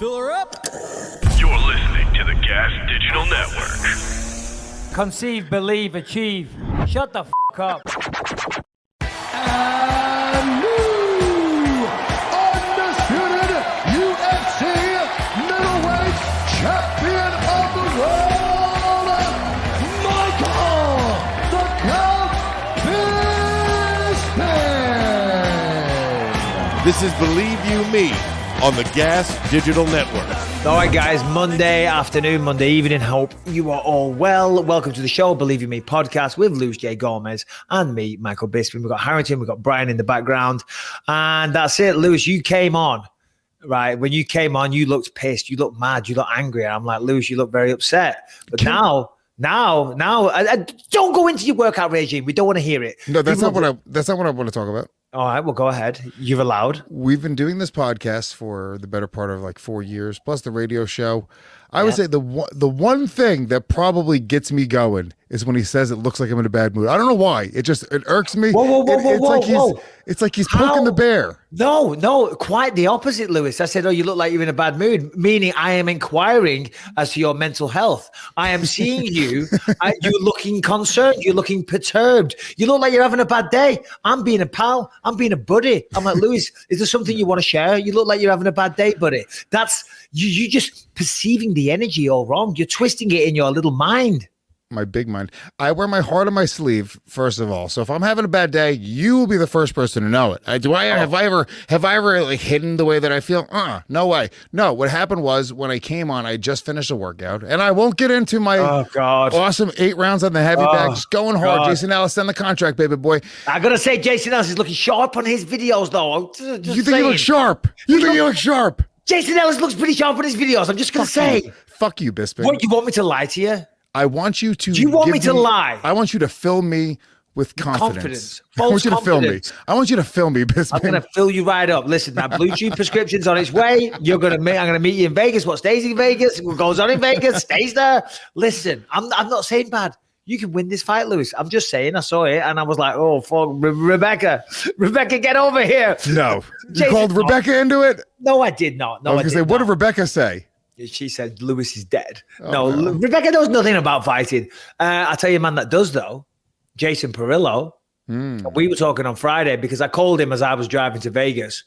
Fill her up. You're listening to the Gas Digital Network. Conceive, believe, achieve. Shut the f*** up. And new undisputed UFC Middleweight Champion of the world, Michael the Count Bisping. This is Believe You Me on the Gas Digital Network. All right, guys, Monday afternoon, Monday evening. Hope you are all well. Welcome to the show, Believe You Me podcast with Luis J. Gomez and me, Michael Bisping. We've got Harrington, we've got Brian in the background. And that's it. Luis, you came on, right? When you came on, you looked pissed, you looked mad, you looked angry. And I'm like, Luis, you look very upset. But now, don't go into your workout regime. We don't want to hear it. No, that's not what I want to talk about. All right, well, go ahead. You're allowed. We've been doing this podcast for the better part of like 4 years, plus the radio show. I would say the one thing that probably gets me going is when he says it looks like I'm in a bad mood. I don't know why. It irks me. It's like he's poking the bear. No, quite the opposite, Luis. I said, you look like you're in a bad mood, meaning I am inquiring as to your mental health. I am seeing you. You're looking concerned. You're looking perturbed. You look like you're having a bad day. I'm being a pal. I'm being a buddy. I'm like, Luis, is there something you want to share? You look like you're having a bad day, buddy. That's you just perceiving the energy all wrong. You're twisting it in your little mind. My big mind. I wear my heart on my sleeve, first of all. So if I'm having a bad day, you will be the first person to know it. Have I ever like hidden the way that I feel? No way. No, what happened was when I came on, I just finished a workout, and I won't get into my awesome 8 rounds on the heavy bags, going hard. God. Jason Ellis, send the contract, baby boy. I gotta say, Jason Ellis is looking sharp on his videos, though. You think he looks sharp? You think he looks sharp? Jason Ellis looks pretty sharp on his videos. I'm just gonna say. Fuck you, Bisping. What, you want me to lie to you? I want you to. Do you want me to lie? I want you to fill me with confidence. I want you to fill me. I want you to fill me, Bisping. I'm going to fill you right up. Listen, that Bluetooth prescription's on its way. I'm going to meet you in Vegas. What stays in Vegas? What goes on in Vegas stays there. Listen, I'm not saying bad. You can win this fight, Luis. I'm just saying. I saw it and I was like, oh, fuck, Rebecca, get over here. No, you called Rebecca into it? No, I did not. No, I did not. What did Rebecca say? She said Luis is dead. No, Rebecca knows nothing about fighting. I'll tell you a man that does, though. Jason Perillo. We were talking on Friday because I called him as I was driving to Vegas.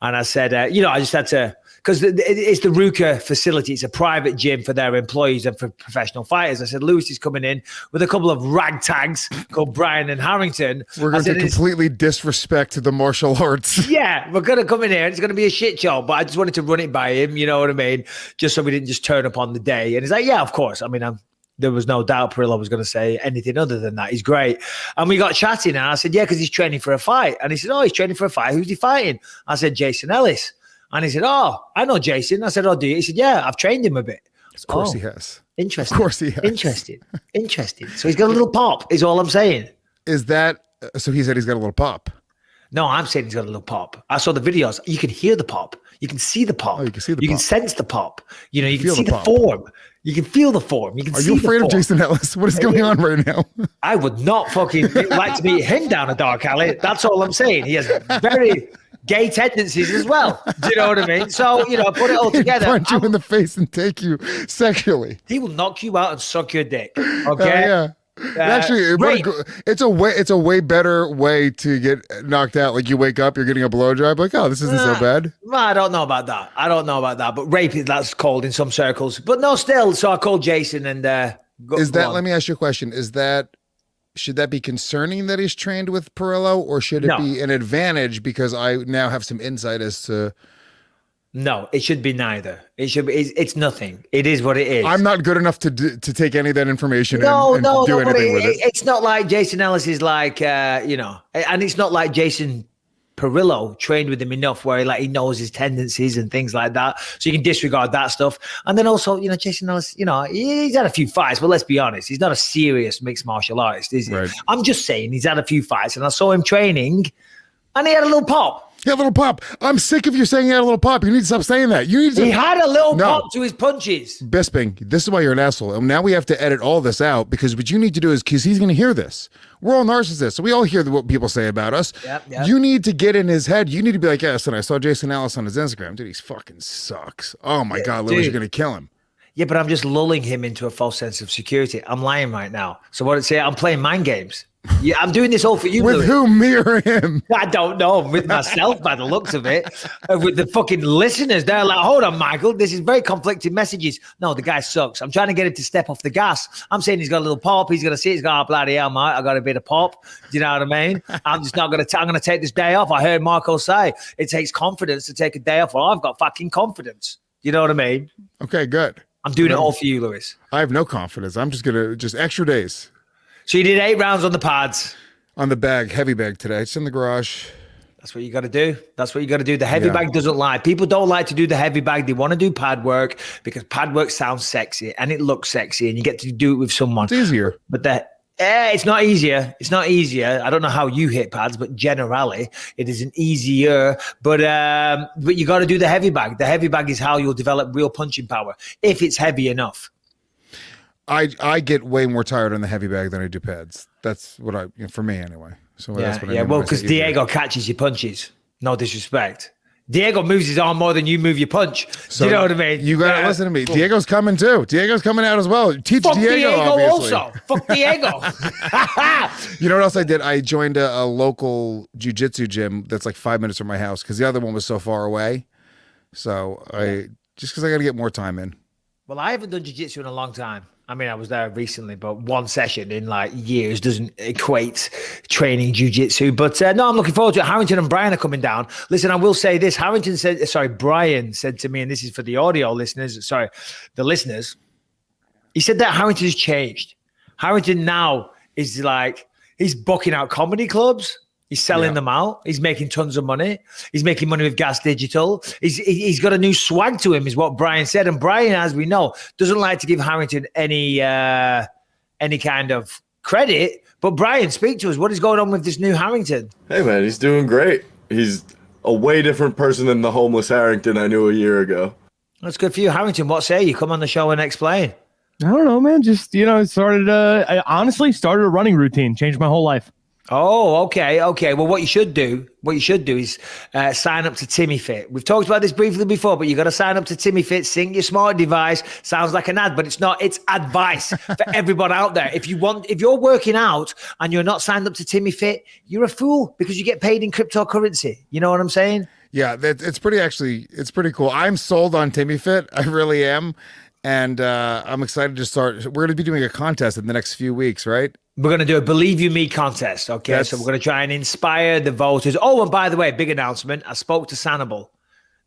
And I said, I just had to, because it's the Ruka facility. It's a private gym for their employees and for professional fighters. I said, Luis is coming in with a couple of ragtags called Brian and Harrington. We're going to completely disrespect the martial arts. Yeah, we're going to come in here. It's going to be a shit show, but I just wanted to run it by him. You know what I mean? Just so we didn't just turn up on the day. And he's like, yeah, of course. I mean, there was no doubt Perillo was going to say anything other than that. He's great. And we got chatting and I said, yeah, because he's training for a fight. And he said, he's training for a fight. Who's he fighting? I said, Jason Ellis. And he said, I know Jason. I said, do you? He said, yeah, I've trained him a bit. Of course he has. Interesting. Of course he has. Interesting. So he's got a little pop is all I'm saying. Is that, so he said he's got a little pop? No, I'm saying he's got a little pop. I saw the videos. You can hear the pop. You can see the pop. Oh, you can see the pop. You can sense the pop. You can see the form. You can feel the form. You can see the form. Are you afraid of Jason Ellis? What is going on right now? I would not fucking like to meet him down a dark alley. That's all I'm saying. He has very gay tendencies as well. Do you know what I mean? So, put it all together. Punch you in the face and take you sexually. He will knock you out and suck your dick. Okay? Yeah. Actually, it's a way better way to get knocked out. Like you wake up, you're getting a blowjob. Like, this isn't so bad. I don't know about that. But rape is that's called in some circles. But no, still. So I called Jason and let me ask you a question. Should that be concerning that he's trained with Perillo, or should it be an advantage because I now have some insight as to? No, it should be neither. It's nothing. It is what it is. I'm not good enough to take any of that information and do anything with it. It's not like Jason Ellis is like, and it's not like Jason Perillo trained with him enough where he knows his tendencies and things like that. So you can disregard that stuff. And then also, Jason Ellis, he's had a few fights, but let's be honest, he's not a serious mixed martial artist, is he? Right. I'm just saying he's had a few fights and I saw him training and he had a little pop. He had a little pop. I'm sick of you saying he had a little pop. You need to stop saying that. You need to. He had a little pop to his punches. Bisping, this is why you're an asshole. And now we have to edit all this out because what you need to do is, because he's going to hear this. We're all narcissists. So we all hear what people say about us. Yep. You need to get in his head. You need to be like, yes, and I saw Jason Ellis on his Instagram. Dude, he fucking sucks. Oh my God, Lewis, you're going to kill him. Yeah, but I'm just lulling him into a false sense of security. I'm lying right now. So what I'd say, I'm playing mind games. Yeah, I'm doing this all for you, With Louis. who, me or him? I don't know. With myself, by the looks of it. With the fucking listeners, they're like, hold on, Michael. This is very conflicting messages. No, the guy sucks. I'm trying to get him to step off the gas. I'm saying he's got a little pop. He's going to see it. He's got, oh, bloody hell, mate. I got a bit of pop. Do you know what I mean? I'm just not going to, I'm going to take this day off. I heard Marco say it takes confidence to take a day off. Well, I've got fucking confidence. You know what I mean? Okay, good. I'm doing it all for you, Lewis. I have no confidence. I'm just going to, extra days. So you did 8 rounds on the pads. On the bag, heavy bag today. It's in the garage. That's what you got to do. That's what you got to do. The heavy bag doesn't lie. People don't like to do the heavy bag. They want to do pad work because pad work sounds sexy and it looks sexy and you get to do it with someone. It's easier. But it's not easier. It's not easier. I don't know how you hit pads, but generally it isn't easier. But you got to do the heavy bag. The heavy bag is how you'll develop real punching power if it's heavy enough. I get way more tired on the heavy bag than I do pads. That's what for me anyway. So that's what I mean. Well, because Diego catches your punches. No disrespect. Diego moves his arm more than you move your punch. So do you know what I mean? You got to listen to me. Diego's coming too. Diego's coming out as well. Teach Fuck Diego obviously. Also. Fuck Diego. You know what else I did? I joined a local jiu-jitsu gym that's like 5 minutes from my house because the other one was so far away. So just because I got to get more time in. Well, I haven't done jiu-jitsu in a long time. I mean, I was there recently, but one session in like years doesn't equate training jiu-jitsu. But no, I'm looking forward to it. Harrington and Brian are coming down. Listen, I will say this. Brian said to me, and this is for the audio listeners, the listeners. He said that Harrington has changed. Harrington now is like, he's booking out comedy clubs. He's selling them out. He's making tons of money. He's making money with Gas Digital. He's got a new swag to him, is what Brian said. And Brian, as we know, doesn't like to give Harrington any kind of credit. But Brian, speak to us. What is going on with this new Harrington? Hey, man, he's doing great. He's a way different person than the homeless Harrington I knew a year ago. That's good for you, Harrington. What say you? Come on the show and explain. I don't know, man. Just, I honestly started a running routine, changed my whole life. Oh, okay. Well, what you should do is sign up to Timmy Fit. We've talked about this briefly before, but you got to sign up to Timmy Fit. Sync your smart device. Sounds like an ad, but it's not. It's advice for everyone out there. If you're working out and you're not signed up to Timmy Fit, you're a fool because you get paid in cryptocurrency. You know what I'm saying? Yeah, it's pretty cool. I'm sold on Timmy Fit. I really am. And I'm excited to start. We're going to be doing a contest in the next few weeks, right? We're going to do a Believe You Me contest, okay? So we're going to try and inspire the voters. Oh, and by the way, big announcement. I spoke to Sanibel.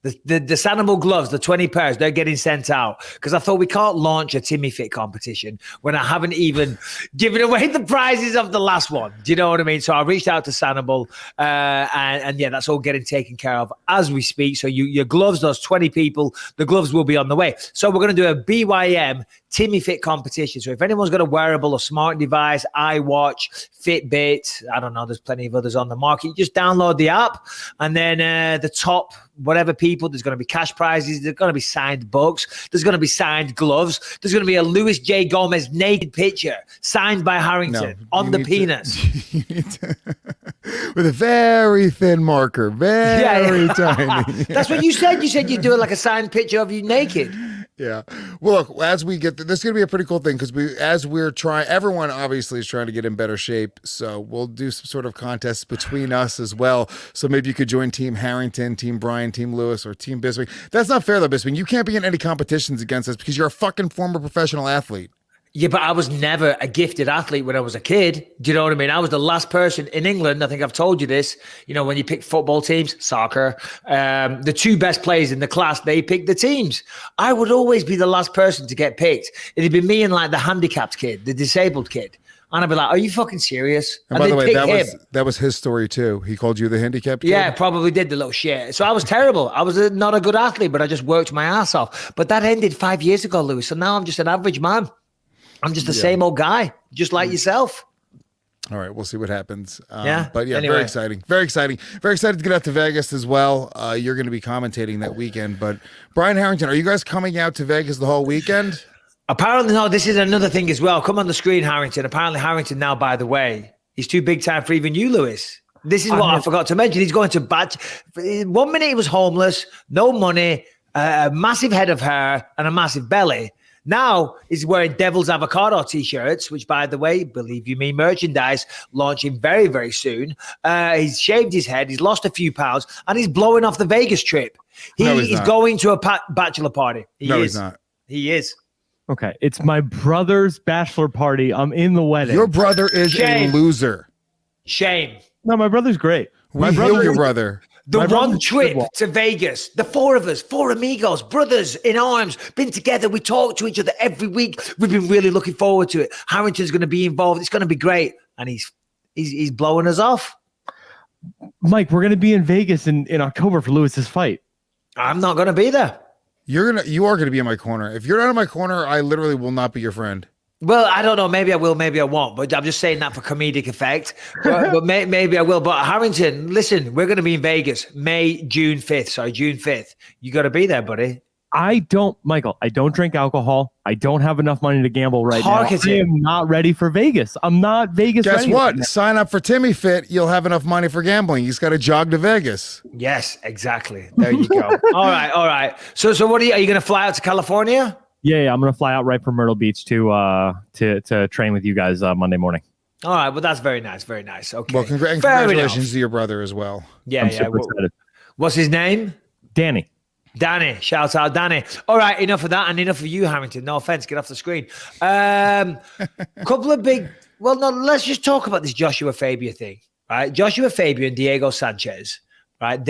The Sanibel gloves, the 20 pairs, they're getting sent out because I thought we can't launch a Timmy Fit competition when I haven't even given away the prizes of the last one. Do you know what I mean? So I reached out to Sanibel and yeah, that's all getting taken care of as we speak. So your gloves, those 20 people, the gloves will be on the way. So we're going to do a BYM Timmy Fit competition. So if anyone's got a wearable or smart device, iWatch, Fitbit, I don't know, there's plenty of others on the market. You just download the app and then the top whatever people, there's going to be cash prizes, there's going to be signed books, there's going to be signed gloves, there's going to be a Luis J. Gomez naked picture signed by Harrington on the penis. With a very thin marker, very tiny. That's what you said. You said you'd do it like a signed picture of you naked. Yeah. Well, look, as we get this is going to be a pretty cool thing because we're trying, everyone obviously is trying to get in better shape. So we'll do some sort of contest between us as well. So maybe you could join Team Harrington, Team Brian, Team Lewis, or Team Bisping. That's not fair though, Bisping. You can't be in any competitions against us because you're a fucking former professional athlete. Yeah, but I was never a gifted athlete when I was a kid. Do you know what I mean? I was the last person in England. I think I've told you this. You know, when you pick football teams, soccer, the two best players in the class, they pick the teams. I would always be the last person to get picked. It'd be me and like the handicapped kid, the disabled kid. And I'd be like, are you fucking serious? And by the way, that was his story too. He called you the handicapped kid? Yeah, probably did, the little shit. So I was terrible. I was not a good athlete, but I just worked my ass off. But that ended 5 years ago, Louis. So now I'm just an average man. I'm just the same old guy, just like yourself. All right, we'll see what happens. Anyway. Very exciting. Very exciting. Very excited to get out to Vegas as well. You're going to be commentating that weekend. But Brian Harrington, are you guys coming out to Vegas the whole weekend? Apparently, no, this is another thing as well. Come on the screen, Harrington. Apparently, Harrington now, by the way, he's too big time for even you, Lewis. This is what I forgot to mention. He's going to batch. 1 minute he was homeless, no money, a massive head of hair, and a massive belly. Now he's wearing Devil's Avocado t-shirts, which, by the way, believe you me, merchandise launching very, very soon. He's shaved his head. He's lost a few pounds, and he's blowing off the Vegas trip. He's going to a bachelor party. He's not. He is. Okay, it's my brother's bachelor party. I'm in the wedding. Your brother is a loser. Shame. No, my brother's great. My brother, your brother. The one trip to Vegas, the four of us, four amigos, brothers in arms, been together. We talk to each other every week. We've been really looking forward to it. Harrington's going to be involved. It's going to be great. And he's blowing us off. Mike, we're going to be in Vegas in October for Lewis's fight. I'm not going to be there. You are going to be in my corner. If you're not in my corner, I literally will not be your friend. Well, I don't know. Maybe I will, maybe I won't. But I'm just saying that for comedic effect. But maybe I will. But Harrington, listen, we're going to be in Vegas June 5th. You got to be there, buddy. Michael, I don't drink alcohol. I don't have enough money to gamble right now. I am not ready for Vegas. I'm not Vegas ready. Guess what? Sign up for Timmy Fit. You'll have enough money for gambling. He's got to jog to Vegas. Yes, exactly. There you go. All right. So what are you going to fly out to California? Yeah, I'm going to fly out right from Myrtle Beach to train with you guys Monday morning. All right, well, that's very nice. Very nice. Okay. Well, congratulations to your brother as well. Yeah. Super excited. What's his name? Danny. Shout out Danny. All right, enough of that and enough of you, Harrington. No offense, get off the screen. Couple of let's just talk about this Joshua Fabia thing, right? Joshua Fabia and Diego Sanchez, right?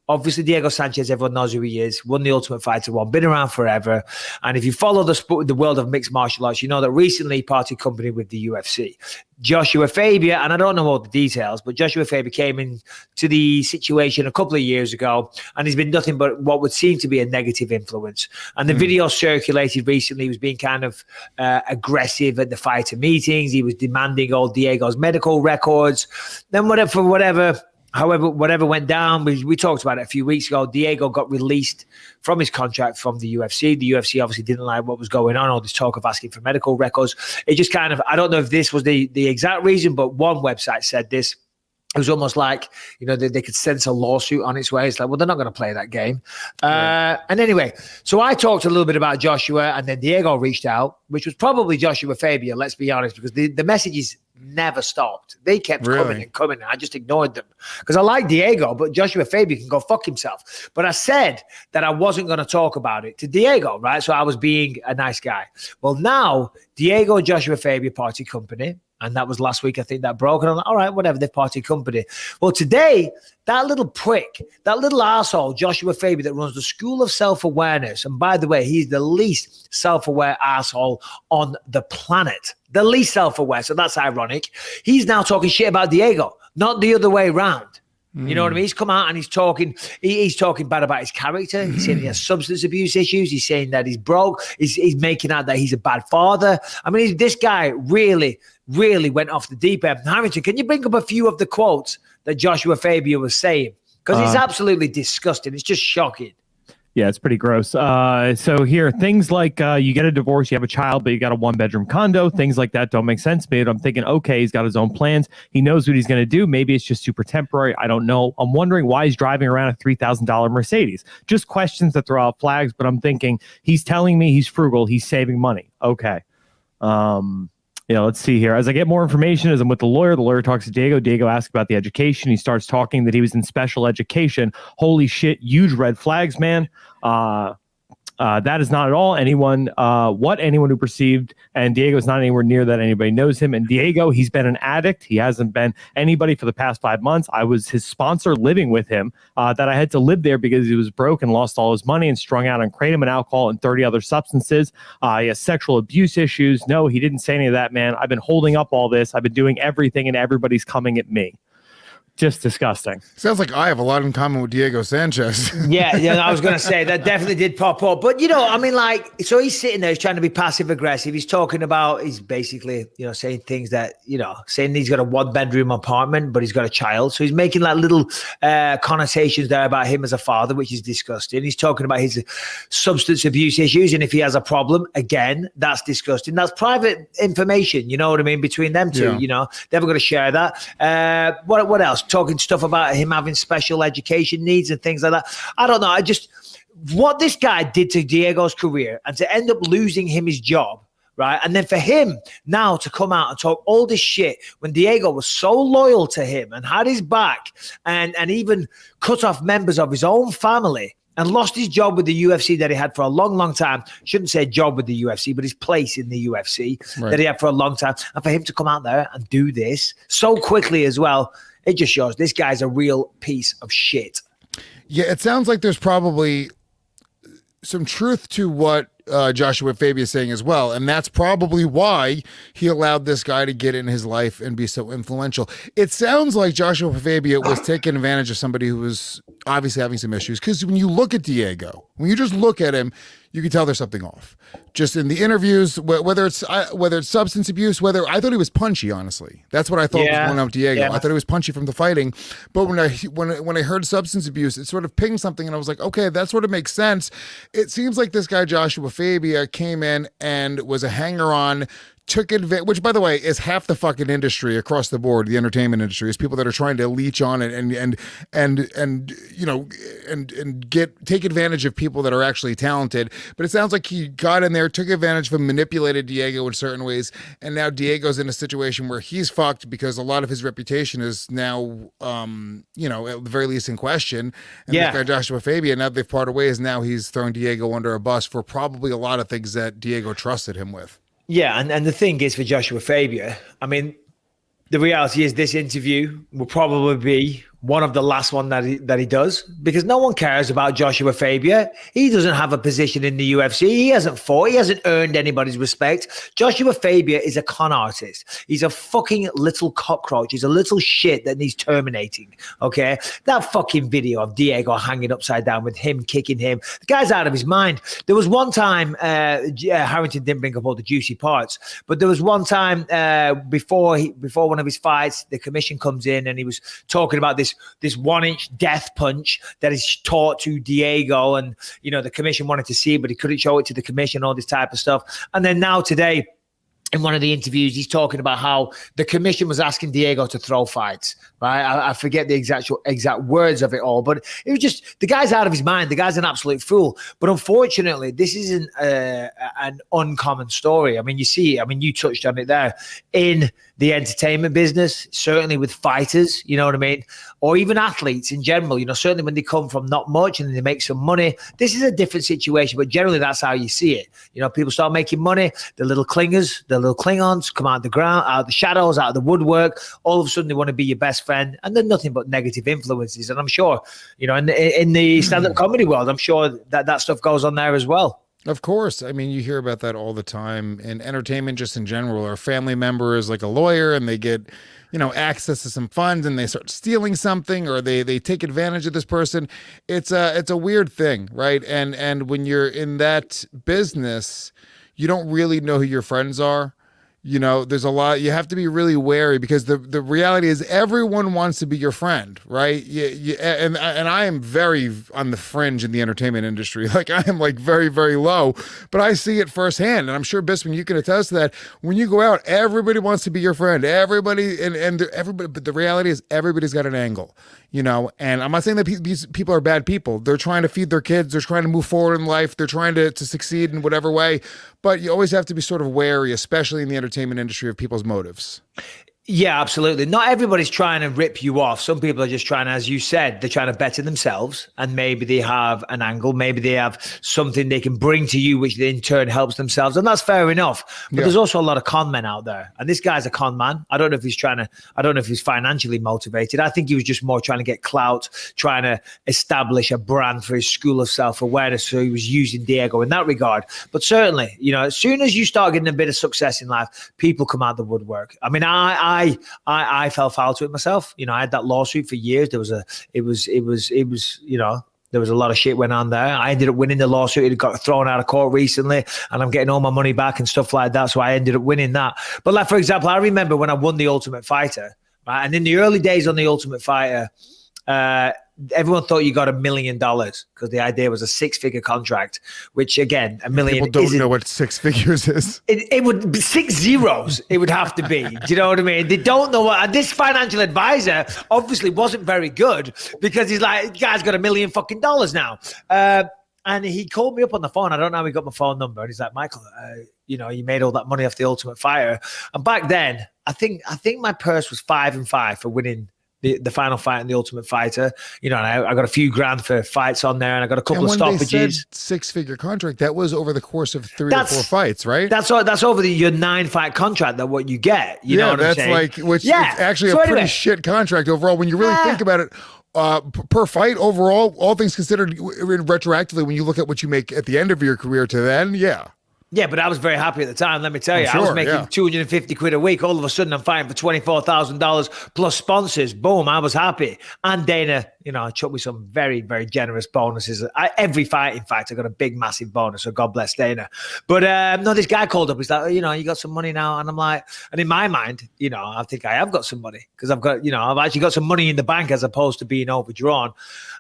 Obviously, Diego Sanchez, everyone knows who he is, won the Ultimate Fighter 1, been around forever. And if you follow the world of mixed martial arts, you know that recently he parted company with the UFC. Joshua Fabia, and I don't know all the details, but Joshua Fabia came into the situation a couple of years ago, and he's been nothing but what would seem to be a negative influence. And the video circulated recently. He was being kind of aggressive at the fighter meetings. He was demanding all Diego's medical records. Then whatever went down, we talked about it a few weeks ago. Diego got released from his contract from the UFC. The UFC obviously didn't like what was going on, all this talk of asking for medical records. It just kind of, I don't know if this was the exact reason, but one website said this. It was almost like, they could sense a lawsuit on its way. It's like, well, they're not going to play that game. And anyway, so I talked a little bit about Joshua, and then Diego reached out, which was probably Joshua Fabia, let's be honest, because the messages never stopped. They kept coming and coming, and I just ignored them because I like Diego, but Joshua Fabia can go fuck himself. But I said that I wasn't going to talk about it to Diego, right? So I was being a nice guy. Well, now Diego and Joshua Fabia party company. And that was last week, I think, that broke. And I'm like, all right, whatever, they're party company. Well, today, that little prick, that little arsehole, Joshua Fabia, that runs the School of Self-Awareness. And by the way, he's the least self-aware arsehole on the planet. The least self-aware. So that's ironic. He's now talking shit about Diego, not the other way around. You know what I mean? He's come out and he's talking bad about his character. He's saying he has substance abuse issues. He's saying that he's broke. He's making out that he's a bad father. I mean, this guy really went off the deep end. Harrington, can you bring up a few of the quotes that Joshua Fabia was saying? Because it's absolutely disgusting. It's just shocking. Yeah, it's pretty gross. So here, things like you get a divorce, you have a child, but you got a 1-bedroom condo. Things like that don't make sense. But I'm thinking, okay, he's got his own plans. He knows what he's going to do. Maybe it's just super temporary. I don't know. I'm wondering why he's driving around a $3,000 Mercedes. Just questions that throw out flags. But I'm thinking, he's telling me he's frugal. He's saving money. Okay. Let's see here. As I get more information, as I'm with the lawyer talks to Diego. Diego asks about the education. He starts talking that he was in special education. Holy shit, huge red flags, man. That is not at all anyone who perceived, and Diego's not anywhere near that anybody knows him. And Diego, he's been an addict. He hasn't been anybody for the past 5 months. I was his sponsor living with him, that I had to live there because he was broke and lost all his money and strung out on kratom and alcohol and 30 other substances. He has sexual abuse issues. No, he didn't say any of that, man. I've been holding up all this. I've been doing everything and everybody's coming at me. just disgusting. Sounds like I have a lot in common with Diego Sanchez. Yeah, I was going to say that definitely did pop up. But, I mean, like, so he's sitting there, he's trying to be passive aggressive. He's talking about, he's basically, saying things that, saying he's got a 1-bedroom apartment, but he's got a child. So he's making like little connotations there about him as a father, which is disgusting. He's talking about his substance abuse issues. And if he has a problem, again, that's disgusting. That's private information, you know what I mean, between them two, they're never going to share that. What else? Talking stuff about him having special education needs and things like that. I don't know. What this guy did to Diego's career and to end up losing him his job, right? And then for him now to come out and talk all this shit when Diego was so loyal to him and had his back and even cut off members of his own family and lost his job with the UFC that he had for a long, long time. Shouldn't say job with the UFC, but his place in the UFC that he had for a long time. And for him to come out there and do this so quickly as well, it just shows this guy's a real piece of shit. Yeah, it sounds like there's probably some truth to what Joshua Fabia is saying as well. And that's probably why he allowed this guy to get in his life and be so influential. It sounds like Joshua Fabia was taking advantage of somebody who was obviously having some issues. Because when you look at Diego, when you just look at him, you can tell there's something off. Just in the interviews, whether it's substance abuse, I thought he was punchy, honestly. That's what I thought was going on with Diego. I thought he was punchy from the fighting. But when I heard substance abuse, it sort of pinged something, and I was like, okay, that sort of makes sense. It seems like this guy, Joshua Fabia, came in and was a hanger-on, took advantage, which by the way is half the fucking industry across the board. The entertainment industry is people that are trying to leech on it and take advantage of people that are actually talented. But it sounds like he got in there, took advantage of him, manipulated Diego in certain ways, and now Diego's in a situation where he's fucked because a lot of his reputation is now, at the very least in question. And this guy Joshua Fabia, now they've parted ways. Now he's throwing Diego under a bus for probably a lot of things that Diego trusted him with. Yeah, and the thing is for Joshua Fabia, I mean, the reality is this interview will probably be one of the last one that he does, because no one cares about Joshua Fabia. He doesn't have a position in the UFC. He hasn't fought. He hasn't earned anybody's respect. Joshua Fabia is a con artist. He's a fucking little cockroach. He's a little shit that needs terminating, okay? That fucking video of Diego hanging upside down with him kicking him, the guy's out of his mind. There was one time, Harrington didn't bring up all the juicy parts, but there was one time before one of his fights, the commission comes in and he was talking about this 1-inch death punch that is taught to Diego, and the commission wanted to see it, but he couldn't show it to the commission, all this type of stuff. And then now today, in one of the interviews, he's talking about how the commission was asking Diego to throw fights, right? I forget the exact words of it all, but it was just, the guy's out of his mind. The guy's an absolute fool. But unfortunately, this isn't an uncommon story. I mean, you touched on it there. In the entertainment business, certainly with fighters, you know what I mean? Or even athletes in general, certainly when they come from not much and they make some money, this is a different situation, but generally that's how you see it. People start making money, the little clingers, the little Klingons come out of the ground, out of the shadows, out of the woodwork. All of a sudden they want to be your best friend, and they're nothing but negative influences. And I'm sure, in the stand-up comedy world, I'm sure that stuff goes on there as well. Of course. I mean, you hear about that all the time in entertainment, just in general. Or a family member is like a lawyer and they get, access to some funds and they start stealing something, or they take advantage of this person. It's a weird thing, right? And when you're in that business, you don't really know who your friends are. There's a lot, you have to be really wary, because the reality is everyone wants to be your friend, right? And I am very on the fringe in the entertainment industry. Like, I am like very, very low, but I see it firsthand. And I'm sure, Bisping, you can attest to that. When you go out, everybody wants to be your friend. Everybody, but the reality is everybody's got an angle, and I'm not saying that these people are bad people. They're trying to feed their kids. They're trying to move forward in life. They're trying to succeed in whatever way. But you always have to be sort of wary, especially in the entertainment industry, of people's motives. Yeah, absolutely. Not everybody's trying to rip you off. Some people are just trying, as you said, they're trying to better themselves, and maybe they have an angle, maybe they have something they can bring to you, which in turn helps themselves. And that's fair enough. But there's also a lot of con men out there. And this guy's a con man. I don't know if he's financially motivated. I think he was just more trying to get clout, trying to establish a brand for his school of self-awareness. So he was using Diego in that regard. But certainly, as soon as you start getting a bit of success in life, people come out the woodwork. I mean, I I fell foul to it myself. You know, I had that lawsuit for years. There was you know, there was a lot of shit went on there. I ended up winning the lawsuit. It got thrown out of court recently, and I'm getting all my money back and stuff like that. So I ended up winning that. But like, for example, I remember when I won the Ultimate Fighter, right? And in the early days on the Ultimate Fighter, everyone thought you got $1 million because the idea was a 6-figure contract, which again, $1 million. People don't know what 6 figures is. It would be 6 zeros. It would have to be. Do you know what I mean? They don't know what. And this financial advisor obviously wasn't very good because he's like, guy's got $1 million fucking dollars now. And he called me up on the phone. I don't know how he got my phone number. And he's like, Michael, you know, you made all that money off the Ultimate Fighter. And back then, I think my purse was 5 and 5 for winning the final fight in the Ultimate Fighter. You know, and I got a few grand for fights on there, and I got a couple of stoppages. 6-figure contract, that was over the course of 3 or 4 fights, right? That's over your 9-fight contract that what you get. You know what I'm saying? That's like, which is actually a pretty shit contract overall when you really think about it. Per fight overall, all things considered, retroactively, when you look at what you make at the end of your career to then, Yeah, but I was very happy at the time. Let me tell you, I was making 250 quid a week. All of a sudden, I'm fighting for $24,000 plus sponsors. Boom, I was happy. And Dana, you know, chucked me some very, very generous bonuses. Every fight, in fact, I got a big, massive bonus. So God bless Dana. But no, this guy called up. He's like, you know, you got some money now, and I'm like, and in my mind, you know, I think I have got some money because I've got, you know, I've actually got some money in the bank as opposed to being overdrawn.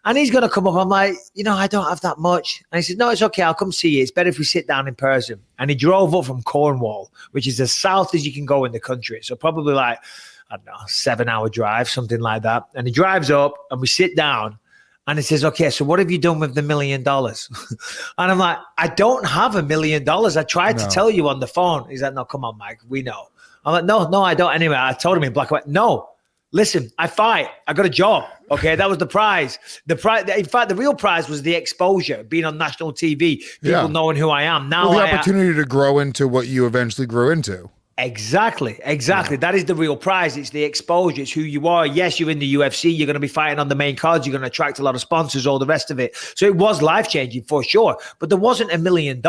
And he's gonna come up. I'm like, you know, I don't have that much. And he said, no, it's okay. I'll come see you. It's better if we sit down in person. And he drove up from Cornwall, which is as south as you can go in the country. So probably like, I don't know, 7-hour drive, something like that. And he drives up and we sit down and he says, okay, so what have you done with the $1 million? And I'm like, I don't have $1 million. I tried to tell you on the phone. He's like, no, come on, Mike, we know. I'm like, no, I don't. Anyway, I told him in black and white, no, listen, I fight. I got a job. Okay, that was the prize. The prize, in fact, the real prize was the exposure, being on national TV, people knowing who I am. Now, the opportunity to grow into what you eventually grew into. Exactly. Yeah. That is the real prize. It's the exposure. It's who you are. Yes, you're in the UFC. You're going to be fighting on the main cards. You're going to attract a lot of sponsors, all the rest of it. So it was life-changing for sure. But there wasn't $1 million.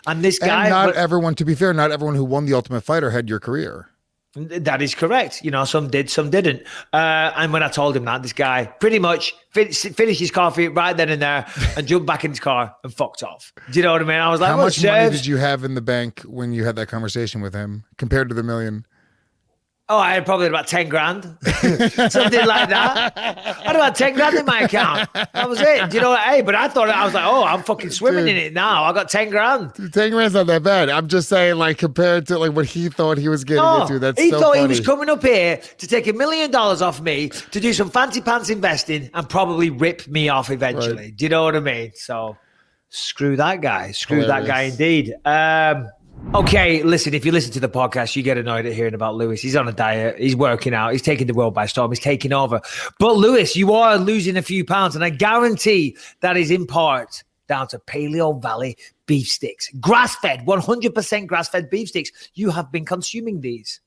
And this guy... And everyone, to be fair, not everyone who won the Ultimate Fighter had your career. That is correct. You know, some did, some didn't. And when I told him that, this guy pretty much finished his coffee right then and there and jumped back in his car and fucked off. Do you know what I mean? I was like, how much money did you have in the bank when you had that conversation with him compared to the $1 million? Oh, I had probably about 10 grand, something like that. I had about 10 grand in my account. That was it. Do you know what? Hey, but I was like, oh, I'm fucking swimming in it now. I got 10 grand. 10 grand's not that bad. I'm just saying, like, compared to like what he thought he was getting into, that's he so thought funny. He was coming up here to take $1 million off me to do some fancy pants investing and probably rip me off eventually. Right. Do you know what I mean? So screw that guy. Screw that guy indeed. Okay, listen, if you listen to the podcast, you get annoyed at hearing about Lewis. He's on a diet. He's working out. He's taking the world by storm. He's taking over. But Lewis, you are losing a few pounds, and I guarantee that is in part down to Paleo Valley beef sticks. Grass-fed, 100% grass-fed beef sticks. You have been consuming these.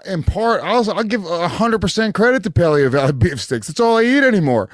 In part, I'll give 100% credit to Paleo Valley beef sticks. That's all I eat anymore.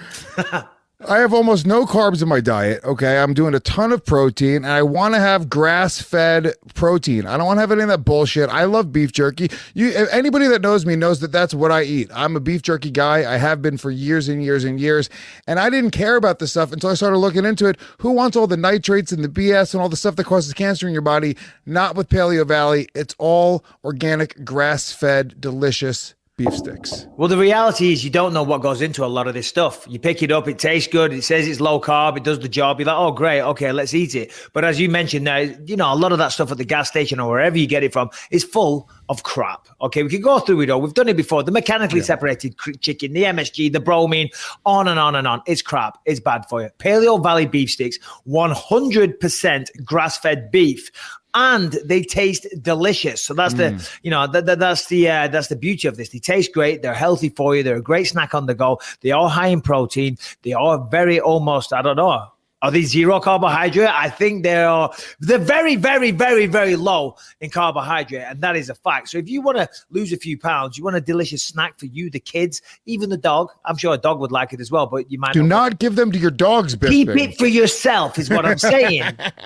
I have almost no carbs in my diet, okay? I'm doing a ton of protein, and I want to have grass-fed protein. I don't want to have any of that bullshit. I love beef jerky. Anybody that knows me knows that that's what I eat. I'm a beef jerky guy. I have been for years and years and years, and I didn't care about this stuff until I started looking into it. Who wants all the nitrates and the BS and all the stuff that causes cancer in your body? Not with Paleo Valley. It's all organic, grass-fed, delicious beef sticks. Well, the reality is you don't know what goes into a lot of this stuff. You pick it up, it tastes good, it says it's low carb, it does the job. You're like, oh, great, okay, let's eat it. But as you mentioned now, you know, a lot of that stuff at the gas station or wherever you get it from is full of crap. Okay, we can go through it all. We've done it before. The mechanically separated chicken, the MSG, the bromine, on and on and on. It's crap. It's bad for you. Paleo Valley beef sticks, 100% grass-fed beef. And they taste delicious. So that's the, you know, that's the beauty of this. They taste great. They're healthy for you. They're a great snack on the go. They are high in protein. They are very almost, I don't know, Are they zero carbohydrate? I think they're very, very, very, very low in carbohydrate, and that is a fact. So if you want to lose a few pounds, you want a delicious snack for you, the kids, even the dog. I'm sure a dog would like it as well, but you might not give them to your dogs, Bisping. Keep it for yourself is what I'm saying.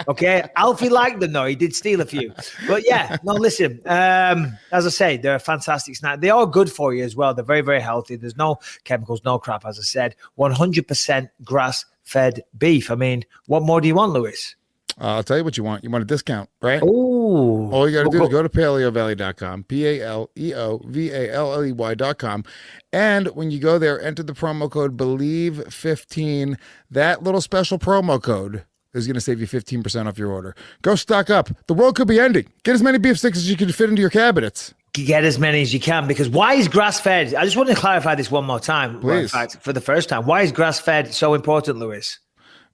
Okay, Alfie liked them though. He did steal a few, but yeah, no. Listen, as I say, they're a fantastic snack. They are good for you as well. They're very, very healthy. There's no chemicals, no crap. As I said, 100% grass-fed beef. I mean, what more do you want, Lewis? I'll tell you what you want. You want a discount, right? Oh, all you got to do is go to paleovalley.com, PALEOVALLEY.com. And when you go there, enter the promo code BELIEVE15. That little special promo code is going to save you 15% off your order. Go stock up. The world could be ending. Get as many beef sticks as you can fit into your cabinets. Get as many as you can, because why is grass-fed? I just want to clarify this one more time. Please. In fact, for the first time, why is grass-fed so important, Lewis?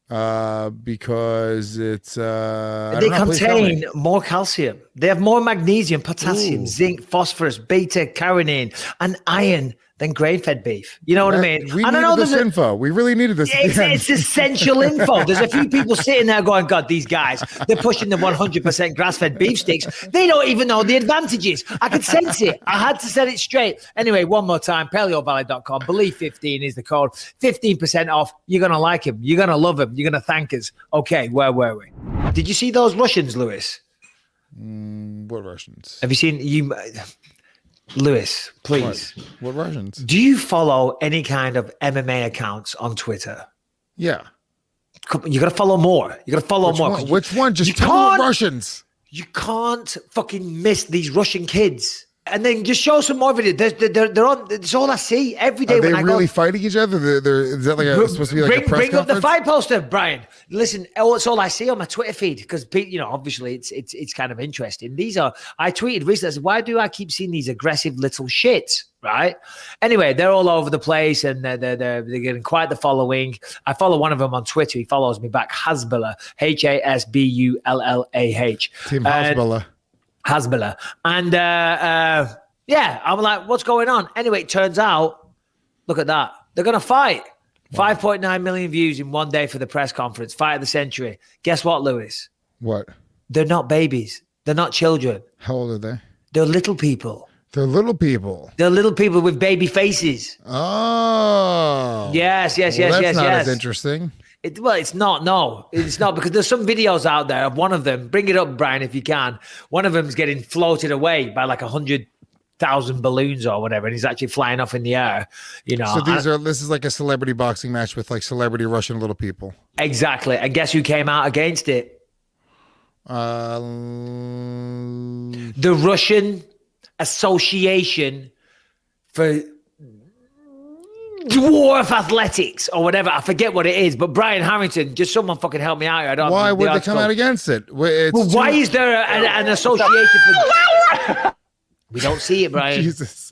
Because it's they contain more calcium. They have more magnesium, potassium, zinc, phosphorus, beta carotene, and iron than grain-fed beef. You know what I mean? We needed this info. We really needed this. It's essential info. There's a few people sitting there going, God, these guys, they're pushing the 100% grass-fed beef sticks. They don't even know the advantages. I could sense it. I had to set it straight. Anyway, one more time, paleovalley.com. Believe15 is the code. 15% off. You're going to like him. You're going to love him. You're going to thank us. Okay, where were we? Did you see those Russians, Lewis? What Russians? Have you seen Lewis, please. What Russians? Do you follow any kind of MMA accounts on Twitter? Yeah. You got to follow more. You got to follow more. Which one? Just tell me Russians. You can't fucking miss these Russian kids. And then just show some more videos. They're on. It's all I see every day. Are they really fighting each other? Is that supposed to be like a press bring up the conference? fight poster, Brian. Listen, it's all I see on my Twitter feed, because obviously it's kind of interesting. I tweeted recently, I said, why do I keep seeing these aggressive little shits? Right. Anyway, they're all over the place, and they're getting quite the following. I follow one of them on Twitter. He follows me back, Hasbullah, HASBULLAH. Team Hasbullah. Hasbullah. And I'm like, what's going on? Anyway, it turns out, look at that. They're going to fight. 5.9 million views in one day for the press conference. Fight of the century. Guess what, Lewis? What? They're not babies. They're not children. How old are they? They're little people. They're little people. They're little people with baby faces. Oh. Yes. That's not as interesting. It's not. No, it's not, because there's some videos out there of one of them. Bring it up, Brian, if you can. One of them's getting floated away by like 100,000 balloons or whatever, and he's actually flying off in the air. So this is like a celebrity boxing match with like celebrity Russian little people. Exactly. And guess who came out against it? The Russian Association for Dwarf Athletics or whatever. I forget what it is, but Brian Harrington, just someone fucking help me out here. Why would they come out against it? Why is there an association for... We don't see it, Brian. Jesus.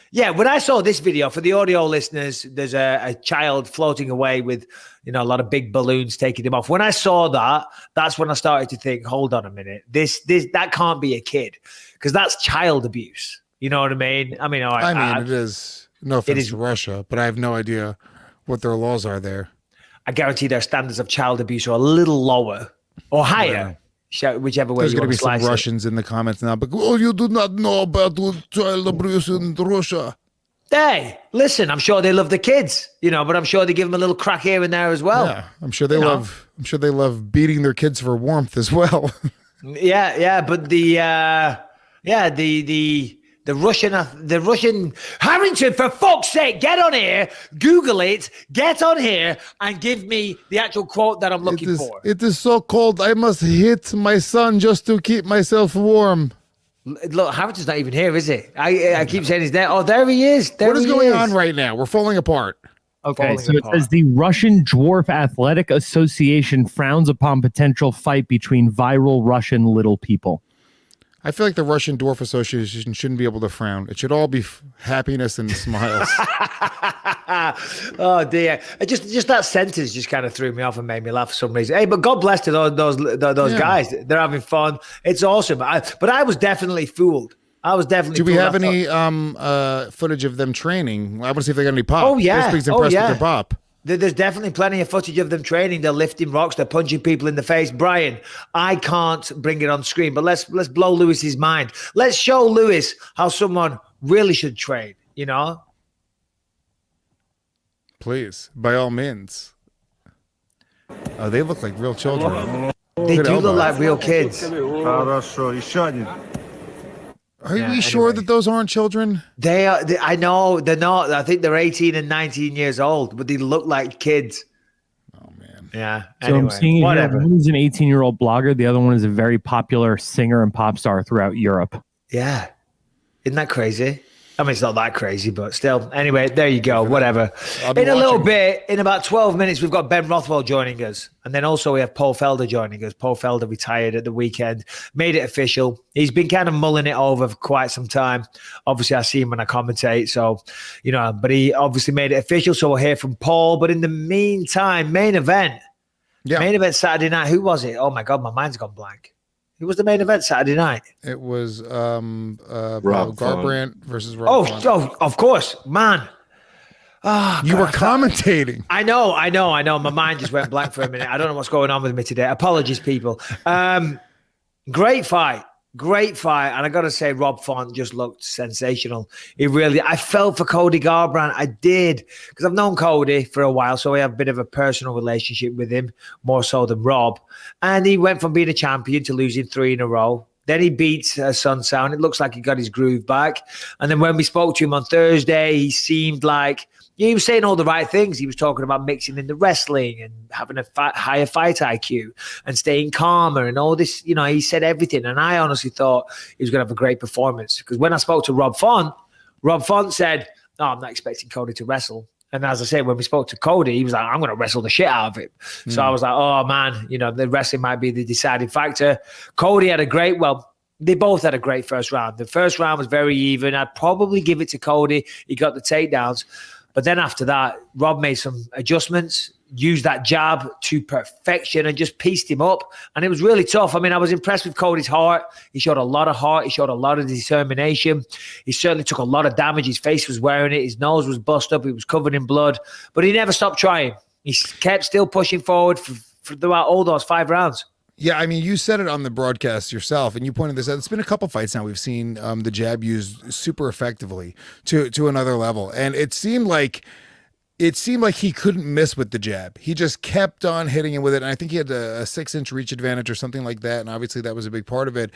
Yeah, when I saw this video, for the audio listeners, there's a child floating away with, a lot of big balloons taking him off. When I saw that, that's when I started to think, hold on a minute, that can't be a kid, because that's child abuse. You know what I mean? I mean, it is. No offense to Russia, but I have no idea what their laws are there. I guarantee their standards of child abuse are a little lower or higher, whichever way. There's going to be some Russians in the comments now, but you do not know about child abuse in Russia. Hey, listen, I'm sure they love the kids, but I'm sure they give them a little crack here and there as well. Yeah, I'm sure they love. I'm sure they love beating their kids for warmth as well. Yeah, but the Russian Harrington, for fuck's sake, get on here, Google it, get on here, and give me the actual quote that I'm looking for. It is so cold, I must hit my son just to keep myself warm. Look, Harrington's not even here, is he? I keep saying he's there. Oh, there he is. What is going on right now? We're falling apart. Okay, so it says the Russian Dwarf Athletic Association frowns upon potential fight between viral Russian little people. I feel like the Russian Dwarf Association shouldn't be able to frown. It should all be happiness and smiles. Oh dear! Just that sentence just kind of threw me off and made me laugh for some reason. Hey, but God bless to those guys. They're having fun. It's awesome. But I was definitely fooled. Do we have any footage of them training? I want to see if they got any pop. Oh yeah. Bisping's impressed with their pop. There's definitely plenty of footage of them training. They're lifting rocks. They're punching people in the face. Brian, I can't bring it on screen, but let's blow Lewis's mind. Let's show Lewis how someone really should train, you know? Please, by all means. Oh, they look like real children. They Good do elbow. look like real kids. Are we sure that those aren't children? They are. I know they're not. I think they're 18 and 19 years old, but they look like kids. Oh man. Yeah. So I'm seeing whatever. one is an 18-year-old blogger. The other one is a very popular singer and pop star throughout Europe. Yeah. Isn't that crazy? I mean, it's not that crazy, but still. Anyway, there you go. Whatever. In a little bit, in about 12 minutes, we've got Ben Rothwell joining us. And then also we have Paul Felder joining us. Paul Felder retired at the weekend, made it official. He's been kind of mulling it over for quite some time. Obviously, I see him when I commentate. So, you know, but he obviously made it official. So we'll hear from Paul. But in the meantime, main event. Yeah. Main event Saturday night. Who was it? Oh, my God, my mind's gone blank. Who was the main event Saturday night? It was Rob Garbrandt versus Rob Font. Oh, of course, man. Oh, You God, were commentating. I know. My mind just went blank for a minute. I don't know what's going on with me today. Apologies, people. Great fight. And I got to say, Rob Font just looked sensational. I felt for Cody Garbrandt. I did, because I've known Cody for a while, so I have a bit of a personal relationship with him, more so than Rob. And he went from being a champion to losing 3 in a row. Then he beats Sun Sound. It looks like he got his groove back. And then when we spoke to him on Thursday, he seemed like he was saying all the right things. He was talking about mixing in the wrestling and having a higher fight IQ and staying calmer and all this. You know, he said everything. And I honestly thought he was going to have a great performance, because when I spoke to Rob Font said, "No, I'm not expecting Cody to wrestle." And as I said, when we spoke to Cody, he was like, "I'm going to wrestle the shit out of him." So I was like, oh, man, you know, the wrestling might be the deciding factor. Cody had they both had a great first round. The first round was very even. I'd probably give it to Cody. He got the takedowns. But then after that, Rob made some adjustments, used that jab to perfection and just pieced him up. And it was really tough. I mean, I was impressed with Cody's heart. He showed a lot of heart. He showed a lot of determination. He certainly took a lot of damage. His face was wearing it. His nose was bust up. He was covered in blood. But he never stopped trying. He kept still pushing forward for throughout all those 5 rounds. Yeah, I mean, you said it on the broadcast yourself, and you pointed this out. It's been a couple fights now. We've seen the jab used super effectively to another level, and it seemed like he couldn't miss with the jab. He just kept on hitting him with it, and I think he had a 6-inch reach advantage or something like that, and obviously that was a big part of it.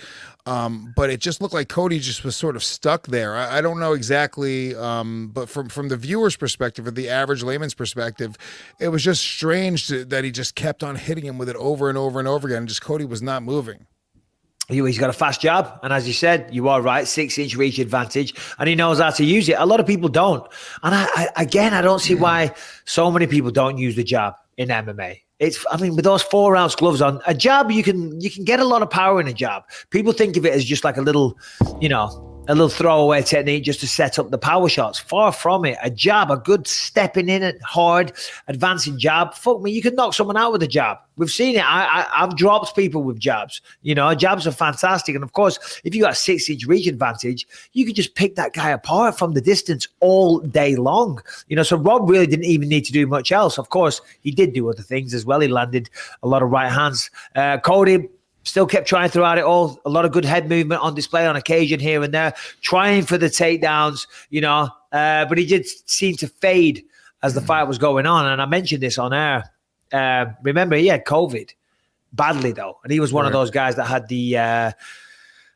But it just looked like Cody just was sort of stuck there. I don't know exactly, but from the viewer's perspective or the average layman's perspective, it was just strange that he just kept on hitting him with it over and over and over again, and just Cody was not moving. He's got a fast jab, and as you said, you are right, 6-inch reach advantage, and he knows how to use it. A lot of people don't, and I don't see why so many people don't use the jab in MMA. With those 4-ounce gloves on, a jab, you can get a lot of power in a jab. People think of it as just like a little throwaway technique just to set up the power shots. Far from it. A jab, a good stepping in it, hard, advancing jab. Fuck me, you can knock someone out with a jab. We've seen it. I've dropped people with jabs. You know, jabs are fantastic. And of course, if you got a 6-inch reach advantage, you can just pick that guy apart from the distance all day long. You know, so Rob really didn't even need to do much else. Of course, he did do other things as well. He landed a lot of right hands. Cody still kept trying throughout it all. A lot of good head movement on display on occasion here and there, trying for the takedowns, you know, but he did seem to fade as the fight was going on. And I mentioned this on air. Remember, he had COVID badly, though. And he was one of those guys that had the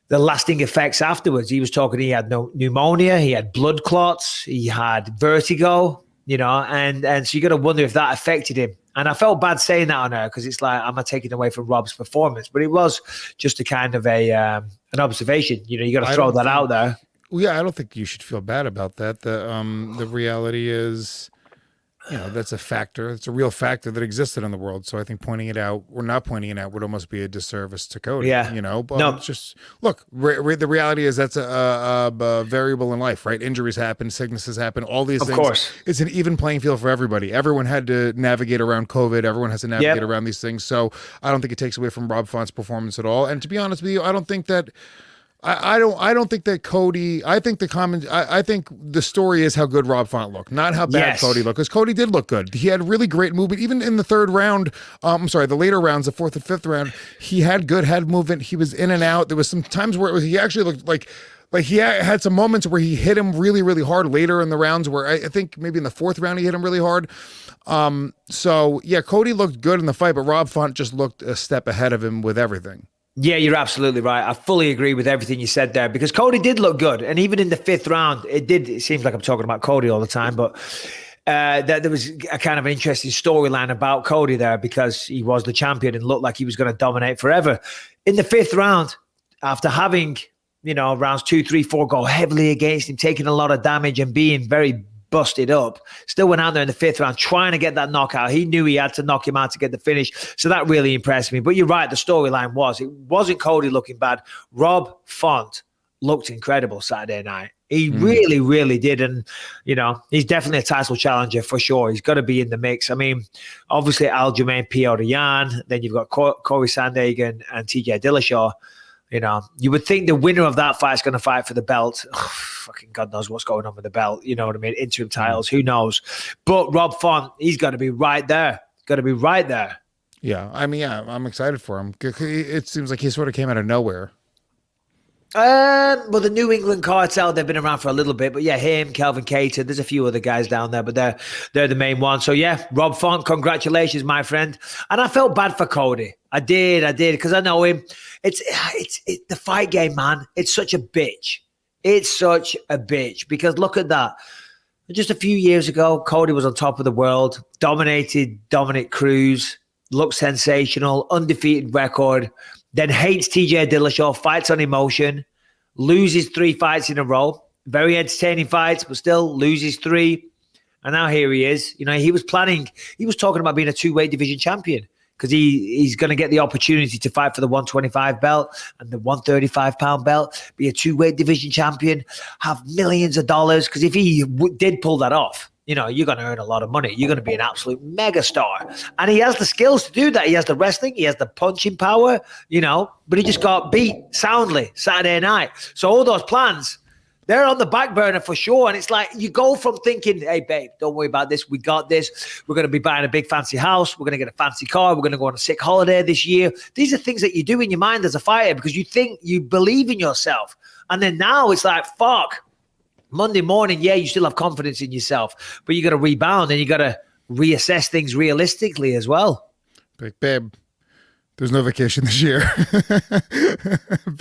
lasting effects afterwards. He was talking, he had pneumonia, he had blood clots, he had vertigo, you know, and so you got to wonder if that affected him. And I felt bad saying that on her, because it's like, I'm not taking away from Rob's performance, but it was just a kind of an observation. You know, you got to throw that out there. Well, yeah, I don't think you should feel bad about that. The reality is, you know, that's a factor. It's a real factor that existed in the world. So I think pointing it out or not pointing it out would almost be a disservice to Cody. Yeah. You know, but it's just, look, the reality is that's a variable in life, right? Injuries happen, sicknesses happen, all these things. Of course. It's an even playing field for everybody. Everyone had to navigate around COVID. Everyone has to navigate around these things. So I don't think it takes away from Rob Font's performance at all. And to be honest with you, I don't think that I don't think that Cody. I think I think the story is how good Rob Font looked, not how bad Cody looked. Because Cody did look good. He had really great movement, even in the third round. The later rounds, the fourth and fifth round, he had good head movement. He was in and out. There was some times where he actually looked like he had some moments where he hit him really, really hard later in the rounds. Where I think maybe in the fourth round he hit him really hard. So yeah, Cody looked good in the fight, but Rob Font just looked a step ahead of him with everything. Yeah, you're absolutely right. I fully agree with everything you said there because Cody did look good. And even in the fifth round, it seems like I'm talking about Cody all the time, but there was a kind of an interesting storyline about Cody there because he was the champion and looked like he was going to dominate forever. In the fifth round, after having, rounds 2, 3, 4 go heavily against him, taking a lot of damage and being very busted up, still went out there in the fifth round trying to get that knockout. He knew he had to knock him out to get the finish. So that really impressed me. But you're right, the storyline it wasn't Cody looking bad. Rob Font looked incredible Saturday night. He really, really did. And, he's definitely a title challenger for sure. He's got to be in the mix. I mean, obviously Aljamain Piotr-Yan, then you've got Corey Sandhagen and TJ Dillashaw. You would think the winner of that fight is going to fight for the belt. Oh, fucking God knows what's going on with the belt. You know what I mean? Interim titles, who knows? But Rob Font, he's got to be right there. Got to be right there. Yeah, I mean, I'm excited for him. It seems like he sort of came out of nowhere. Well, the New England Cartel, they've been around for a little bit, but yeah, him, Kelvin Cater, there's a few other guys down there, but they're the main ones. So yeah, Rob Font, congratulations, my friend. And I felt bad for Cody. I did, because I know him. It's the fight game, man. It's such a bitch. Because look at that. Just a few years ago, Cody was on top of the world, dominated Dominic Cruz, looked sensational, undefeated record. Then hates TJ Dillashaw, fights on emotion, loses 3 fights in a row. Very entertaining fights, but still loses 3. And now here he is. He was talking about being a 2-weight division champion because he's going to get the opportunity to fight for the 125 belt and the 135-pound belt, be a 2-weight division champion, have millions of dollars. Because if he did pull that off, you're going to earn a lot of money. You're going to be an absolute mega star. And he has the skills to do that. He has the wrestling. He has the punching power, but he just got beat soundly Saturday night. So all those plans, they're on the back burner for sure. And it's like you go from thinking, hey, babe, don't worry about this. We got this. We're going to be buying a big fancy house. We're going to get a fancy car. We're going to go on a sick holiday this year. These are things that you do in your mind as a fighter because you believe in yourself. And then now it's like, fuck. Monday morning, yeah, you still have confidence in yourself, but you got to rebound and you got to reassess things realistically as well. Babe, there's no vacation this year.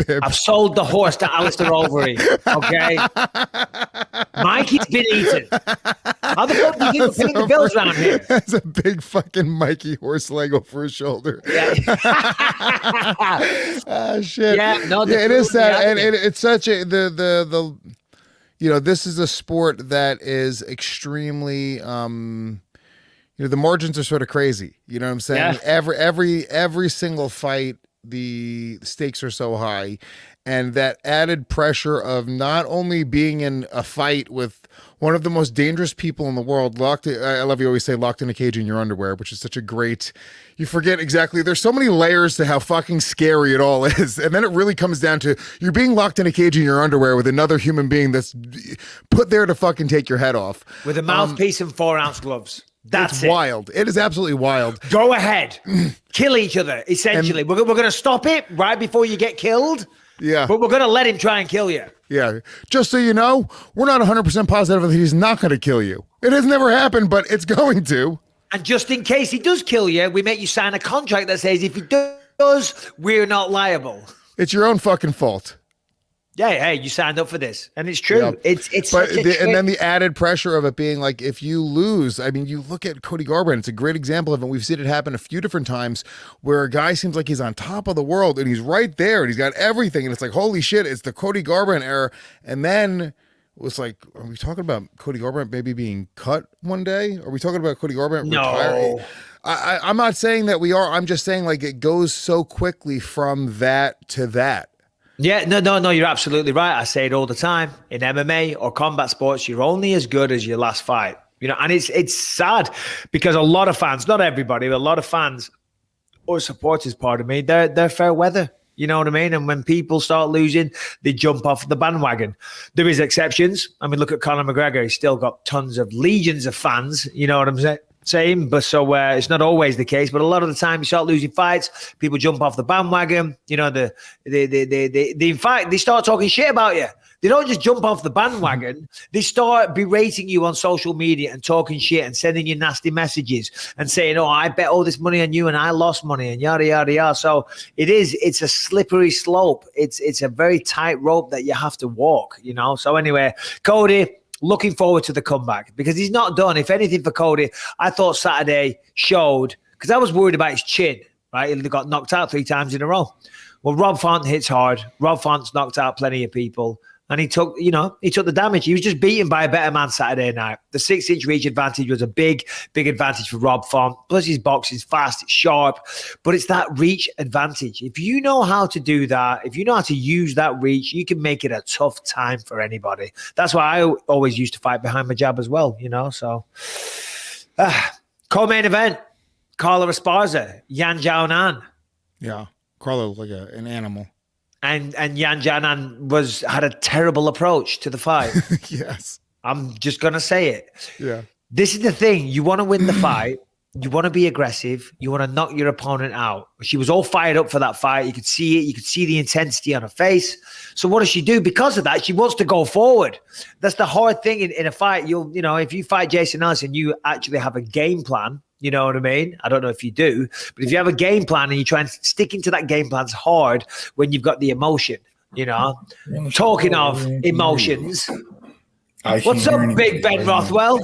Babe. I've sold the horse to Alistair Overeem, okay? Mikey's been eaten. How the fuck do you think we're paying the bills around here? That's a big fucking Mikey horse leg over his shoulder. Yeah. Shit. Yeah, no, it is that, and it's such a this is a sport that is extremely, the margins are sort of crazy. You know what I'm saying? Yeah. Every single fight, the stakes are so high, and that added pressure of not only being in a fight with one of the most dangerous people in the world, I love you always say locked in a cage in your underwear, which is such a great, you forget exactly, there's so many layers to how fucking scary it all is. And then it really comes down to you're being locked in a cage in your underwear with another human being that's put there to fucking take your head off. With a mouthpiece and 4-ounce gloves. That's wild. It is absolutely wild. Go ahead. Kill each other, essentially. We're going to stop it right before you get killed. Yeah. But we're going to let him try and kill you. Yeah. Just so you know, we're not 100% positive that he's not going to kill you. It has never happened, but it's going to. And just in case he does kill you, we make you sign a contract that says if he does, we're not liable. It's your own fucking fault. Yeah, hey, you signed up for this, and it's true. Yep. It's and then the added pressure of it being like, if you lose, I mean, you look at Cody Garbrandt. It's a great example of it. We've seen it happen a few different times where a guy seems like he's on top of the world and he's right there and he's got everything, and it's like, holy shit, it's the Cody Garbrandt era. And then it was like, are we talking about Cody Garbrandt maybe being cut one day? Are we talking about Cody Garbrandt retiring? I'm not saying that we are. I'm just saying like it goes so quickly from that to that. Yeah, no, you're absolutely right. I say it all the time. In MMA or combat sports, you're only as good as your last fight. And it's sad because a lot of fans, not everybody, but a lot of fans or supporters, pardon me, they're fair weather. You know what I mean? And when people start losing, they jump off the bandwagon. There is exceptions. I mean, look at Conor McGregor. He's still got tons of legions of fans. You know what I'm saying? But so it's not always the case. But a lot of the time, you start losing fights, people jump off the bandwagon. You know, in fact, they start talking shit about you. They don't just jump off the bandwagon. They start berating you on social media and talking shit and sending you nasty messages and saying, oh, I bet all this money on you and I lost money and yada, yada, yada. So it's a slippery slope. It's a very tight rope that you have to walk, you know? So anyway, Cody, looking forward to the comeback because he's not done. If anything for Cody, I thought Saturday showed, because I was worried about his chin, right? He got knocked out 3 times in a row. Well, Rob Font hits hard. Rob Font's knocked out plenty of people. And he took the damage. He was just beaten by a better man Saturday night. The 6-inch reach advantage was a big advantage for Rob Font. Plus his boxing's fast, it's sharp, but it's that reach advantage. If you know how to do that, if you know how to use that reach, you can make it a tough time for anybody. That's why I always used to fight behind my jab as well, you know? So, co-main event, Carla Esparza, Yan Xiaonan. Yeah, Carla looked like an animal. And Yan Xiaonan had a terrible approach to the fight. Yes. I'm just going to say it. Yeah. This is the thing. You want to win the fight. You want to be aggressive. You want to knock your opponent out. She was all fired up for that fight. You could see it. You could see the intensity on her face. So what does she do? Because of that, she wants to go forward. That's the hard thing in a fight. If you fight Jason Ellis and you actually have a game plan, you know what I mean? I don't know if you do, but if you have a game plan and you try and stick into that game plan's hard when you've got the emotion, you know. Talking of emotions, what's up, Big Ben Rothwell?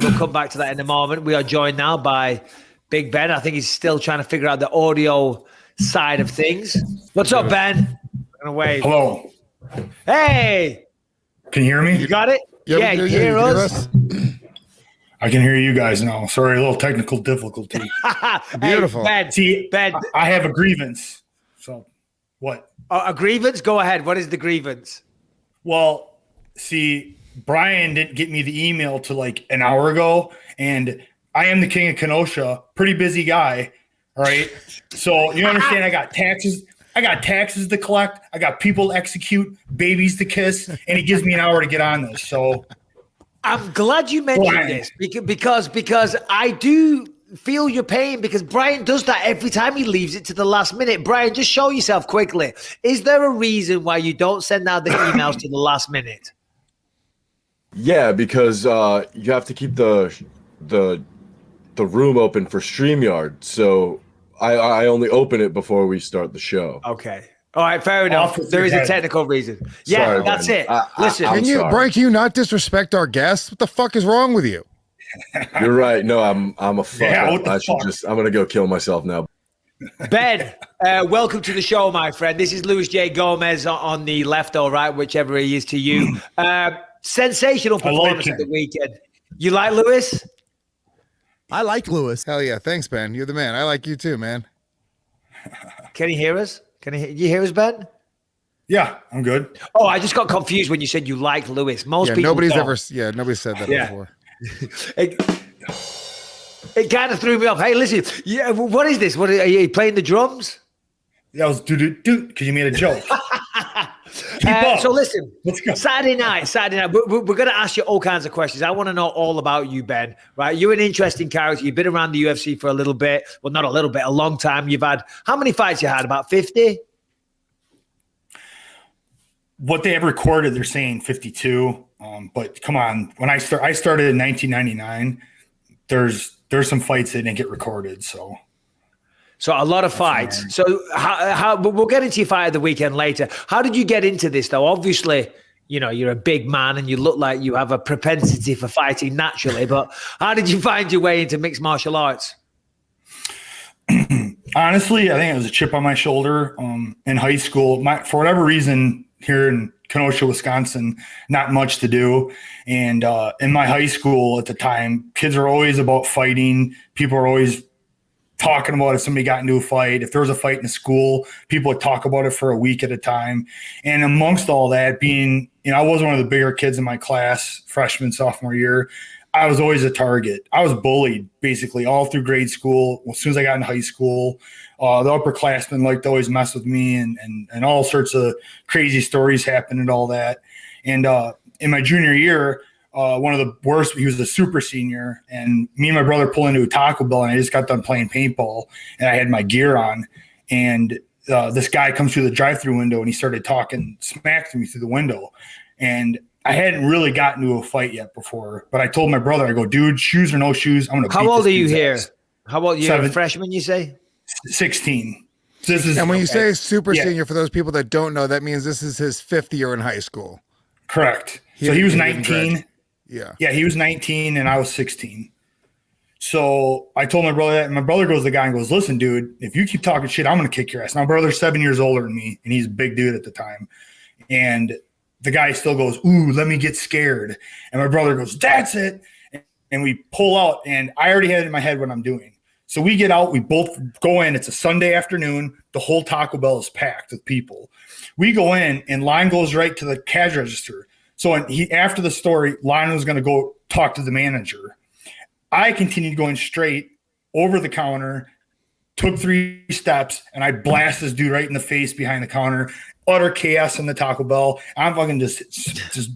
We'll come back to that in a moment. We are joined now by Big Ben. I think he's still trying to figure out the audio side of things. What's up, Ben? I'm gonna wave. Hello. Hey. Can you hear me? You got it? Yeah, you hear us? I can hear you guys now. Sorry, a little technical difficulty. Beautiful. Hey, Ben, See, Ben. I have a grievance. So, what? A grievance? Go ahead. What is the grievance? Well, see, Brian didn't get me the email till like an hour ago, and I am the king of Kenosha, pretty busy guy. All right. So you understand I got taxes to collect, I got people to execute, babies to kiss, and he gives me an hour to get on this. So I'm glad you mentioned this because I do feel your pain because Brian does that every time he leaves it to the last minute. Brian, just show yourself quickly. Is there a reason why you don't send out the emails to the last minute? Yeah, because you have to keep the room open for StreamYard. So I only open it before we start the show. Okay. All right, fair enough. There is a technical reason. Yeah, Sorry, that's man. it. Listen. Brian, can you not disrespect our guests? What the fuck is wrong with you? You're right. No, I'm a fuck Yeah, up. what the fuck? I'm gonna go kill myself now. Ben, welcome to the show, my friend. This is Luis J. Gomez on the left or right, whichever he is to you. Sensational performance at the weekend. You like Luis? I like Luis. Hell yeah. Thanks, Ben. You're the man. I like you too, man. Can he hear us? You hear us, Ben? yeah, I'm good. Oh, I just got confused when you said you like Luis. Most people nobody's don't. nobody said that before. It kind of threw me off. Hey, listen. Yeah, what is this? Are you playing the drums? That was do because you made a joke. Keep up. So listen, Let's go. Saturday night, we're going to ask you all kinds of questions. I want to know all about you, Ben, right? You're an interesting character. You've been around the UFC for a little bit. Well, not a little bit, a long time. You've had, how many fights you had? About 50? What they have recorded, they're saying 52. But come on, when I started in 1999. There's some fights that didn't get recorded, so a lot of fights. So how we'll get into your fight of the weekend later. How did you get into this though? Obviously, you're a big man and you look like you have a propensity for fighting naturally, but how did you find your way into mixed martial arts? Honestly, I think it was a chip on my shoulder in high school. For whatever reason, here in Kenosha, Wisconsin, not much to do. And in my high school at the time, kids are always about fighting. People are always talking about if somebody got into a fight. If there was a fight in the school, people would talk about it for a week at a time. And amongst all that, being, I was one of the bigger kids in my class, freshman, sophomore year. I was always a target. I was bullied basically all through grade school. As soon as I got in high school, the upperclassmen liked to always mess with me, and all sorts of crazy stories happened and all that. And in my junior year, one of the worst, he was a super senior, and me and my brother pull into a Taco Bell, and I just got done playing paintball, and I had my gear on, and this guy comes through the drive-through window, and he started talking smack to me through the window. And I hadn't really gotten into a fight yet before, but I told my brother, I go, dude, shoes or no shoes, I'm going to beat How old this are you dude's here? ass. How old you? A freshman, you say? 16. So this is, And when you say super senior, for those people that don't know, that means this is his 5th year in high school. Correct. So he was 19. Yeah. Yeah, he was 19 and I was 16. So I told my brother that, and my brother goes to the guy and goes, listen, dude, if you keep talking shit, I'm going to kick your ass. Now, my brother's 7 years older than me, and he's a big dude at the time. And the guy still goes, ooh, let me get scared. And my brother goes, that's it. And we pull out, and I already had it in my head what I'm doing. So we get out, we both go in. It's a Sunday afternoon. The whole Taco Bell is packed with people. We go in, and line goes right to the cash register. So after the story, line was going to go talk to the manager. I continued going straight over the counter, took 3 steps, and I blast this dude right in the face behind the counter. Utter chaos in the Taco Bell. I'm fucking just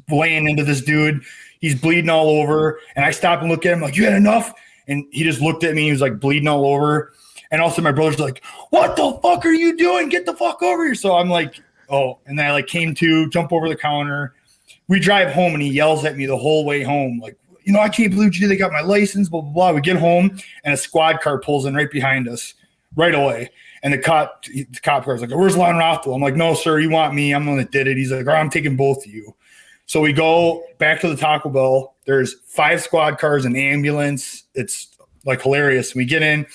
laying into this dude. He's bleeding all over. And I stop and look at him like, you had enough? And he just looked at me. He was like bleeding all over. And also my brother's like, what the fuck are you doing? Get the fuck over here. So I'm like, oh. And then I like came to, jump over the counter. We drive home, and he yells at me the whole way home. Like, you know, I can't believe you. They got my license, blah, blah, blah. We get home, and a squad car pulls in right behind us right away. And the cop car's like, where's Ben Rothwell? I'm like, no, sir, you want me. I'm the one that did it. He's like, all right, I'm taking both of you. So we go back to the Taco Bell. There's 5 squad cars, an ambulance. It's like hilarious. We get in,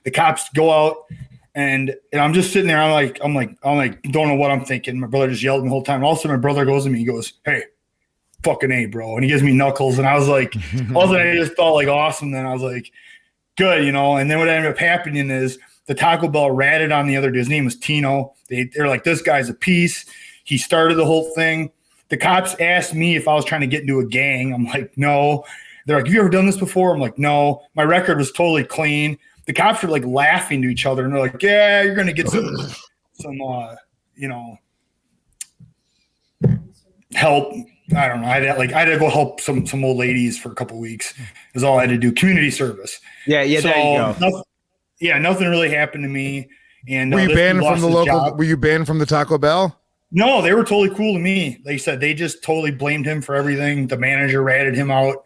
the cops go out, and I'm just sitting there. I'm like, don't know what I'm thinking. My brother just yelled at me the whole time. Also, my brother goes to me, he goes, hey, fucking A, bro. And he gives me knuckles. And I was like, also I just felt like awesome. Then I was like, good, you know. And then what ended up happening is the Taco Bell ratted on the other dude. His name was Tino. They're like, this guy's a piece. He started the whole thing. The cops asked me if I was trying to get into a gang. I'm like, no. They're like, have you ever done this before? I'm like, no. My record was totally clean. The cops were like laughing to each other, and they're like, yeah, you're going to get some you know, help. I don't know. I had to go help some old ladies for a couple of weeks. Is all I had to do. Community service. Yeah. So, there you go. Nothing really happened to me. And were you banned from the local? Job. Were you banned from the Taco Bell? No, they were totally cool to me. Like I said, they just totally blamed him for everything. The manager ratted him out.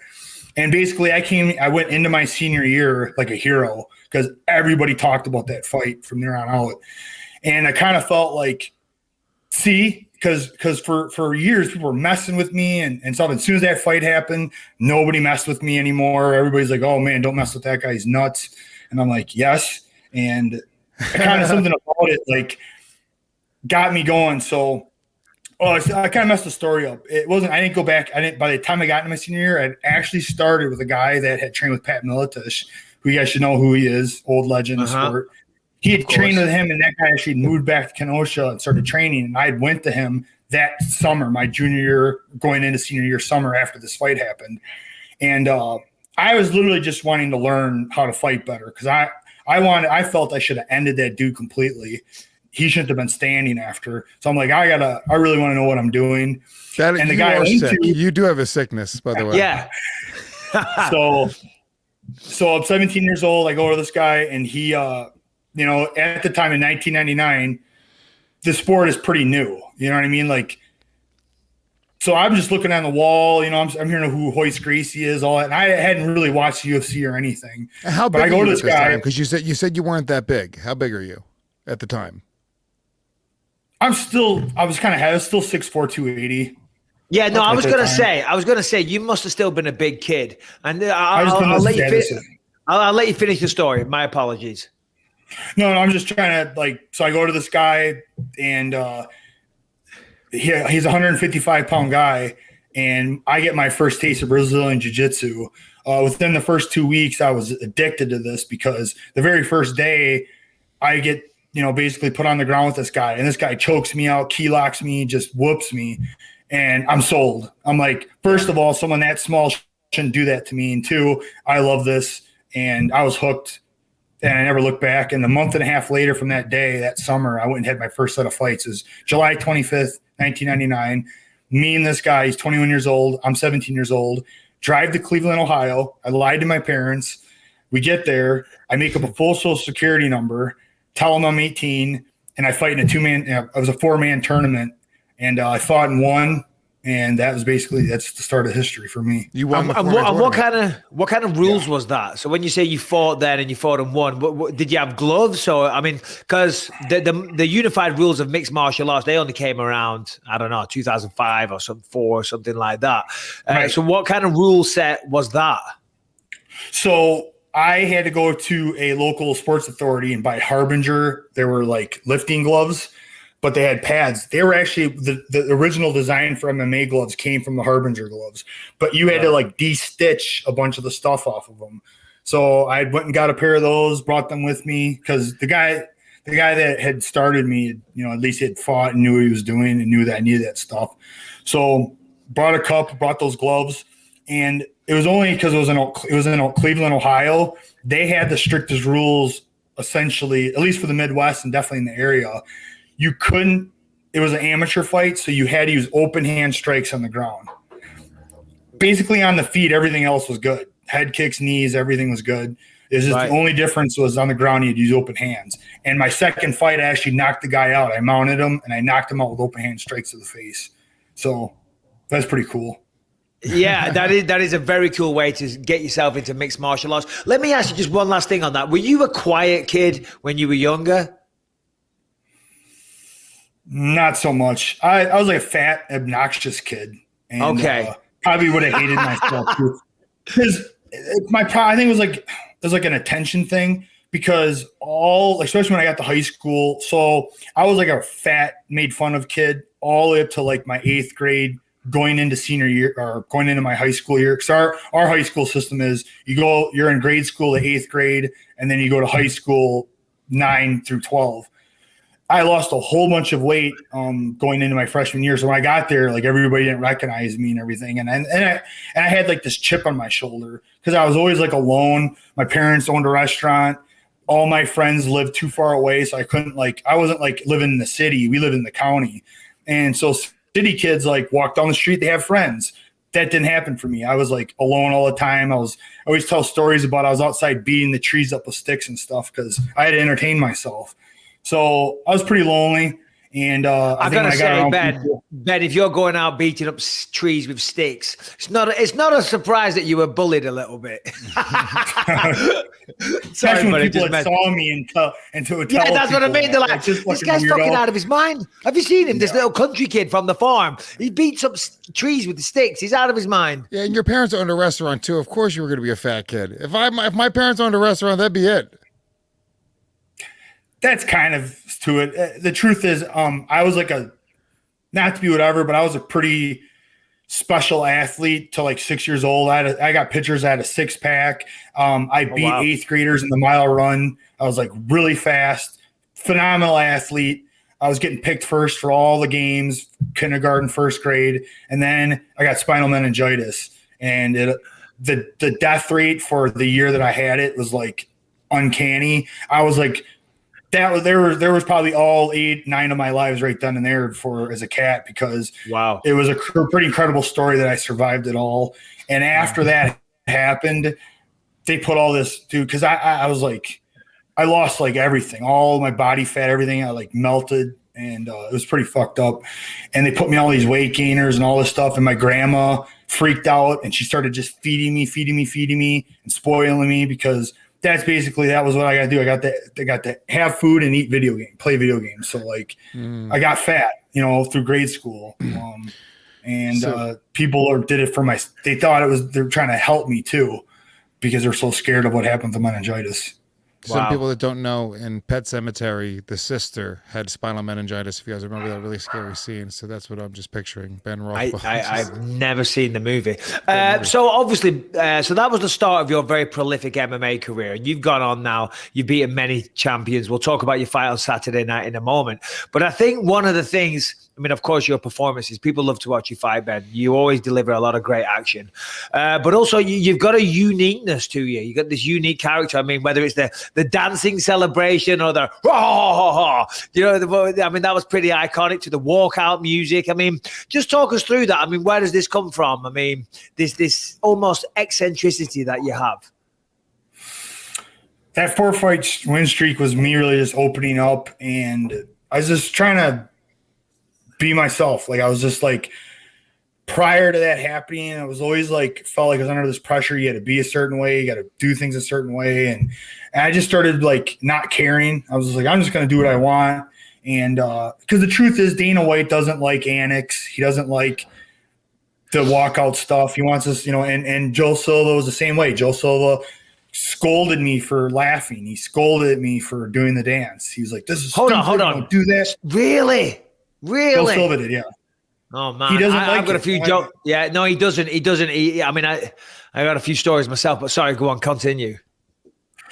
And basically I went into my senior year like a hero because everybody talked about that fight from there on out. And I kind of felt like, because for years people were messing with me and stuff. As soon as that fight happened, nobody messed with me anymore. Everybody's like, oh man, don't mess with that guy. He's nuts. And I'm like, yes. And kind of something about it like got me going. So I kind of messed the story up. I didn't go back. By the time I got into my senior year, I'd actually started with a guy that had trained with Pat Militish, who you guys should know who he is, old legend of sport. He had trained with him, and that guy actually moved back to Kenosha and started training. And I went to him that summer, my junior year, going into senior year summer after this fight happened. And I was literally just wanting to learn how to fight better because I felt I should have ended that dude completely. He shouldn't have been standing after. So I'm like, I really want to know what I'm doing. And the guy sick. You do have a sickness, by the way. Yeah. So I'm 17 years old. I go to this guy, and he, you know, at the time in 1999, the sport is pretty new. You know what I mean? Like, so I'm just looking on the wall. You know, I'm hearing who Hoist Gracie is, all that. And I hadn't really watched UFC or anything. How big? But I go to this guy because you said you weren't that big. How big are you at the time? I was still 6'4", 280. Yeah, no, I was gonna say you must have still been a big kid. And I'll let you finish the story. My apologies. No, I'm just trying to so I go to this guy, and he's a 155-pound guy, and I get my first taste of Brazilian Jiu-Jitsu. Within the first 2 weeks, I was addicted to this because the very first day I get, basically put on the ground with this guy, and this guy chokes me out, key locks me, just whoops me, and I'm sold. I'm like, first of all, someone that small shouldn't do that to me. And 2, I love this. And I was hooked and I never looked back. And a month and a half later from that day, that summer, I went and had my first set of fights. It was July 25th, 1999. Me and this guy, he's 21 years old. I'm 17 years old. Drive to Cleveland, Ohio. I lied to my parents. We get there. I make up a full social security number, tell them I'm 18, and I fight in a 2-man. It was a 4-man tournament, and I fought and won. And that's the start of history for me. You won. And what kind of rules was that? So when you say you fought then and you fought and won, what, did you have gloves? Or I mean, because the unified rules of mixed martial arts, they only came around, I don't know, 2005 or something like that. Right. So what kind of rule set was that? So I had to go to a local sports authority and buy Harbinger. There were like lifting gloves, but they had pads. They were actually the original design for MMA gloves came from the Harbinger gloves, but you had to like de-stitch a bunch of the stuff off of them. So I went and got a pair of those, brought them with me because the guy that had started me, at least he had fought and knew what he was doing and knew that I needed that stuff. So brought a cup, brought those gloves, and it was only because it was in Cleveland, Ohio. They had the strictest rules, essentially, at least for the Midwest and definitely in the area. You couldn't – it was an amateur fight, so you had to use open hand strikes on the ground. Basically on the feet, everything else was good. Head kicks, knees, everything was good. It's just the only difference was on the ground you'd use open hands. And my second fight, I actually knocked the guy out. I mounted him, and I knocked him out with open hand strikes to the face. So that's pretty cool. Yeah, that is a very cool way to get yourself into mixed martial arts. Let me ask you just one last thing on that. Were you a quiet kid when you were younger? Not so much. I was like a fat, obnoxious kid. And, probably would have hated myself too. Because I think it was like an attention thing. Because especially when I got to high school, so I was like a fat, made fun of kid all the way up to like my 8th grade, going into senior year or going into my high school year. Because our high school system is you're in grade school at 8th grade, and then you go to high school 9 through 12. I lost a whole bunch of weight going into my freshman year. So when I got there, like everybody didn't recognize me and everything. And I had like this chip on my shoulder because I was always like alone. My parents owned a restaurant. All my friends lived too far away. So I wasn't like living in the city. We lived in the county. And so city kids like walk down the street, they have friends. That didn't happen for me. I was like alone all the time. I always tell stories about I was outside beating the trees up with sticks and stuff because I had to entertain myself. So I was pretty lonely, and I gotta say, Ben, if you're going out beating up trees with sticks, it's not a surprise that you were bullied a little bit. Sorry, when people saw me into a yeah, that's what I mean. They're like, this guy's fucking out of his mind. Have you seen him? This little country kid from the farm. He beats up trees with the sticks. He's out of his mind. Yeah, and your parents owned a restaurant too. Of course, you were going to be a fat kid. If my parents owned a restaurant, that'd be it. That's kind of to it. The truth is, I was like not to be whatever, but I was a pretty special athlete till like 6 years old. I got pictures. I had a 6-pack. I beat 8th graders in the mile run. I was like really fast, phenomenal athlete. I was getting picked first for all the games, kindergarten, first grade. And then I got spinal meningitis, and the death rate for the year that I had it was like uncanny. I was like, there was probably all 8, 9 of my lives right then and there as a cat, because it was a pretty incredible story that I survived it all. And after that happened, they put all this because I was like, I lost like everything, all my body fat, everything. I like melted, and it was pretty fucked up. And they put me on all these weight gainers and all this stuff. And my grandma freaked out, and she started just feeding me and spoiling me, because that was what I got to do. I got to have food and play video games. So like I got fat, through grade school. People did it they thought they're trying to help me too, because they're so scared of what happened to meningitis. Some Wow. people that don't know, in Pet Sematary, the sister had spinal meningitis. If you guys remember that really scary scene, so that's what I'm just picturing. Ben Rothwell. I've never seen the movie. So obviously, so that was the start of your very prolific MMA career. And you've gone on now. You've beaten many champions. We'll talk about your fight on Saturday night in a moment. But I think one of the things, I mean, of course, your performances, people love to watch you fight, Ben. You always deliver a lot of great action. But also, you've got a uniqueness to you. You got this unique character. I mean, whether it's the dancing celebration or the, you know, I mean, that was pretty iconic, to the walkout music. I mean, just talk us through that. I mean, where does this come from? I mean, this almost eccentricity that you have. That 4-fight win streak was me really just opening up, and I was just trying to be myself. Like, I was just like, prior to that happening, I was always like, felt like I was under this pressure. You had to be a certain way, you got to do things a certain way. And I just started like not caring. I was just like, I'm just going to do what I want. And because the truth is, Dana White doesn't like annex. He doesn't like the walkout stuff. He wants us, you know, and Joe Silva was the same way. Joe Silva scolded me for laughing. He scolded at me for doing the dance. He was like, this is Hold stupid. on. Don't do that. Really? Joe Silva did, yeah. Oh man, He doesn't I've like got a it. few jokes. Yeah, no, he doesn't. He doesn't. I mean, I got a few stories myself, but sorry, go on, continue.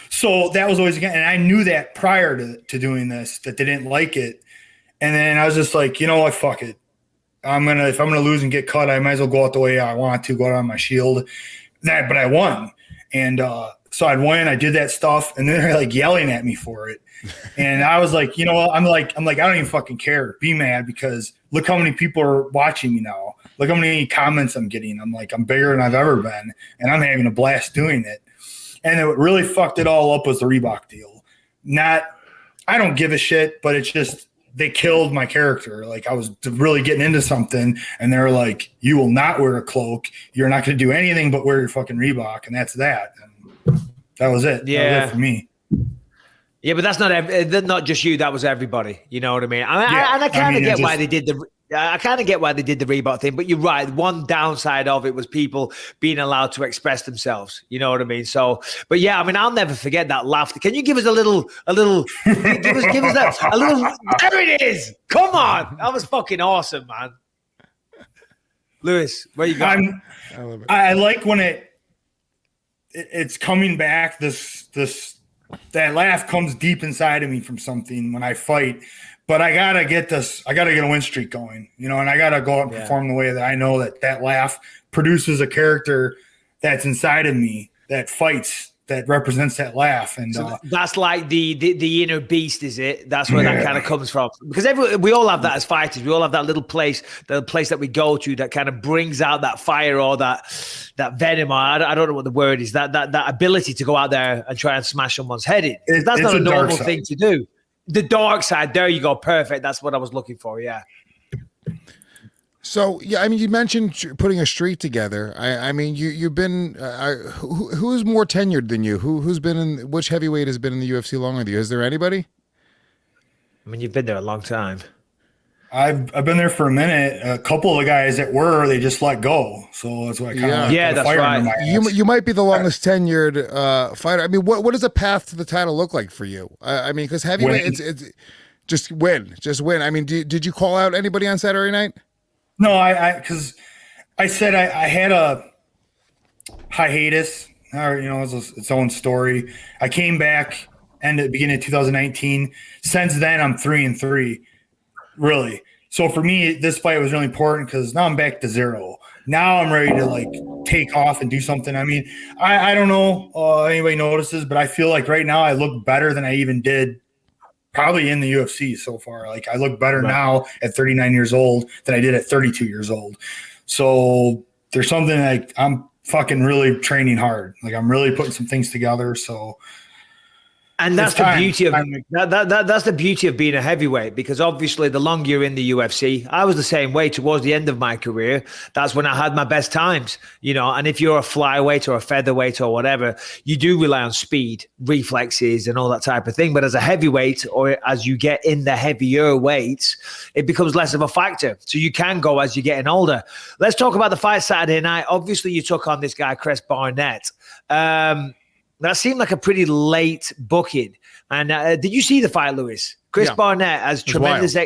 So that was always, and I knew that prior to doing this, that they didn't like it. And then I was just like, you know what, fuck it. If I'm gonna lose and get cut, I might as well go out the way I want to, go out on my shield. But I won. And so I'd win, I did that stuff, and then they're like yelling at me for it. And I was like, you know what? I'm like, I don't even fucking care. Be mad, because look how many people are watching me now. Look how many comments I'm getting. I'm like, I'm bigger than I've ever been, and I'm having a blast doing it. And what really fucked it all up was the Reebok deal. I don't give a shit, but it's just, they killed my character. Like, I was really getting into something, and they're like, you will not wear a cloak. You're not going to do anything but wear your fucking Reebok. And that's that. And that was it. Yeah. That was it for me. Yeah, but that's not just you. That was everybody. You know what I mean? I kind of get why they did I kind of get why they did the Reebok thing, but you're right. One downside of it was people being allowed to express themselves. You know what I mean? So, but yeah, I mean, I'll never forget that laughter. Can you give us a little, give us that, a little, there it is. Come on. That was fucking awesome, man. Lewis, where you going? I like when it's coming back. That laugh comes deep inside of me from something when I fight. But I gotta get a win streak going, you know, and I gotta go out and perform the way that I know that laugh produces a character that's inside of me that fights, that represents that laugh. And so that's like the inner beast, is it? That's where that kind of comes from. Because we all have that as fighters. We all have that little place, the place that we go to that kind of brings out that fire or that venom. Or I don't know what the word is. That ability to go out there and try and smash someone's head in. That's not a normal thing to do. The dark side. There you go. Perfect. That's what I was looking for. Yeah. So, yeah, I mean, you mentioned putting a streak together. I mean, you've been who's more tenured than you? Who's been in, which heavyweight has been in the UFC longer than you? Is there anybody? I mean, you've been there a long time. I've been there for a minute. A couple of the guys that they just let go. So that's why I kind of that's right. You might be the longest tenured fighter. I mean, what does a path to the title look like for you? I mean, because heavyweight, it's just win. I mean, did you call out anybody on Saturday night? No, because I said I had a hiatus, or you know, it was its own story. I came back at the beginning of 2019. Since then, I'm 3-3. Really. So for me, this fight was really important because now I'm back to zero. Now I'm ready to like take off and do something. I mean, I don't know anybody notices, but I feel like right now I look better than I even did probably in the UFC so far. Like, I look better now at 39 years old than I did at 32 years old. So there's something like I'm fucking really training hard. Like, I'm really putting some things together. So. And that's the beauty of that's the beauty of being a heavyweight, because obviously the longer you're in the UFC, I was the same way towards the end of my career. That's when I had my best times, you know. And if you're a flyweight or a featherweight or whatever, you do rely on speed, reflexes, and all that type of thing. But as a heavyweight, or as you get in the heavier weights, it becomes less of a factor. So you can go as you're getting older. Let's talk about the fight Saturday night. Obviously, you took on this guy, Chris Barnett. That seemed like a pretty late booking. And did you see the fight, Lewis? Chris Barnett has tremendous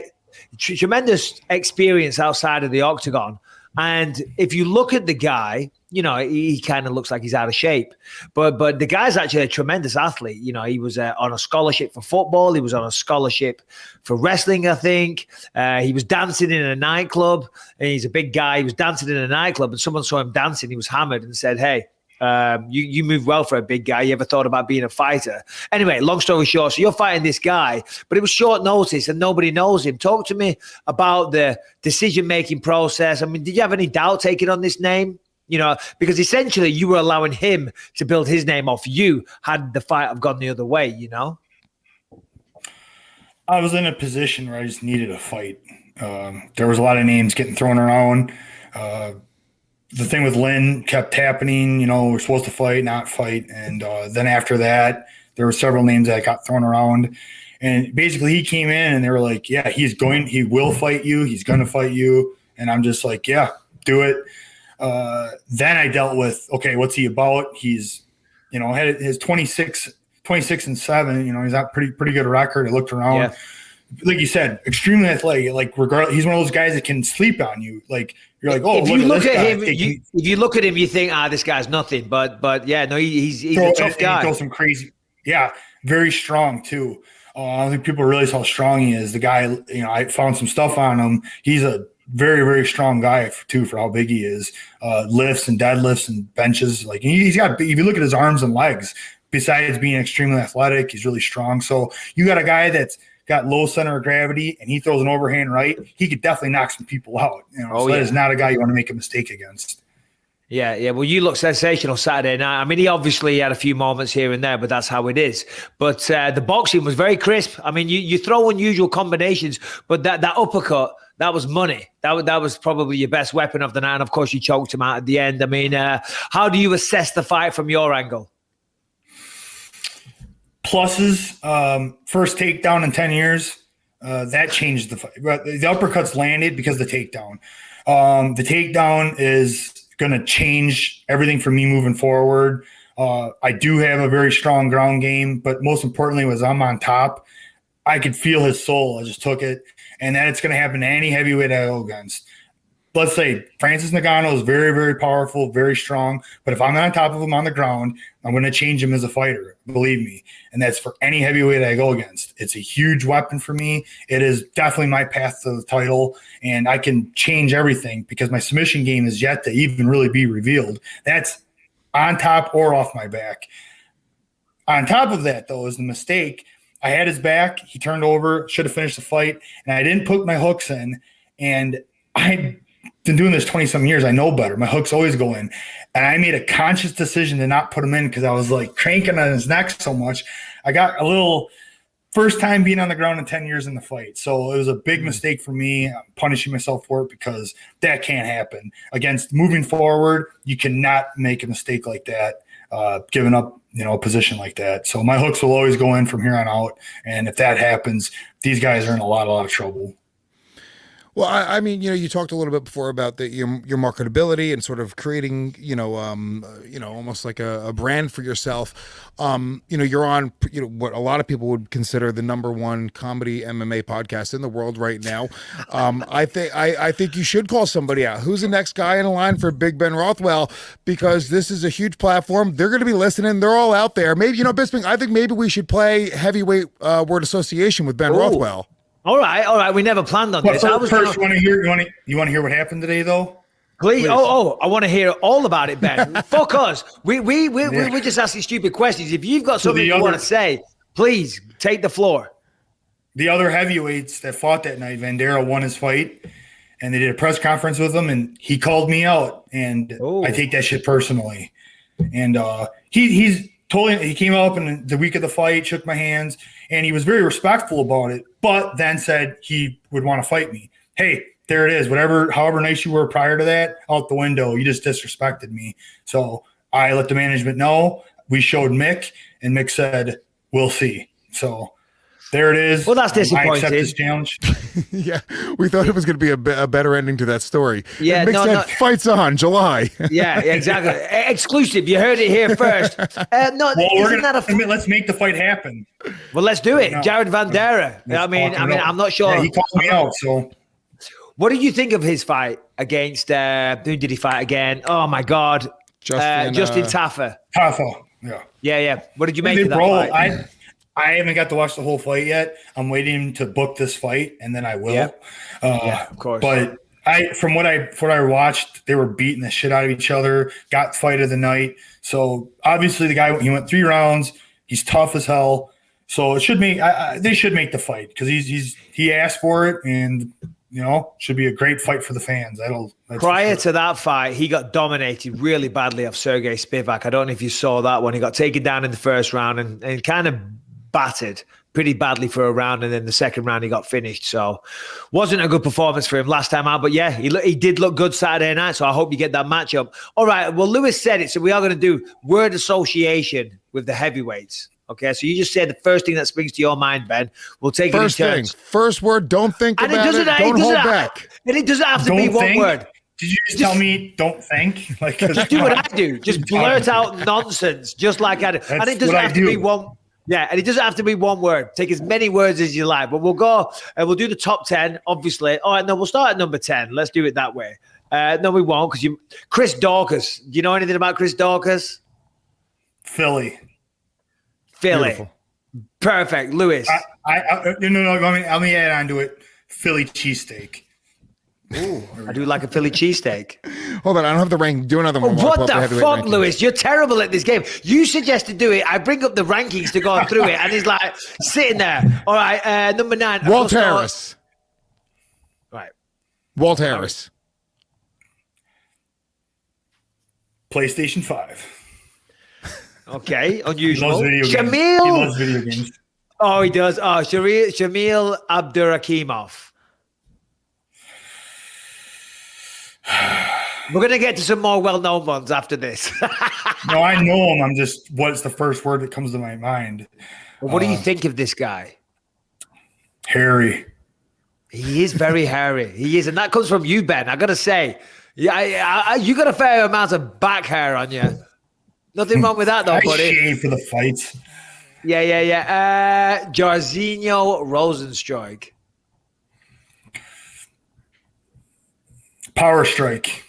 experience outside of the octagon. And if you look at the guy, you know, he kind of looks like he's out of shape. But the guy's actually a tremendous athlete. You know, he was on a scholarship for football. He was on a scholarship for wrestling, I think. He was dancing in a nightclub. And he's a big guy. He was dancing in a nightclub. And someone saw him dancing. He was hammered and said, hey, you move well for a big guy. You ever thought about being a fighter? Anyway, long story short, so you're fighting this guy, but it was short notice and nobody knows him. Talk to me about the decision-making process. I mean, did you have any doubt taking on this name? You know, because essentially you were allowing him to build his name off you had the fight have gone the other way, you know? I was in a position where I just needed a fight. There was a lot of names getting thrown around. The thing with Lynn kept happening, you know, we're supposed to fight, not fight. And then after that, there were several names that got thrown around. And basically he came in and they were like, yeah, he will fight you. He's going to fight you. And I'm just like, yeah, do it. Then I dealt with, okay, what's he about? He's, you know, had his 26-7, you know, he's got pretty good record. I looked around. Yeah. Like you said, extremely athletic. Like, regardless, he's one of those guys that can sleep on you. Like, you're like, oh, if you look at him, if you look at him, you think, this guy's nothing. But yeah, no, he's a tough guy. He throws some crazy, very strong too. I don't think people realize how strong he is. The guy, you know, I found some stuff on him. He's a very, very strong guy too for how big he is. Lifts and deadlifts and benches. Like he's got. If you look at his arms and legs, besides being extremely athletic, he's really strong. So you got a guy that's got low center of gravity and he throws an overhand right, he could definitely knock some people out. You know, that is not a guy you want to make a mistake against. Yeah. Well, you look sensational Saturday night. I mean, he obviously had a few moments here and there, but that's how it is. But the boxing was very crisp. I mean, you throw unusual combinations, but that uppercut, that was money. That was probably your best weapon of the night. And of course, you choked him out at the end. I mean, how do you assess the fight from your angle? Pluses, first takedown in 10 years. That changed the fight. The uppercuts landed because of the takedown. The takedown is going to change everything for me moving forward. I do have a very strong ground game, but most importantly was I'm on top. I could feel his soul. I just took it. And then it's going to happen to any heavyweight I go against. Let's say Francis Ngannou is very, very powerful, very strong. But if I'm on top of him on the ground, I'm going to change him as a fighter, believe me. And that's for any heavyweight I go against. It's a huge weapon for me. It is definitely my path to the title. And I can change everything because my submission game is yet to even really be revealed. That's on top or off my back. On top of that, though, is the mistake. I had his back. He turned over, should have finished the fight. And I didn't put my hooks in. And I been doing this 20-some years. I know better. My hooks always go in. And I made a conscious decision to not put them in because I was like cranking on his neck so much. I got a little first time being on the ground in 10 years in the fight. So it was a big mistake for me. I'm punishing myself for it because that can't happen. Against moving forward, you cannot make a mistake like that, giving up, you know, a position like that. So my hooks will always go in from here on out. And if that happens, these guys are in a lot of trouble. Well, I mean, you know, you talked a little bit before about your marketability and sort of creating, almost like a brand for yourself. You're on, what a lot of people would consider the #1 comedy MMA podcast in the world right now. I think you should call somebody out. Who's the next guy in line for Big Ben Rothwell? Because this is a huge platform. They're going to be listening. They're all out there. Maybe, Bisping, I think maybe we should play heavyweight word association with Ben Rothwell. All right. We never planned on this. You want to hear what happened today, though? Please. I want to hear all about it, Ben. Fuck us. We're just asking stupid questions. If you've got something you want to say, please take the floor. The other heavyweights that fought that night, Vandera won his fight, and they did a press conference with him, and he called me out, and I take that shit personally. And he came up in the week of the fight, shook my hands, and he was very respectful about it, but then said he would want to fight me. Hey, there it is. However nice you were prior to that, out the window. You just disrespected me. So I let the management know. We showed Mick, and Mick said, we'll see. So There it is. Well, that's I accept disappointing. this challenge. Yeah, we thought it was going to be a better ending to that story. Yeah, It makes no. Fights on July. Yeah, exactly. Exclusive. You heard it here first. No, Well, isn't that a let's make the fight happen. well? Let's do it. No. Jared Vandera. I mean, I'm not sure. Yeah, he called me out. So What did you think of his fight against? Who did he fight again? Oh my God, Justin Taffer. Tafa. Yeah. Yeah. What did you make Hey, of that bro, fight? I haven't got to watch the whole fight yet. I'm waiting to book this fight, and then I will. Yeah, of course. But from what I watched, they were beating the shit out of each other. Got fight of the night. So obviously the guy, he went 3 rounds. He's tough as hell. So it should make they should make the fight because he asked for it, and should be a great fight for the fans. Prior to that fight, he got dominated really badly off Sergey Spivak. I don't know if you saw that one. He got taken down in the first round and kind of battered pretty badly for a round, and then the second round he got finished. So wasn't a good performance for him last time out, but yeah, he did look good Saturday night, so I hope you get that matchup. All right, well, Lewis said it, so we are going to do word association with the heavyweights. Okay, so you just said the first thing that springs to your mind, Ben. We'll take First it in thing, turns. first word, don't think And about it, don't hold back. And it doesn't have to Don't be one think? word. Did you just tell me don't think? Like, Just do what I do. Just blurt out nonsense, just like I do. And it doesn't have to be one. Yeah, and it doesn't have to be one word. Take as many words as you like. But we'll go and we'll do the top 10, obviously. All right, no, we'll start at number 10. Let's do it that way. No, we won't, because Chris Dawkins. Do you know anything about Chris Dawkins? Philly. Beautiful. Perfect. Lewis. No. Let me add on to it. Philly cheesesteak. Ooh, I do like a Philly cheesesteak. Hold on, I don't have the rank. Do another one. What the fuck, Lewis? You're terrible at this game. You suggested do it. I bring up the rankings to go through it, and he's like sitting there. All right, number 9. Walt Harris. Right. Walt Harris. PlayStation 5. Okay, unusual. He Shamil. loves video games. Oh, he does. Oh, Shamil Abdurakhimov. We're going to get to some more well-known ones after this. No, I know him. I'm just, what's the first word that comes to my mind? Well, what do you think of this guy? Harry. He is very hairy. He is, and that comes from you, Ben. I got to say, you got a fair amount of back hair on you. Nothing wrong with that, though, I buddy. shave for the fights. Yeah. Jairzinho Rosenstruik. Power strike.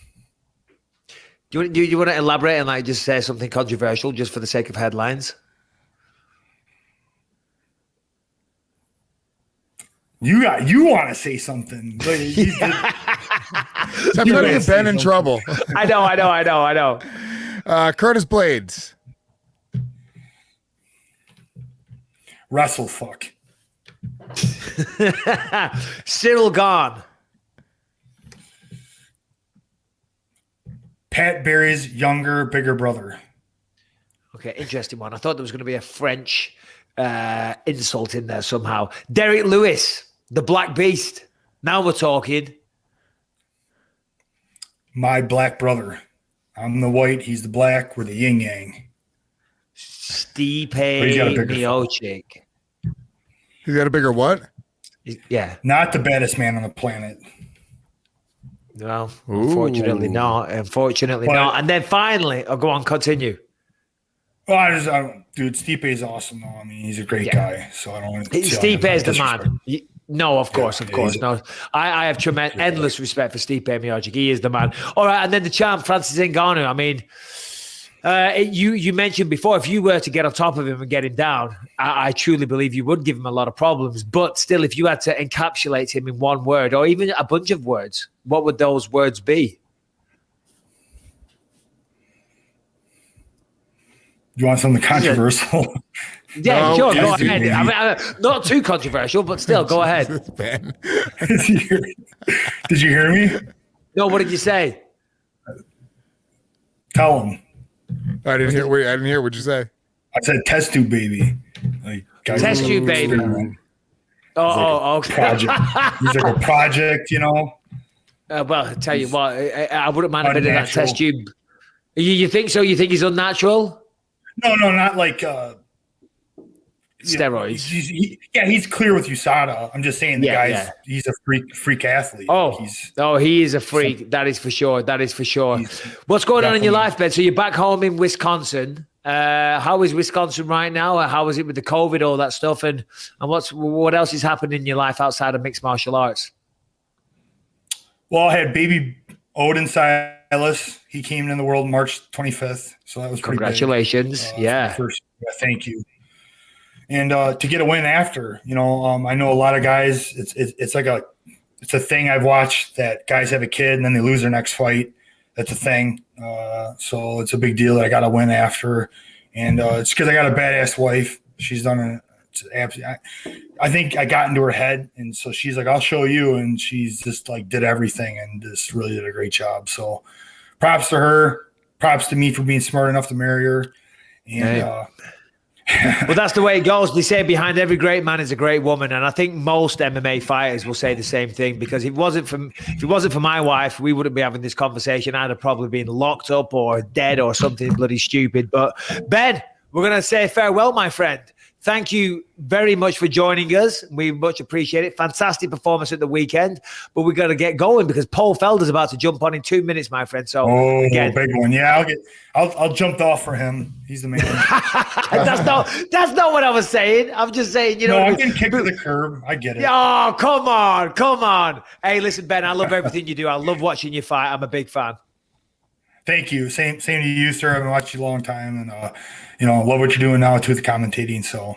Do you want to elaborate and like just say something controversial just for the sake of headlines? You want to say something. But Stop trying to get Ben in trouble. I know. Curtis Blades. Wrestle fuck. Cyril Gahn. Pat Barry's younger, bigger brother. Okay, interesting one. I thought there was going to be a French insult in there somehow. Derek Lewis, the Black Beast. Now we're talking. My black brother. I'm the white, he's the black. We're the yin yang. Stipe Miocic. He's got a bigger what? Yeah. Not the baddest man on the planet. No, unfortunately not. Unfortunately not. And then finally, go on, continue. Well, dude, Stipe is awesome, though. I mean, he's a great guy. So I don't. Stipe is the man. No, of course. No, I have endless respect for Stipe Miocic. He is the man. All right, and then the champ, Francis Ngannou. I mean, you mentioned before, if you were to get on top of him and get him down, I truly believe you would give him a lot of problems. But still, if you had to encapsulate him in one word or even a bunch of words, what would those words be? You want something controversial? Yeah, No, sure. Go yes, ahead. dude. I mean, not too controversial, but still, go ahead. Ben. Did you hear me? No, what did you say? Tell him. I didn't hear. Wait, I didn't hear what you say. I said test tube baby. Like, Test tube baby. Okay. Project. He's like a project, you know. Well, I tell you what, I wouldn't mind a bit of that Unnatural. test tube. You think so? You think he's unnatural? No, not like. steroids. He's clear with USADA. I'm just saying he's a freak athlete. He is a freak. That is for sure. What's going on in your life, Ben? So you're back home in Wisconsin. How is Wisconsin right now? How is it with the COVID, all that stuff? And what else is happening in your life outside of mixed martial arts? Well, I had baby Odin Silas. He came into the world March 25th. So that was pretty congratulations. big. Thank you. And to get a win after, I know a lot of guys, it's a thing I've watched that guys have a kid and then they lose their next fight. That's a thing. So it's a big deal that I got a win after. And it's because I got a badass wife. She's done I think I got into her head. And so she's like, I'll show you. And she's just like did everything and just really did a great job. So props to her. Props to me for being smart enough to marry her. And well, that's the way it goes. They say behind every great man is a great woman, and I think most MMA fighters will say the same thing. Because if it wasn't for my wife, we wouldn't be having this conversation. I'd have probably been locked up or dead or something bloody stupid. But Ben, we're gonna say farewell, my friend. Thank you very much for joining us. We much appreciate it. Fantastic performance at the weekend, but we got to get going because Paul Felder's about to jump on in 2 minutes, my friend. So, again, big one. Yeah, I'll jump off for him. He's the man. that's not what I was saying. I'm just saying, I'm getting kicked to the curb. I get it. Oh, come on. Hey, listen, Ben, I love everything you do. I love watching you fight. I'm a big fan. Thank you. Same to you, sir. I've been watching you a long time, and love what you're doing now too with commentating. So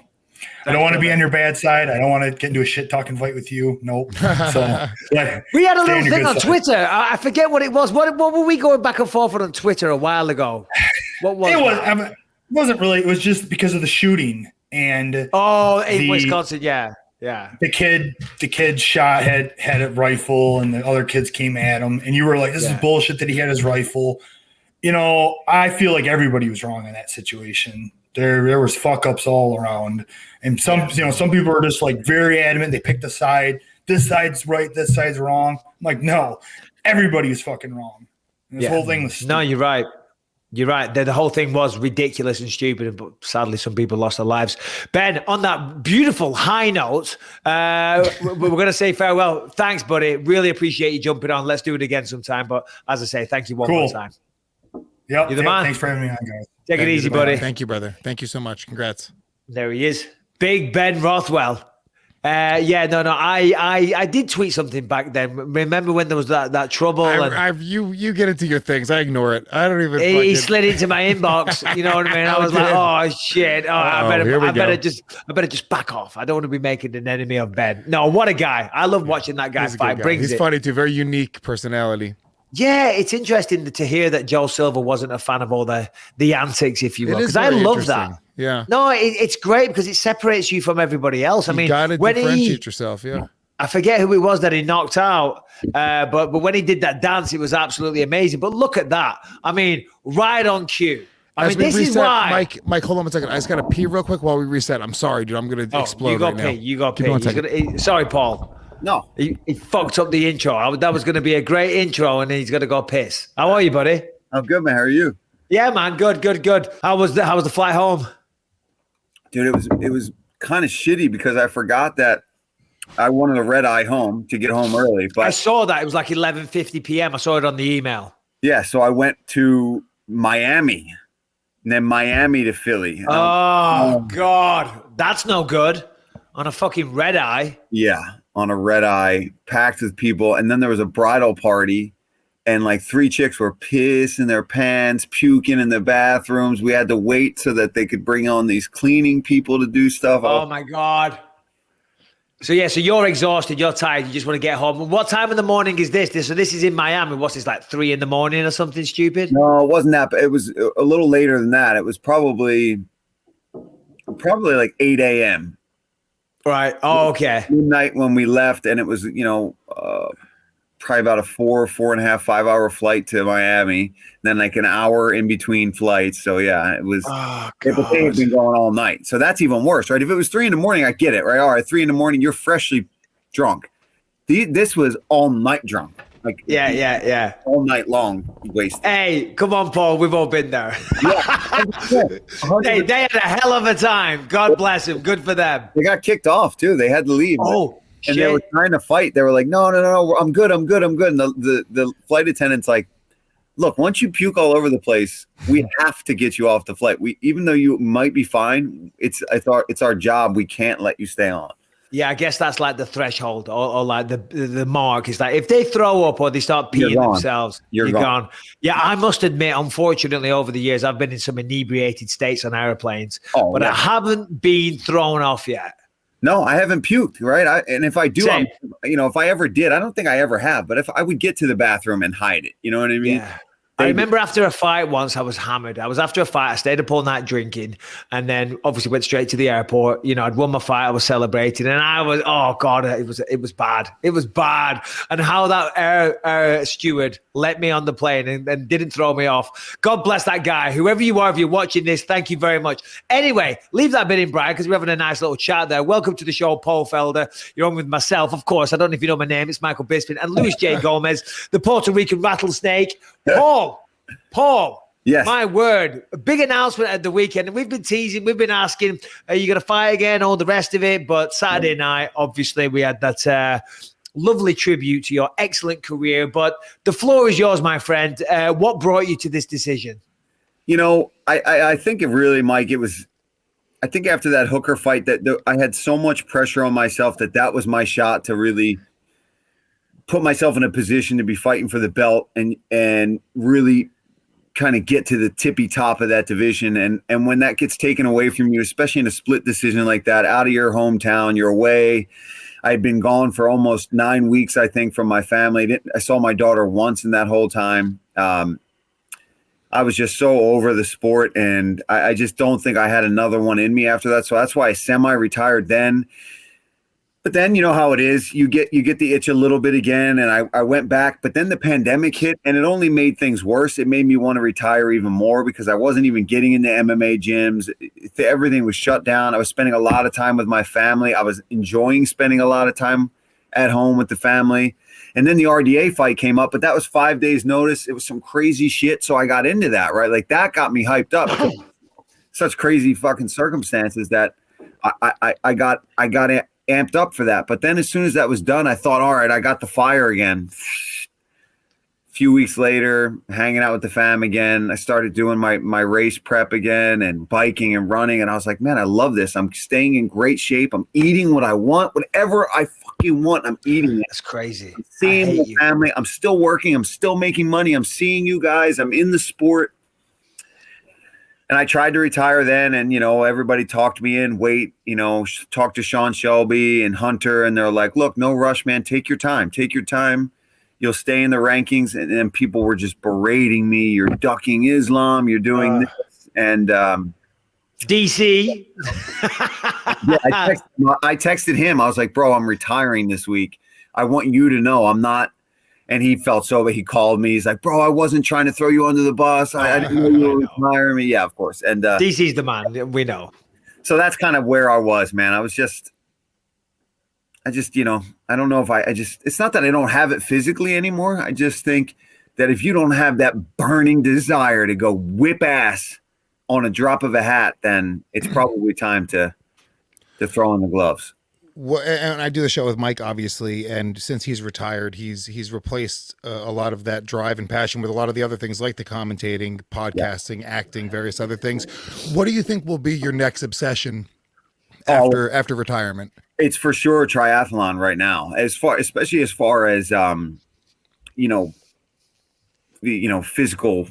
I don't want to be on your bad side. I don't want to get into a shit talking fight with you. Nope. So we had a little thing on Twitter. I forget what it was. What were we going back and forth on Twitter a while ago? What was it? It wasn't really. It was just because of the shooting and in Wisconsin. Yeah. The kid had a rifle, and the other kids came at him, and you were like, "This is bullshit that he had his rifle." I feel like everybody was wrong in that situation. There was fuck ups all around, and some people are just like very adamant. They picked a side. This side's right. This side's wrong. I'm like, no, everybody was fucking wrong. And this whole thing was stupid. No, you're right. You're right. The whole thing was ridiculous and stupid, but sadly, some people lost their lives. Ben, on that beautiful high note, we're going to say farewell. Thanks, buddy. Really appreciate you jumping on. Let's do it again sometime. But as I say, thank you one more time. Yep. You're the man. Thanks for having me on, guys. Take it easy, buddy. Thank you, brother. Thank you so much. Congrats. There he is. Big Ben Rothwell. I did tweet something back then. Remember when there was that trouble? You get into your things. I ignore it. I don't even. He slid into my inbox. You know what I mean? I was like, oh shit! I better just back off. I don't want to be making an enemy of Ben. No, what a guy! I love watching that guy fight. He's funny too. Very unique personality. Yeah, it's interesting to hear that Joe Silva wasn't a fan of all the antics, if you will, because I love that. Yeah. No, it's great because it separates you from everybody else. You gotta differentiate yourself. Yeah. I forget who it was that he knocked out, but when he did that dance, it was absolutely amazing. But look at that. I mean, right on cue. This is why. Mike, hold on a second. I just got to pee real quick while we reset. I'm sorry, dude. I'm going to explode you got right pee. now. You got pee. Sorry, Paul. No. He fucked up the intro. That was going to be a great intro, and he's going to go piss. How are you, buddy? I'm good, man. How are you? Yeah, man. Good. How was the flight home? Dude, it was kind of shitty because I forgot that I wanted a red eye home to get home early. But I saw that. It was like 11:50 p.m. I saw it on the email. Yeah, so I went to Miami, and then Miami to Philly. Oh, God. That's no good. On a fucking red eye. Yeah, on a red eye, packed with people. And then there was a bridal party, and like 3 chicks were pissing their pants, puking in the bathrooms. We had to wait so that they could bring on these cleaning people to do stuff. Oh, my God. So you're exhausted. You're tired. You just want to get home. What time in the morning is this? So this is in Miami. What's this, like 3 a.m. or something stupid? No, it wasn't that. It was a little later than that. It was probably like 8 a.m. Right. Oh, okay. Midnight when we left, and it was, probably about a 4.5, 5 hour flight to Miami, and then like an hour in between flights. So yeah, it was. Oh, it had been going all night, so that's even worse, right? If it was 3 a.m, I get it, right? All right, 3 a.m, you're freshly drunk. This was all night drunk. like Yeah. all night long wasted. Hey, come on, Paul. We've all been there. Hey, they had a hell of a time. God bless them. Good for them. They got kicked off too. They had to leave. Oh, and shit. they were trying to fight. They were like, no, I'm good. And the flight attendant's like, look, once you puke all over the place, we have to get you off the flight. Even though you might be fine, it's our job. We can't let you stay on. Yeah, I guess that's like the threshold or like the mark is that if they throw up or they start peeing themselves, you're gone. Yeah, I must admit, unfortunately, over the years, I've been in some inebriated states on airplanes, but I haven't been thrown off yet. No, I haven't puked, right? And if I do, if I ever did, I don't think I ever have, but if I would get to the bathroom and hide it, you know what I mean? Yeah. I remember after a fight once, I was hammered. I was after a fight. I stayed up all night drinking and then obviously went straight to the airport. You know, I'd won my fight. I was celebrating and I was, oh God, it was bad. It was bad. And how that air steward let me on the plane and didn't throw me off. God bless that guy. Whoever you are, if you're watching this, thank you very much. Anyway, leave that bit in, Brian, because we're having a nice little chat there. Welcome to the show, Paul Felder. You're on with myself, of course. I don't know if you know my name. It's Michael Bisping and Luis J. Gomez, the Puerto Rican rattlesnake. Paul, yes. My word, a big announcement at the weekend. We've been teasing, we've been asking, are you going to fight again, all the rest of it? But Saturday night, obviously, we had that lovely tribute to your excellent career. But the floor is yours, my friend. What brought you to this decision? You know, I think it really, Mike, I think after that Hooker fight that I had so much pressure on myself that was my shot to really put myself in a position to be fighting for the belt and really kind of get to the tippy top of that division. And when that gets taken away from you, especially in a split decision like that, out of your hometown, you're away. I had been gone for almost 9 weeks, I think, from my family. I saw my daughter once in that whole time. I was just so over the sport, and I just don't think I had another one in me after that. So that's why I semi-retired then. But then you know how it is. You get the itch a little bit again, and I went back. But then the pandemic hit, and it only made things worse. It made me want to retire even more because I wasn't even getting into MMA gyms. Everything was shut down. I was spending a lot of time with my family. I was enjoying spending a lot of time at home with the family. And then the RDA fight came up, but that was 5 days notice. It was some crazy shit. So I got into that, right? Like that got me hyped up. Such crazy fucking circumstances that I got amped up for that. But then as soon as that was done, I thought, all right, I got the fire again. A few weeks later, hanging out with the fam again, I started doing my race prep again and biking and running. And I was like, man, I love this. I'm staying in great shape. I'm eating what I want. Whatever I fucking want, I'm eating it. That's crazy. I'm seeing my family. I'm still working. I'm still making money. I'm seeing you guys. I'm in the sport. And I tried to retire then, and, you know, everybody talked me in, talked to Sean Shelby and Hunter, and they're like, look, no rush, man. Take your time. Take your time. You'll stay in the rankings. And then people were just berating me. You're ducking Islam. You're doing this. And DC. yeah, I texted him. I was like, bro, I'm retiring this week. I want you to know I'm not. And he felt so, but he called me. He's like, bro, I wasn't trying to throw you under the bus. I didn't know you were retiring me. Yeah, of course. And DC's the man. We know. So that's kind of where I was, man. I just, you know, I don't know if it's not that I don't have it physically anymore. I just think that if you don't have that burning desire to go whip ass on a drop of a hat, then it's probably time to throw in the gloves. Well, and I do the show with Mike, obviously, and since he's retired, he's replaced a lot of that drive and passion with a lot of the other things like the commentating, podcasting, acting, various other things. What do you think will be your next obsession after retirement? It's for sure triathlon right now, especially as far as physical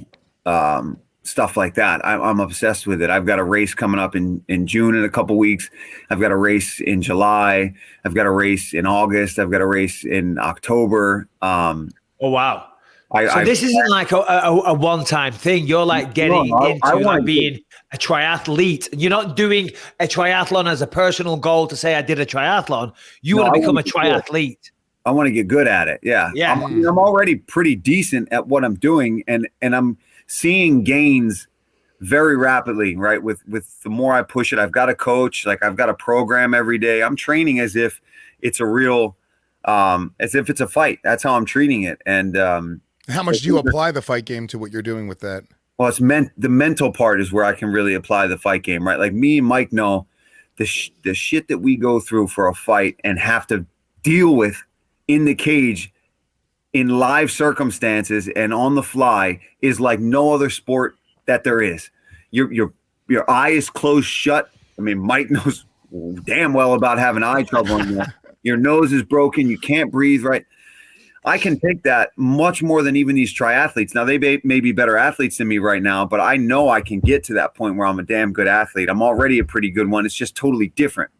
stuff like that. I'm obsessed with it. I've got a race coming up in June in a couple weeks. I've got a race in July. I've got a race in August. I've got a race in October. Oh, wow. So this isn't like a one-time thing. You're like getting into like being a triathlete. You're not doing a triathlon as a personal goal to say I did a triathlon. You want to become a triathlete. I want to get good at it. Yeah. I'm already pretty decent at what I'm doing, and I'm seeing gains very rapidly, right? With the more I push it, I've got a coach, like I've got a program every day. I'm training as if it's a real as if it's a fight. That's how I'm treating it. And how much do you apply the fight game to what you're doing with that? well, the mental part is where I can really apply the fight game, right? Like me and Mike know the shit that we go through for a fight and have to deal with in the cage in live circumstances and on the fly is like no other sport that there is. Your eye is closed shut. I mean, Mike knows damn well about having eye trouble. Your nose is broken. You can't breathe, right? I can take that much more than even these triathletes. Now, they may be better athletes than me right now, but I know I can get to that point where I'm a damn good athlete. I'm already a pretty good one. It's just totally different.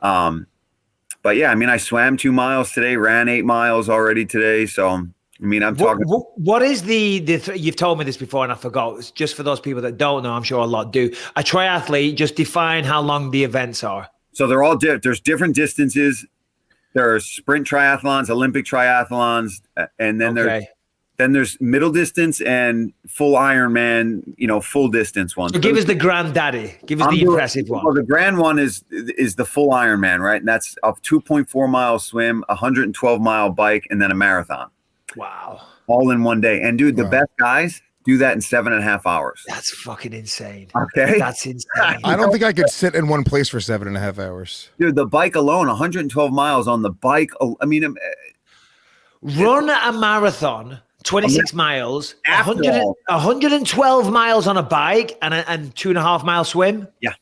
But yeah, I mean, I swam 2 miles today, ran 8 miles already today. So, I mean, I'm talking. What is you've told me this before and I forgot. It's just for those people that don't know, I'm sure a lot do. A triathlete, just define how long the events are. So they're all there's different distances. There are sprint triathlons, Olympic triathlons, and then there's middle distance and full Ironman, full distance ones. So give us the granddaddy. Give us the impressive one. Well, the grand one is the full Ironman, right? And that's a 2.4 mile swim, 112 mile bike, and then a marathon. Wow. All in one day. And dude, the best guys do that in 7.5 hours. That's fucking insane. Okay. That's insane. I don't think I could sit in one place for 7.5 hours. Dude, the bike alone, 112 miles on the bike. I mean, run a marathon, 26 miles, 112 miles on a bike, and 2.5 mile swim. Yeah.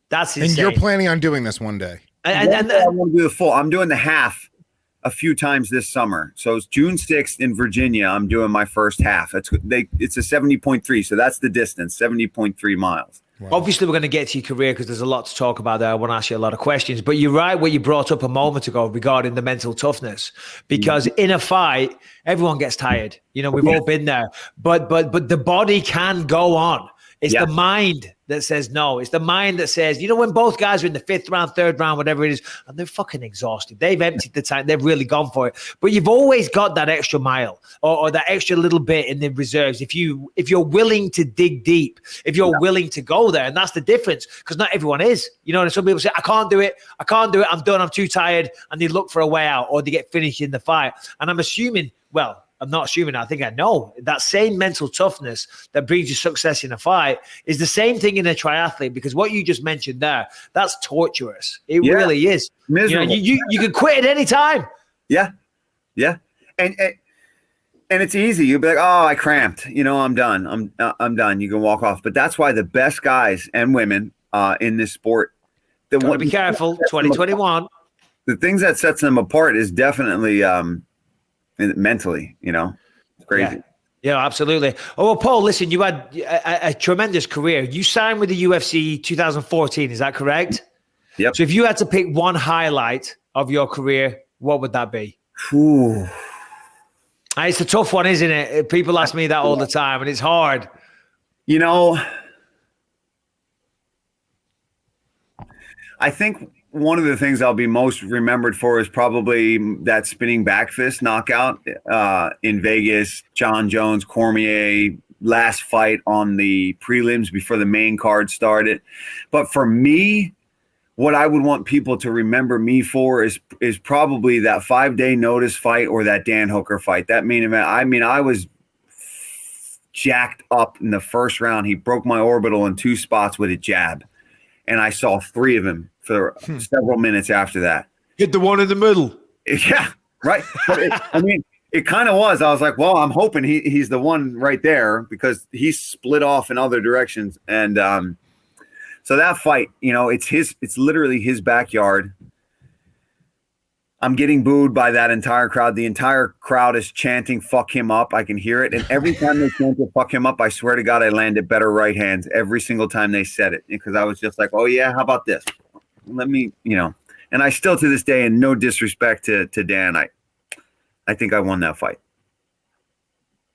That's insane. And you're planning on doing this one day. And I want to do the full. I'm doing the half a few times this summer. So it's June 6th in Virginia. I'm doing my first half. It's a 70.3. So that's the distance, 70.3 miles. Wow. Obviously, we're going to get to your career because there's a lot to talk about there. I want to ask you a lot of questions. But you're right what you brought up a moment ago regarding the mental toughness. Because in a fight, everyone gets tired. We've all been there. But the body can go on. It's the mind that says no. It's the mind that says, when both guys are in the 5th round, 3rd round, whatever it is, and they're fucking exhausted. They've emptied the tank. They've really gone for it. But you've always got that extra mile or that extra little bit in the reserves. If you're willing to dig deep, if you're willing to go there, and that's the difference because not everyone is. And some people say, I can't do it. I'm done. I'm too tired. And they look for a way out or they get finished in the fight. And I'm assuming, I'm not assuming, I think I know that same mental toughness that brings you success in a fight is the same thing in a triathlete, because what you just mentioned there, that's torturous. It really is. Miserable. You can quit at any time. Yeah. Yeah. And it's easy. You'll be like, oh, I cramped. I'm done. I'm done. You can walk off. But that's why the best guys and women in this sport. Gotta be careful. 2021. The things that sets them apart is definitely mentally, it's crazy. Yeah, absolutely. Oh, well, Paul, listen, you had a tremendous career. You signed with the UFC 2014, is that correct? Yep. So if you had to pick one highlight of your career, what would that be? Ooh. It's a tough one, isn't it? People ask me that all the time, and it's hard. I think one of the things I'll be most remembered for is probably that spinning back fist knockout in Vegas. John Jones, Cormier, last fight on the prelims before the main card started. But for me, what I would want people to remember me for is probably that 5-day notice fight or that Dan Hooker fight. That main event. I mean, I was jacked up in the first round. He broke my orbital in 2 spots with a jab. And I saw 3 of them for several minutes after that. Hit the one in the middle. Yeah, right. But it kind of was. I was like, well, I'm hoping he's the one right there because he's split off in other directions. And so that fight, it's literally his backyard. I'm getting booed by that entire crowd. The entire crowd is chanting, fuck him up. I can hear it. And every time they chanted, fuck him up, I swear to God, I landed better right hands every single time they said it. Because I was just like, oh, yeah, how about this? Let me, and I still to this day, and no disrespect to Dan, I think I won that fight.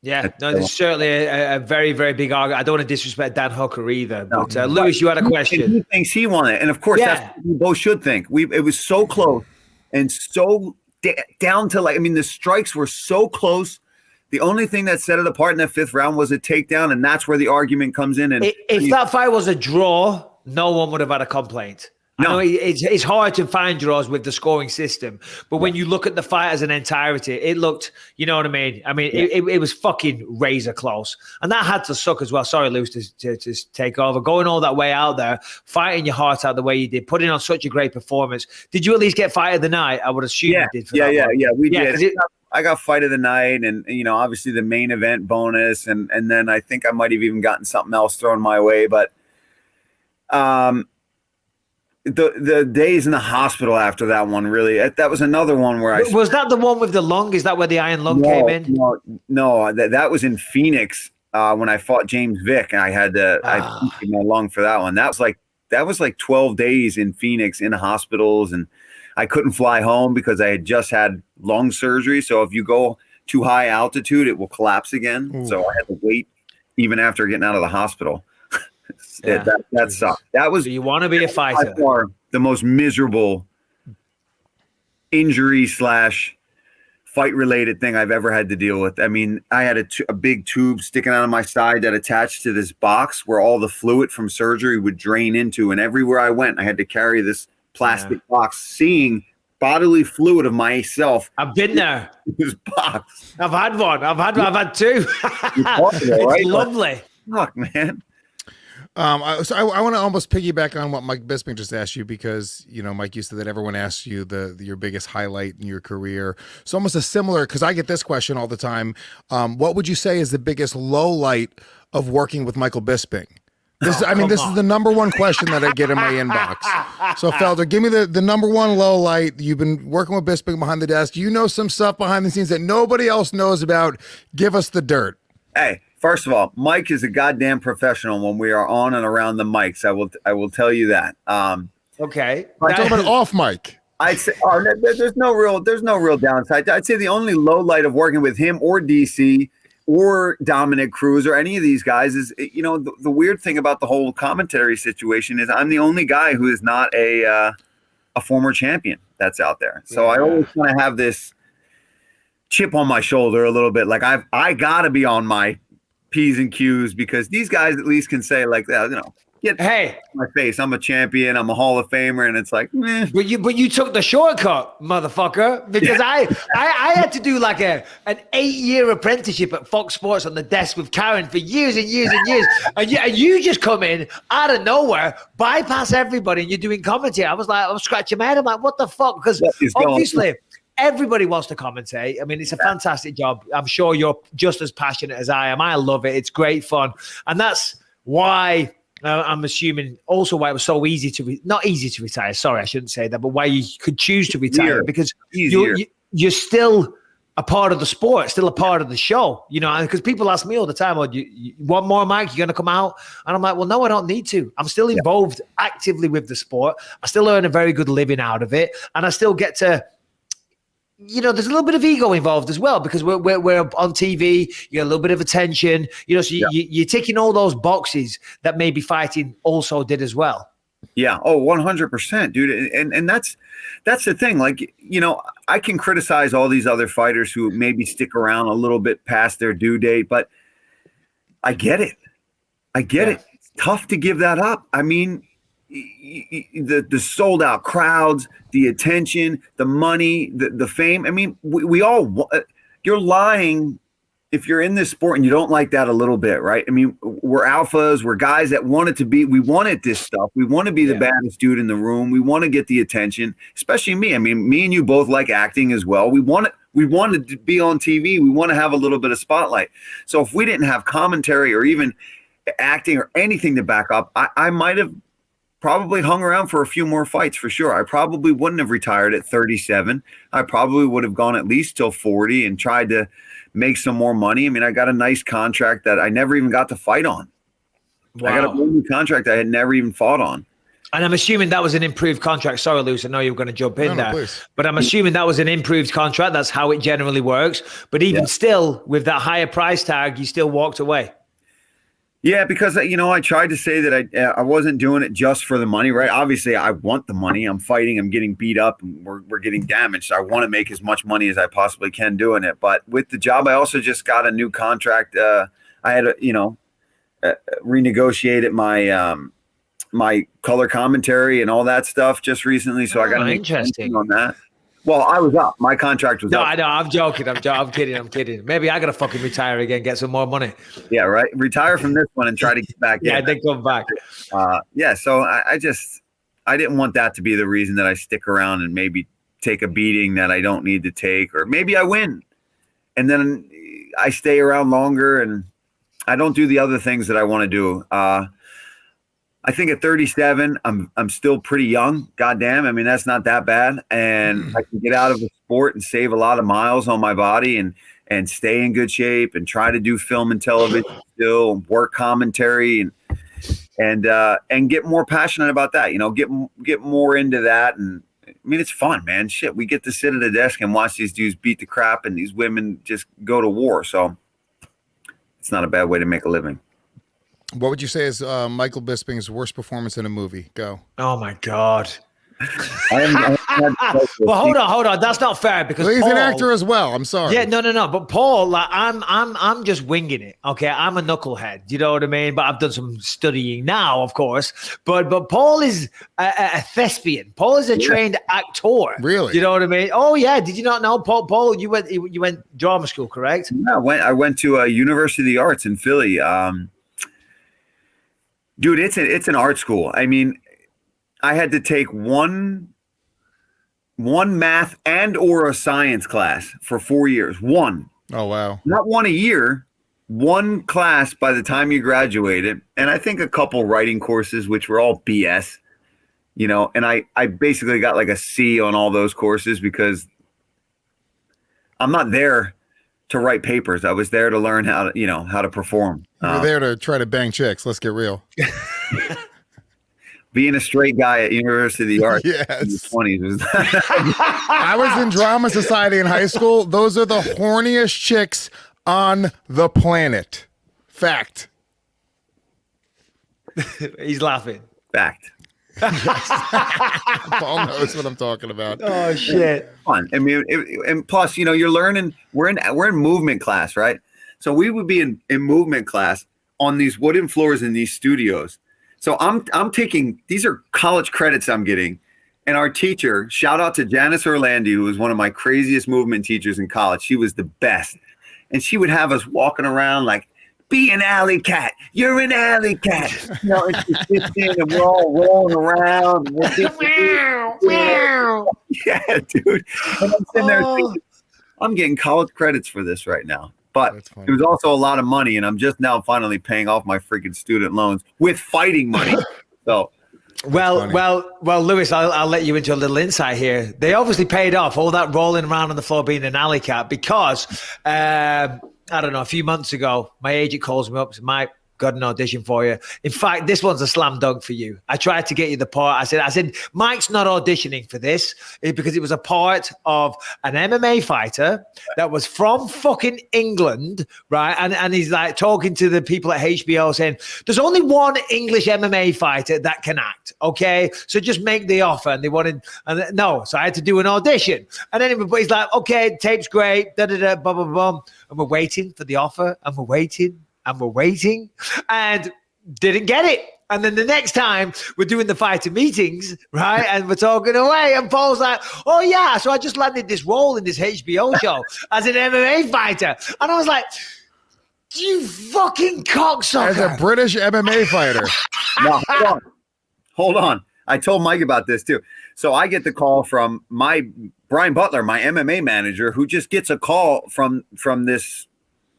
Yeah, no, there's certainly a very, very big argument. I don't want to disrespect Dan Hooker either. But Lewis, you had a question. He thinks he won it. And of course, that's what we both should think. It was so close. And so down to the strikes were so close. The only thing that set it apart in that 5th round was a takedown, and that's where the argument comes in. And if that fight was a draw, no one would have had a complaint. I know it's hard to find draws with the scoring system, but when you look at the fight as an entirety, it looked, you know what I mean? I mean, it was fucking razor close. And that had to suck as well. Sorry, Lewis, to take over. Going all that way out there, fighting your heart out the way you did, putting on such a great performance. Did you at least get fight of the night? I would assume you did. We did. I got fight of the night and, obviously the main event bonus. And then I think I might have even gotten something else thrown my way. But the days in the hospital after that one, really, that was another one where was that the one with the lung? Is that where the iron lung came in? No, that was in Phoenix when I fought James Vick, and I had I punctured my lung for that one. That was like 12 days in Phoenix in hospitals, and I couldn't fly home because I had just had lung surgery. So if you go too high altitude, it will collapse again. Ooh. So I had to wait even after getting out of the hospital. That sucked. That was. So you want to be a fighter? By far the most miserable injury / fight related thing I've ever had to deal with. I mean, I had a big tube sticking out of my side that attached to this box where all the fluid from surgery would drain into, and everywhere I went, I had to carry this plastic box, seeing bodily fluid of myself. I've been there. This box. I've had one. I've had two. It's lovely. Fuck, man. So I want to almost piggyback on what Mike Bisping just asked you, because, Mike, you said that everyone asks you your biggest highlight in your career. So almost a similar, because I get this question all the time. What would you say is the biggest low light of working with Michael Bisping? This is the number one question that I get in my inbox. So Felder, give me the number one low light. You've been working with Bisping behind the desk. You know some stuff behind the scenes that nobody else knows about. Give us the dirt. Hey. First of all, Mike is a goddamn professional when we are on and around the mics. I will tell you that. Okay. I'm talking about off mic. I'd say there's no real downside. I'd say the only low light of working with him or DC or Dominic Cruz or any of these guys is, the weird thing about the whole commentary situation is I'm the only guy who is not a former champion that's out there. So I always kind of have this chip on my shoulder a little bit. Like I gotta be on my P's and Q's, because these guys at least can say, like, get my face. I'm a champion. I'm a Hall of Famer, and it's like, meh. But you took the shortcut, motherfucker, because I had to do like an 8-year apprenticeship at Fox Sports on the desk with Karen for years and years and years, and you just come in out of nowhere, bypass everybody, and you're doing commentary. I was scratching my head. I'm like, what the fuck? Because obviously. Everybody wants to commentate. I mean, it's a fantastic job. I'm sure you're just as passionate as I am. I love it. It's great fun. And that's why I'm assuming also why it was so easy to not easy to retire. Sorry, I shouldn't say that, but why you could choose to retire, because you're still a part of the sport, still a part of the show, because people ask me all the time, you want more, Mike? You're going to come out? And I'm like, well, no, I don't need to. I'm still involved actively with the sport. I still earn a very good living out of it. And I still get to, there's a little bit of ego involved as well, because we're on TV, you get a little bit of attention, so you're ticking all those boxes that maybe fighting also did as well. Yeah. Oh, 100%, dude. And that's the thing. Like, I can criticize all these other fighters who maybe stick around a little bit past their due date, but I get it. It's tough to give that up. I mean, the sold out crowds, the attention, the money, the fame. I mean, we all, you're lying if you're in this sport and you don't like that a little bit, right? I mean, we're alphas, we're guys that we wanted this stuff. We want to be the baddest dude in the room. We want to get the attention, especially me. I mean, me and you both like acting as well. We wanted to be on TV. We want to have a little bit of spotlight. So if we didn't have commentary or even acting or anything to back up, I might have probably hung around for a few more fights for sure. I probably wouldn't have retired at 37. I probably would have gone at least till 40 and tried to make some more money. I mean, I got a nice contract that I never even got to fight on. Wow. I got a new contract I had never even fought on. And I'm assuming that was an improved contract. Sorry, Luce, I know you were going to jump in there. Please. But I'm assuming that was an improved contract. That's how it generally works. But even still, with that higher price tag, you still walked away. Yeah, because, I tried to say that I wasn't doing it just for the money, right? Obviously, I want the money. I'm fighting. I'm getting beat up. And we're getting damaged. I want to make as much money as I possibly can doing it. But with the job, I also just got a new contract. I had, renegotiated my color commentary and all that stuff just recently. So I got interesting on that. Well, I was up. My contract was no, up. I know. I'm joking. I'm kidding. Maybe I got to fucking retire again, get some more money. Yeah, right. Retire from this one and try to get back Yeah, in. then come back. Yeah, so I didn't want that to be the reason that I stick around and maybe take a beating that I don't need to take, or maybe I win and then I stay around longer and I don't do the other things that I want to do. I think at 37, I'm still pretty young. Goddamn. I mean, that's not that bad. And I can get out of the sport and save a lot of miles on my body and stay in good shape and try to do film and television still, work commentary and get more passionate about that, you know, get more into that. And I mean, it's fun, man. Shit. We get to sit at a desk and watch these dudes beat the crap and these women just go to war. So it's not a bad way to make a living. What would you say is Michael Bisping's worst performance in a movie? Go. Oh my God. Well, hold on. That's not fair because he's Paul, an actor as well. I'm sorry. Yeah, no. But Paul, like, I'm just winging it. Okay, I'm a knucklehead. You know what I mean? But I've done some studying now, of course. But Paul is a thespian. Paul is a trained actor. Really? You know what I mean? Oh yeah. Did you not know, Paul? You went drama school, correct? Yeah, I went to University of the Arts in Philly. Dude, it's an art school. I mean, I had to take one math and or a science class for 4 years. One. Oh, wow. Not one a year, one class by the time you graduated. And I think a couple writing courses, which were all BS, you know, and I basically got like a C on all those courses because I'm not there to write papers. I was there to learn how to perform. You're there to try to bang chicks. Let's get real. Being a straight guy at University of the Arts in the 20s was I was in drama society in high school. Those are the horniest chicks on the planet. Fact. He's laughing. Fact. Paul knows what I'm talking about. Oh shit. Fun. I mean, and plus, you know, you're learning. We're in movement class, right? So we would be in movement class on these wooden floors in these studios. So I'm taking, these are college credits I'm getting. And our teacher, shout out to Janice Orlandi, who was one of my craziest movement teachers in college. She was the best. And she would have us walking around like, be an alley cat. You're an alley cat. You know, and she sits in and we're all rolling around. Yeah, dude. And I'm sitting there thinking, I'm getting college credits for this right now. But it was also a lot of money, and I'm just now finally paying off my freaking student loans with fighting money. So, well, Lewis, I'll let you into a little insight here. They obviously paid off all that rolling around on the floor being an alley cat because I don't know, a few months ago, my agent calls me up, says, Mike, got an audition for you. In fact, this one's a slam dunk for you. I tried to get you the part. I said, Mike's not auditioning for this because it was a part of an MMA fighter that was from fucking England, right? And he's like talking to the people at HBO saying, there's only one English MMA fighter that can act, okay? So just make the offer. And they wanted, no. So I had to do an audition. And then everybody's like, okay, tape's great, blah, blah, blah. And we're waiting for the offer and we're waiting and didn't get it. And then the next time we're doing the fighter meetings, right? And we're talking away and Paul's like, oh yeah, so I just landed this role in this HBO show as an MMA fighter. And I was like, you fucking cocksucker. As a British MMA fighter. No, hold on. I told Mike about this too. So I get the call from Brian Butler, my MMA manager, who just gets a call from this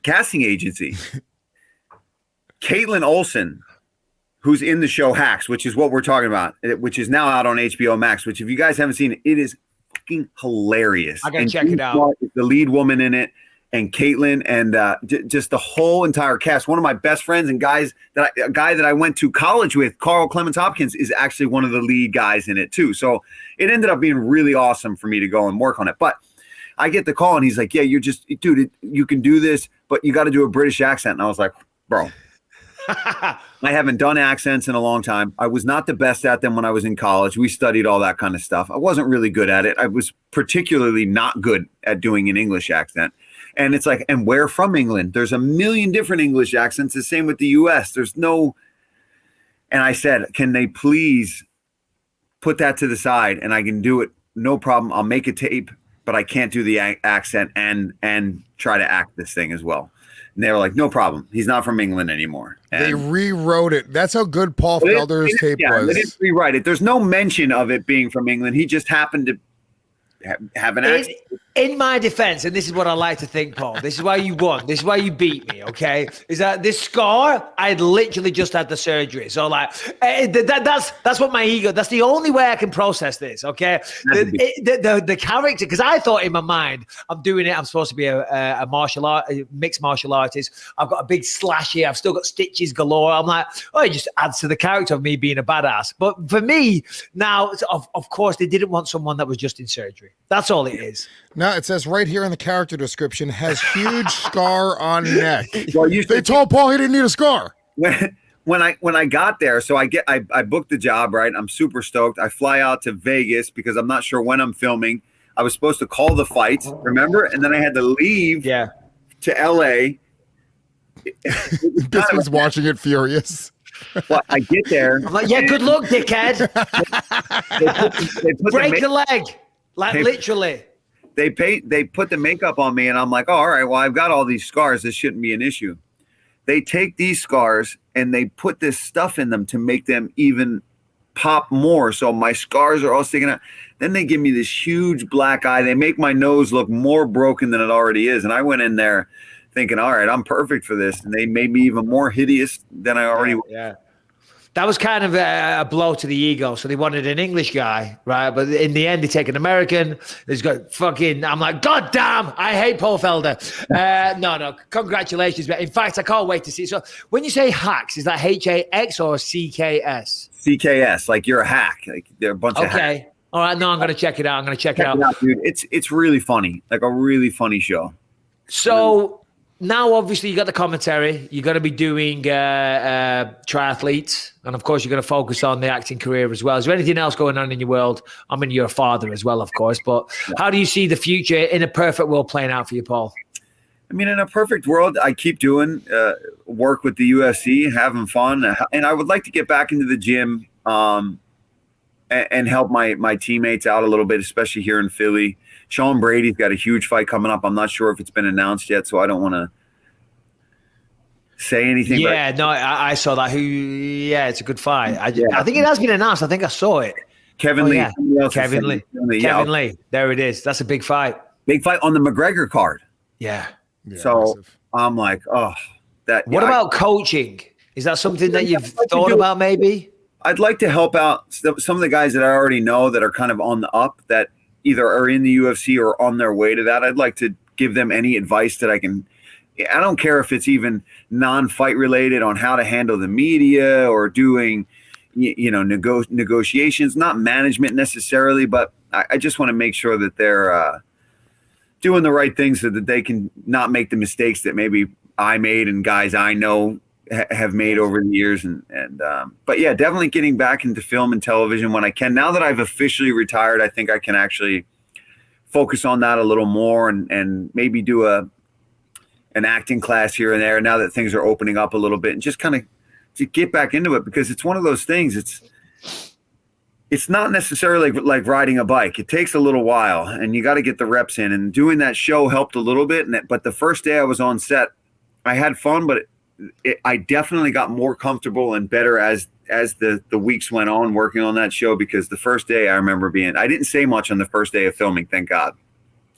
casting agency. Caitlin Olsen, who's in the show Hacks, which is what we're talking about, which is now out on HBO Max, which if you guys haven't seen it, it is fucking hilarious. I got to check it out. The lead woman in it, and Caitlin, and just the whole entire cast. One of my best friends and a guy that I went to college with, Carl Clemens Hopkins, is actually one of the lead guys in it too. So it ended up being really awesome for me to go and work on it. But I get the call and he's like, yeah, dude, you can do this, but you got to do a British accent. And I was like, bro, I haven't done accents in a long time. I was not the best at them when I was in college. We studied all that kind of stuff. I wasn't really good at it. I was particularly not good at doing an English accent. And it's like, and where from England? There's a million different English accents. The same with the US. There's no, And I said, can they please put that to the side and I can do it. No problem. I'll make a tape, but I can't do the accent and try to act this thing as well. And they were like, no problem. He's not from England anymore. And they rewrote it. That's how good Paul Felder's tape was. They didn't rewrite it. There's no mention of it being from England. He just happened to have an accent. In my defense, and this is what I like to think, Paul, this is why you won. This is why you beat me, okay? Is that this scar, I had literally just had the surgery. So, like, that's what my ego, that's the only way I can process this, okay? The character, because I thought in my mind, I'm doing it, I'm supposed to be a mixed martial artist. I've got a big slash here. I've still got stitches galore. I'm like, oh, it just adds to the character of me being a badass. But for me, now, of course, they didn't want someone that was just in surgery. That's all it is. No, it says right here in the character description, has huge scar on neck. Well, they told Paul he didn't need a scar. When I got there, so I booked the job, right? I'm super stoked. I fly out to Vegas because I'm not sure when I'm filming. I was supposed to call the fight, remember? And then I had to leave to LA. Bisping's watching it furious. Well, I get there. I'm like, yeah, good luck, dickhead. they put break the leg. Like literally. They put the makeup on me and I'm like, oh, all right, well, I've got all these scars. This shouldn't be an issue. They take these scars and they put this stuff in them to make them even pop more. So my scars are all sticking out. Then they give me this huge black eye. They make my nose look more broken than it already is. And I went in there thinking, all right, I'm perfect for this. And they made me even more hideous than I already was. Yeah. That was kind of a blow to the ego. So they wanted an English guy, right? But in the end, they take an American. There's got fucking, I'm like, God damn, I hate Paul Felder. No, congratulations. In fact, I can't wait to see. So when you say hacks, is that H-A-X or C-K-S? C-K-S, like you're a hack. Like they're a bunch of hacks. Okay. All right. No, I'm going to check it out. Check it out, dude. It's really funny. Like a really funny show. So now, obviously, you got the commentary. You're going to be doing triathletes. And, of course, you're going to focus on the acting career as well. Is there anything else going on in your world? I mean, you're a father as well, of course. But how do you see the future in a perfect world playing out for you, Paul? I mean, in a perfect world, I keep doing work with the UFC, having fun. And I would like to get back into the gym and help my teammates out a little bit, especially here in Philly. Sean Brady's got a huge fight coming up. I'm not sure if it's been announced yet, so I don't want to say anything. Yeah, no, I saw that. It's a good fight. I think it has been announced. I think I saw it. Kevin Lee. Yeah. Kevin Lee. Kevin Lee. There it is. That's a big fight. Big fight on the McGregor card. Yeah. So massive. I'm like, oh, that. What about coaching? Is that something that you've thought about maybe? I'd like to help out some of the guys that I already know that are kind of on the up that either are in the UFC or on their way to that. I'd like to give them any advice that I can. I don't care if it's even non-fight related on how to handle the media or doing, negotiations, not management necessarily, but I just want to make sure that they're doing the right things so that they can not make the mistakes that maybe I made and guys I know have made over the years. But yeah, definitely getting back into film and television when I can. Now that I've officially retired, I think I can actually focus on that a little more and maybe do an acting class here and there now that things are opening up a little bit and just kind of to get back into it, because it's one of those things. It's not necessarily like riding a bike. It takes a little while and you got to get the reps in, and doing that show helped a little bit. But the first day I was on set, I had fun, but I definitely got more comfortable and better as the weeks went on working on that show, because the first day I remember I didn't say much on the first day of filming. Thank God.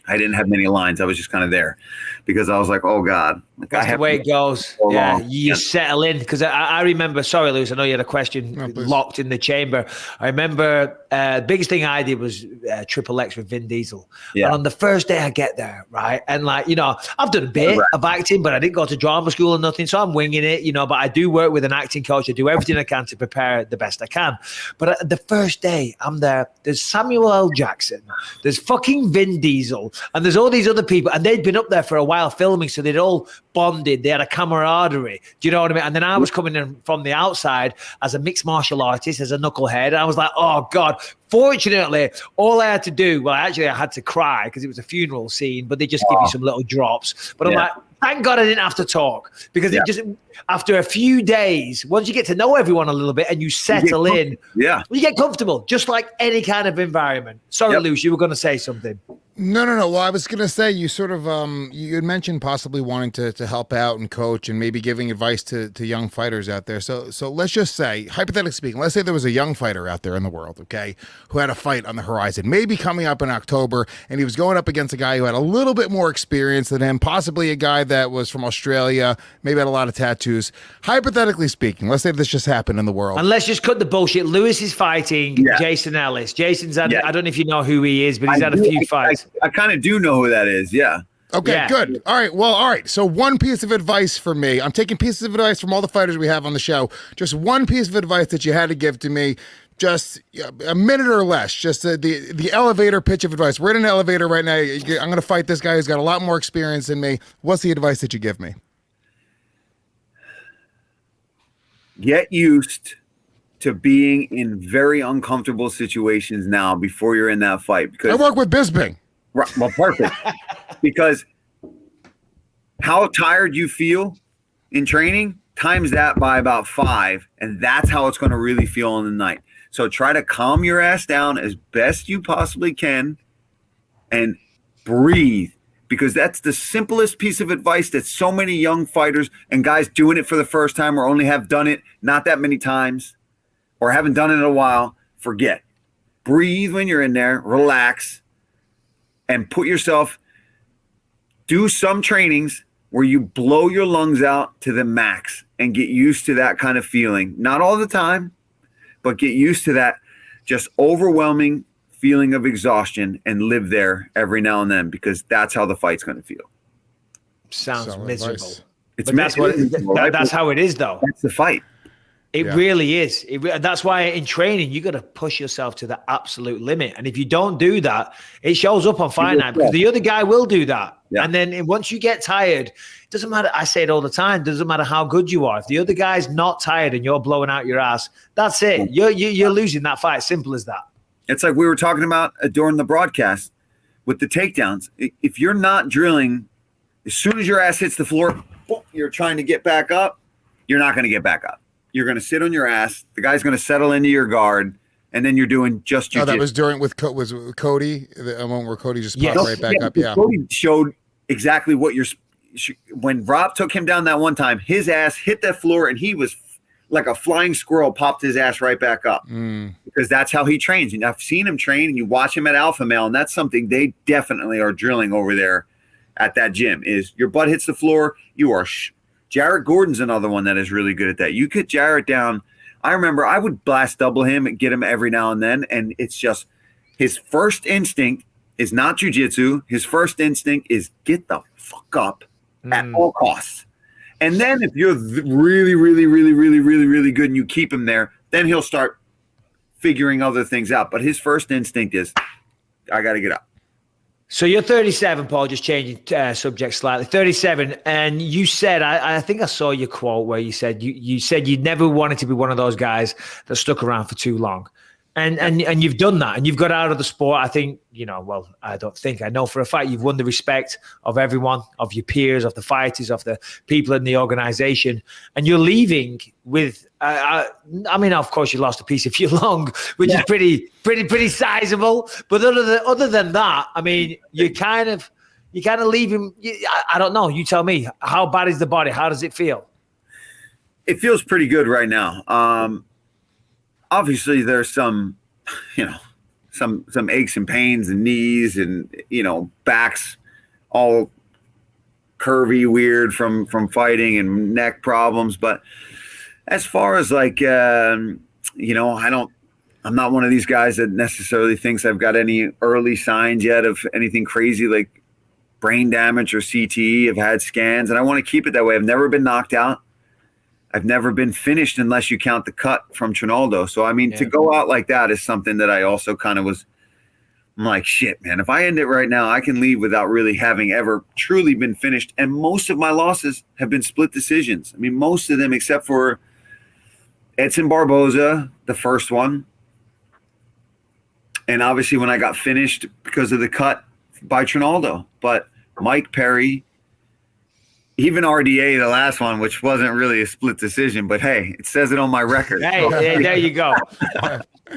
I didn't have many lines. I was just kind of there because I was like, oh God. That's the way it goes. Yeah, you settle in. Because I remember, sorry, Lewis, I know you had a question locked in the chamber. I remember the biggest thing I did was Triple X with Vin Diesel. Yeah. And on the first day I get there, right? And I've done a bit of acting, but I didn't go to drama school or nothing. So I'm winging it, but I do work with an acting coach. I do everything I can to prepare the best I can. But the first day I'm there, there's Samuel L. Jackson, there's fucking Vin Diesel, and there's all these other people, and they'd been up there for a while filming, so they'd all bonded. They had a camaraderie. Do you know what I mean? And then I was coming in from the outside as a mixed martial artist, as a knucklehead. I was like, oh God, Fortunately, all I had to do, well, actually, I had to cry because it was a funeral scene, but they just give you some little drops. But I'm like, thank God I didn't have to talk because it just, after a few days, once you get to know everyone a little bit and you settle in, you get comfortable, just like any kind of environment. Sorry, Luce, you were going to say something. No. Well, I was going to say, you sort of, you had mentioned possibly wanting to help out and coach and maybe giving advice to young fighters out there. So let's just say, hypothetically speaking, let's say there was a young fighter out there in the world, okay, who had a fight on the horizon, maybe coming up in October, and he was going up against a guy who had a little bit more experience than him, possibly a guy that was from Australia, maybe had a lot of tattoos. Hypothetically speaking, let's say this just happened in the world. And let's just cut the bullshit. Lewis is fighting Jason Ellis. Jason's had, I don't know if you know who he is, but he's had a few fights. I kind of do know who that is. Yeah. Okay, good. All right. Well, all right. So one piece of advice for me. I'm taking pieces of advice from all the fighters we have on the show. Just one piece of advice that you had to give to me. Just a minute or less. Just the elevator pitch of advice. We're in an elevator right now. I'm going to fight this guy who's got a lot more experience than me. What's the advice that you give me? Get used to being in very uncomfortable situations now before you're in that fight. Because I work with Bisping. Right, well, perfect. Because how tired you feel in training, times that by about 5, and that's how it's going to really feel in the night. So try to calm your ass down as best you possibly can and breathe, because that's the simplest piece of advice that so many young fighters and guys doing it for the first time or only have done it not that many times or haven't done it in a while, forget. Breathe when you're in there, relax, and put yourself, do some trainings where you blow your lungs out to the max and get used to that kind of feeling. Not all the time, but get used to that just overwhelming feeling of exhaustion and live there every now and then, because that's how the fight's going to feel. Sounds miserable. It's but that's how it is, though. That's the fight. It really is. That's why in training, you got to push yourself to the absolute limit. And if you don't do that, it shows up on fight night, because the other guy will do that. Yeah. And then once you get tired, it doesn't matter. I say it all the time. Doesn't matter how good you are. If the other guy's not tired and you're blowing out your ass, that's it. You're losing that fight. Simple as that. It's like we were talking about during the broadcast with the takedowns. If you're not drilling, as soon as your ass hits the floor, boom, you're trying to get back up, you're not going to get back up. You're going to sit on your ass. The guy's going to settle into your guard, and then you're doing just jiu-jitsu. Oh, that was during was Cody, the moment where Cody just popped right back up. Yeah, Cody showed exactly what when Rob took him down that one time, his ass hit that floor, and he was like a flying squirrel, popped his ass right back up, because that's how he trains. And I've seen him train, and you watch him at Alpha Male, and that's something they definitely are drilling over there at that gym. Is your butt hits the floor, you are. Jarrett Gordon's another one that is really good at that. You get Jarrett down. I remember I would blast double him and get him every now and then, and it's just his first instinct is not jiu-jitsu. His first instinct is get the fuck up at all costs. And then if you're really, really, really, really, really, really good and you keep him there, then he'll start figuring other things out. But his first instinct is, I got to get up. So you're 37, Paul, just changing subject slightly. 37, and you said, I think I saw your quote where you said you said you never wanted to be one of those guys that stuck around for too long. And you've done that, and you've got out of the sport. I think, I know for a fact you've won the respect of everyone, of your peers, of the fighters, of the people in the organization, and you're leaving with, of course you lost a piece of your lung, which is pretty sizable. But other than that, I mean, you kind of leave him. I don't know. You tell me, how bad is the body? How does it feel? It feels pretty good right now. Obviously there's some aches and pains and knees and, backs all curvy, weird from fighting, and neck problems. But as far as I'm not one of these guys that necessarily thinks I've got any early signs yet of anything crazy like brain damage or CTE. I've had scans, and I want to keep it that way. I've never been knocked out. I've never been finished unless you count the cut from Trinaldo. So, to go out like that is something that I also kind of I'm like, shit, man, if I end it right now, I can leave without really having ever truly been finished. And most of my losses have been split decisions. Most of them, except for Edson Barboza, the first one, And obviously when I got finished because of the cut by Trinaldo. But Mike Perry, even RDA, the last one, which wasn't really a split decision, but hey, it says it on my record. Hey, there you go.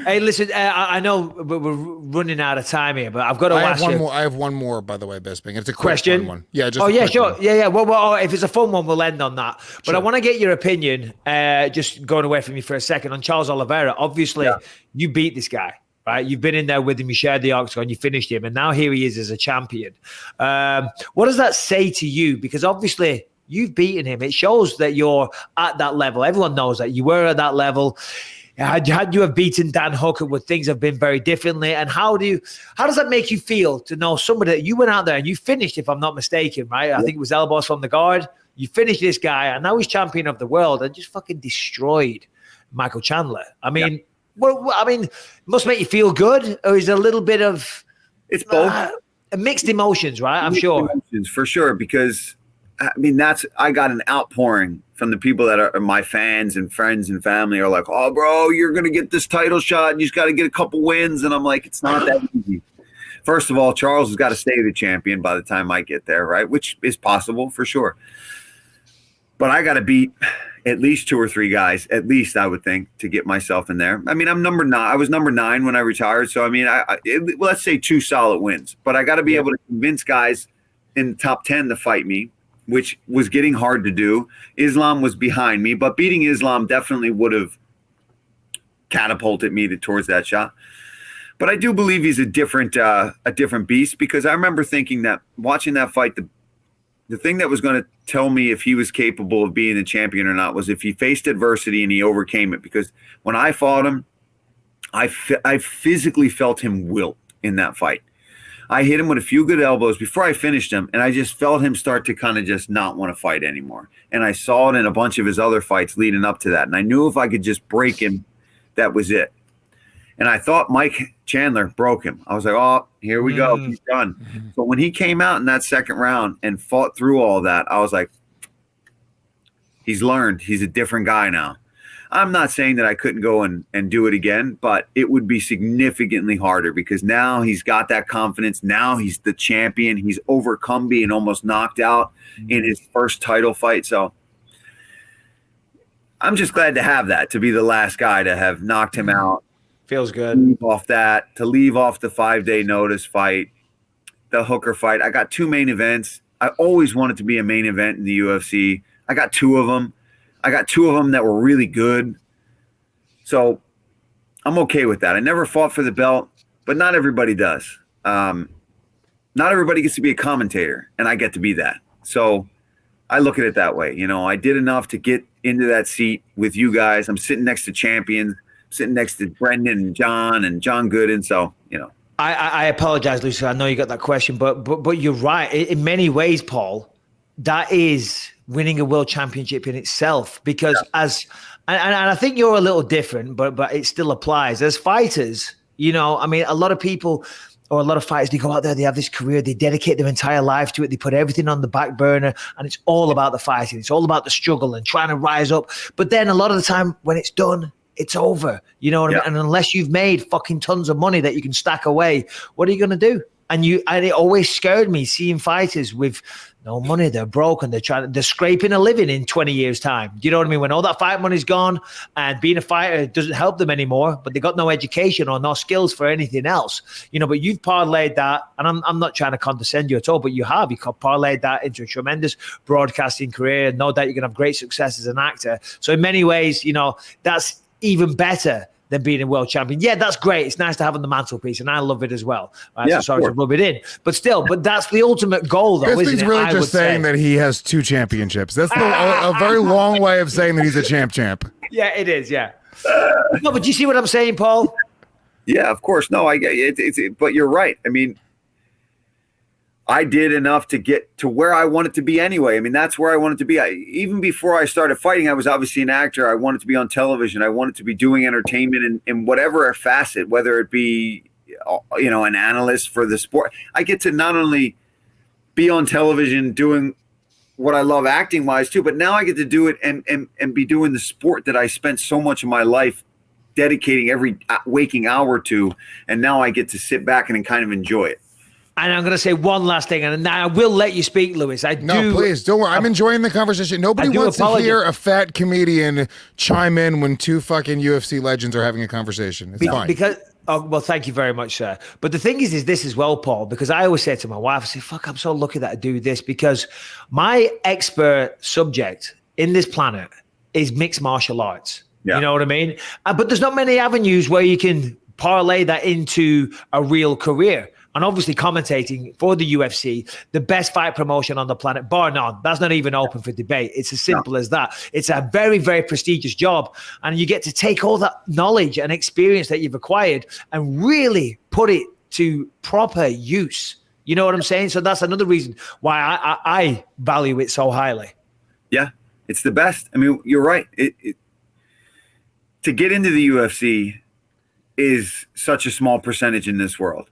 Hey, listen, I know we're running out of time here, but I've got to ask you. I have one more, by the way, Bisping. It's a quick question. One. Yeah, just oh, yeah, sure. One. Yeah. Well, if it's a fun one, we'll end on that. But Sure. I want to get your opinion, just going away from you for a second, on Charles Oliveira. Obviously, you beat this guy. Right, you've been in there with him, you shared the octagon, you finished him, and now here he is as a champion. What does that say to you? Because obviously you've beaten him. It shows that you're at that level. Everyone knows that you were at that level. Had you have beaten Dan Hooker, would things have been very differently? And how does that make you feel to know somebody that you went out there and you finished, if I'm not mistaken, right? I think it was elbows from the guard. You finished this guy, and now he's champion of the world and just fucking destroyed Michael Chandler. I mean. Well, I mean, it must make you feel good, or is there a little bit of it's both mixed emotions, right? I'm sure, emotions, for sure, because I mean I got an outpouring from the people that are my fans and friends and family are like, "Oh, bro, you're gonna get this title shot, and you just got to get a couple wins." And I'm like, "It's not that easy." First of all, Charles has got to stay the champion by the time I get there, right? Which is possible for sure, but I got to beat at least 2 or 3 guys, at least I would think, to get myself in there. I mean, I'm number 9. I was number 9 when I retired. So, I mean, let's say 2 solid wins. But I got to be able to convince guys in the top 10 to fight me, which was getting hard to do. Islam was behind me. But beating Islam definitely would have catapulted me towards that shot. But I do believe he's a different beast, because I remember thinking that watching that fight, the thing that was going to tell me if he was capable of being a champion or not was if he faced adversity and he overcame it. Because when I fought him, I physically felt him wilt in that fight. I hit him with a few good elbows before I finished him, and I just felt him start to kind of just not want to fight anymore. And I saw it in a bunch of his other fights leading up to that. And I knew if I could just break him, that was it. And I thought Mike Chandler broke him. I was like, oh, here we go. He's done. So when he came out in that second round and fought through all that, I was like, he's learned. He's a different guy now. I'm not saying that I couldn't go and do it again, but it would be significantly harder, because now he's got that confidence. Now he's the champion. He's overcome being almost knocked out in his first title fight. So I'm just glad to have that, to be the last guy to have knocked him out. Feels good. To leave off the 5-day notice fight, the Hooker fight. I got 2 main events. I always wanted to be a main event in the UFC. I got 2 of them. I got 2 of them that were really good. So I'm okay with that. I never fought for the belt, but not everybody does. Not everybody gets to be a commentator, and I get to be that. So I look at it that way. You know, I did enough to get into that seat with you guys. I'm sitting next to champions. Sitting next to Brendan and John Gooden. So, you know. I apologize, Lucy. I know you got that question, but you're right. In many ways, Paul, that is winning a world championship in itself, because and I think you're a little different, but it still applies. As fighters, you know, I mean, a lot of people or a lot of fighters, they go out there, they have this career, they dedicate their entire life to it, they put everything on the back burner, and it's all about the fighting. It's all about the struggle and trying to rise up. But then a lot of the time when it's done, it's over. You know what I mean? And unless you've made fucking tons of money that you can stack away, what are you going to do? And it always scared me seeing fighters with no money, they're broke, and they're scraping a living in 20 years' time. Do you know what I mean? When all that fight money's gone and being a fighter doesn't help them anymore, but they got no education or no skills for anything else. You know, but you've parlayed that, and I'm not trying to condescend you at all, but you parlayed that into a tremendous broadcasting career. No doubt you're going to have great success as an actor. So in many ways, you know, that's even better than being a world champion. Yeah, that's great. It's nice to have on the mantelpiece, and I love it as well. Right? Yeah, so sorry to rub it in. But still, that's the ultimate goal, though, isn't it? Really just saying that he has 2 championships. That's a very long way of saying that he's a champ. Yeah, it is, yeah. No, but do you see what I'm saying, Paul? Yeah, of course. No, I get it. But you're right. I mean, I did enough to get to where I wanted to be anyway. I mean, that's where I wanted to be. Even before I started fighting, I was obviously an actor. I wanted to be on television. I wanted to be doing entertainment in whatever facet, whether it be, you know, an analyst for the sport. I get to not only be on television doing what I love acting wise too, but now I get to do it and be doing the sport that I spent so much of my life dedicating every waking hour to, and now I get to sit back and kind of enjoy it. And I'm going to say one last thing, and I will let you speak, Lewis. No, please, don't worry. I'm enjoying the conversation. Nobody wants to hear a fat comedian chime in when two fucking UFC legends are having a conversation. It's fine. Because, well, thank you very much, sir. But the thing is this as well, Paul, because I always say to my wife, I say, fuck, I'm so lucky that I do this, because my expert subject in this planet is mixed martial arts. Yeah. You know what I mean? But there's not many avenues where you can parlay that into a real career. And obviously commentating for the UFC, the best fight promotion on the planet, bar none. That's not even open for debate. It's as simple as that. It's a very, very prestigious job. And you get to take all that knowledge and experience that you've acquired and really put it to proper use. You know what I'm saying? So that's another reason why I value it so highly. Yeah, it's the best. I mean, you're right. To get into the UFC is such a small percentage in this world.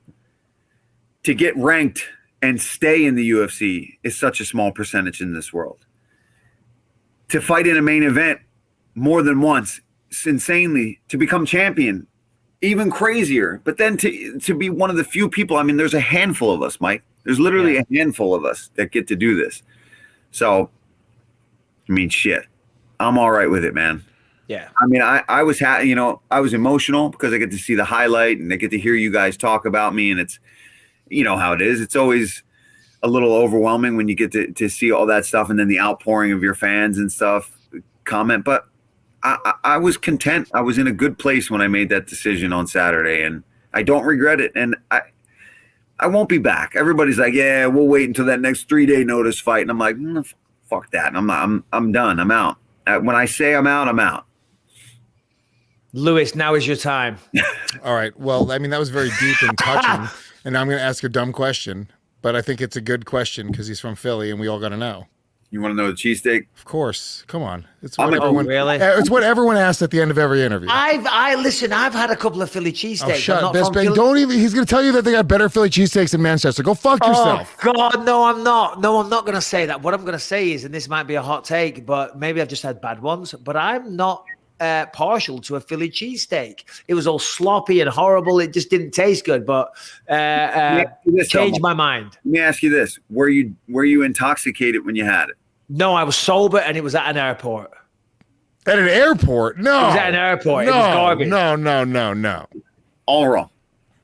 To get ranked and stay in the UFC is such a small percentage in this world. To fight in a main event more than once, it's insanely. To become champion, even crazier. But then to be one of the few people, I mean, there's a handful of us, Mike. There's literally a handful of us that get to do this. So, I mean, shit. I'm all right with it, man. Yeah. I mean, I was I was emotional because I get to see the highlight and I get to hear you guys talk about me, and it's, you know how it is. It's always a little overwhelming when you get to see all that stuff and then the outpouring of your fans and stuff comment. But I was content. I was in a good place when I made that decision on Saturday, and I don't regret it. And I won't be back. Everybody's like, yeah, we'll wait until that next 3-day notice fight. And I'm like, fuck that. I'm done. I'm out. When I say I'm out, I'm out. Lewis, now is your time. All right. Well, I mean, that was very deep and touching. And I'm going to ask a dumb question, but I think it's a good question because he's from Philly and we all got to know. You want to know the cheesesteak? Of course. Come on. It's what everyone, really? It's what everyone asks at the end of every interview. Listen, I've had a couple of Philly cheesesteaks. Oh, shut up, Bisping. Don't even, he's going to tell you that they got better Philly cheesesteaks in Manchester. Go fuck yourself. Oh, God, no, I'm not. No, I'm not going to say that. What I'm going to say is, and this might be a hot take, but maybe I've just had bad ones, but I'm not partial to a Philly cheesesteak. It was all sloppy and horrible. It just didn't taste good, but changed my mind. Let me ask you this. Were you intoxicated when you had it? No, I was sober, and it was at an airport. At an airport? No. It was at an airport. No, it was garbage. No. All wrong.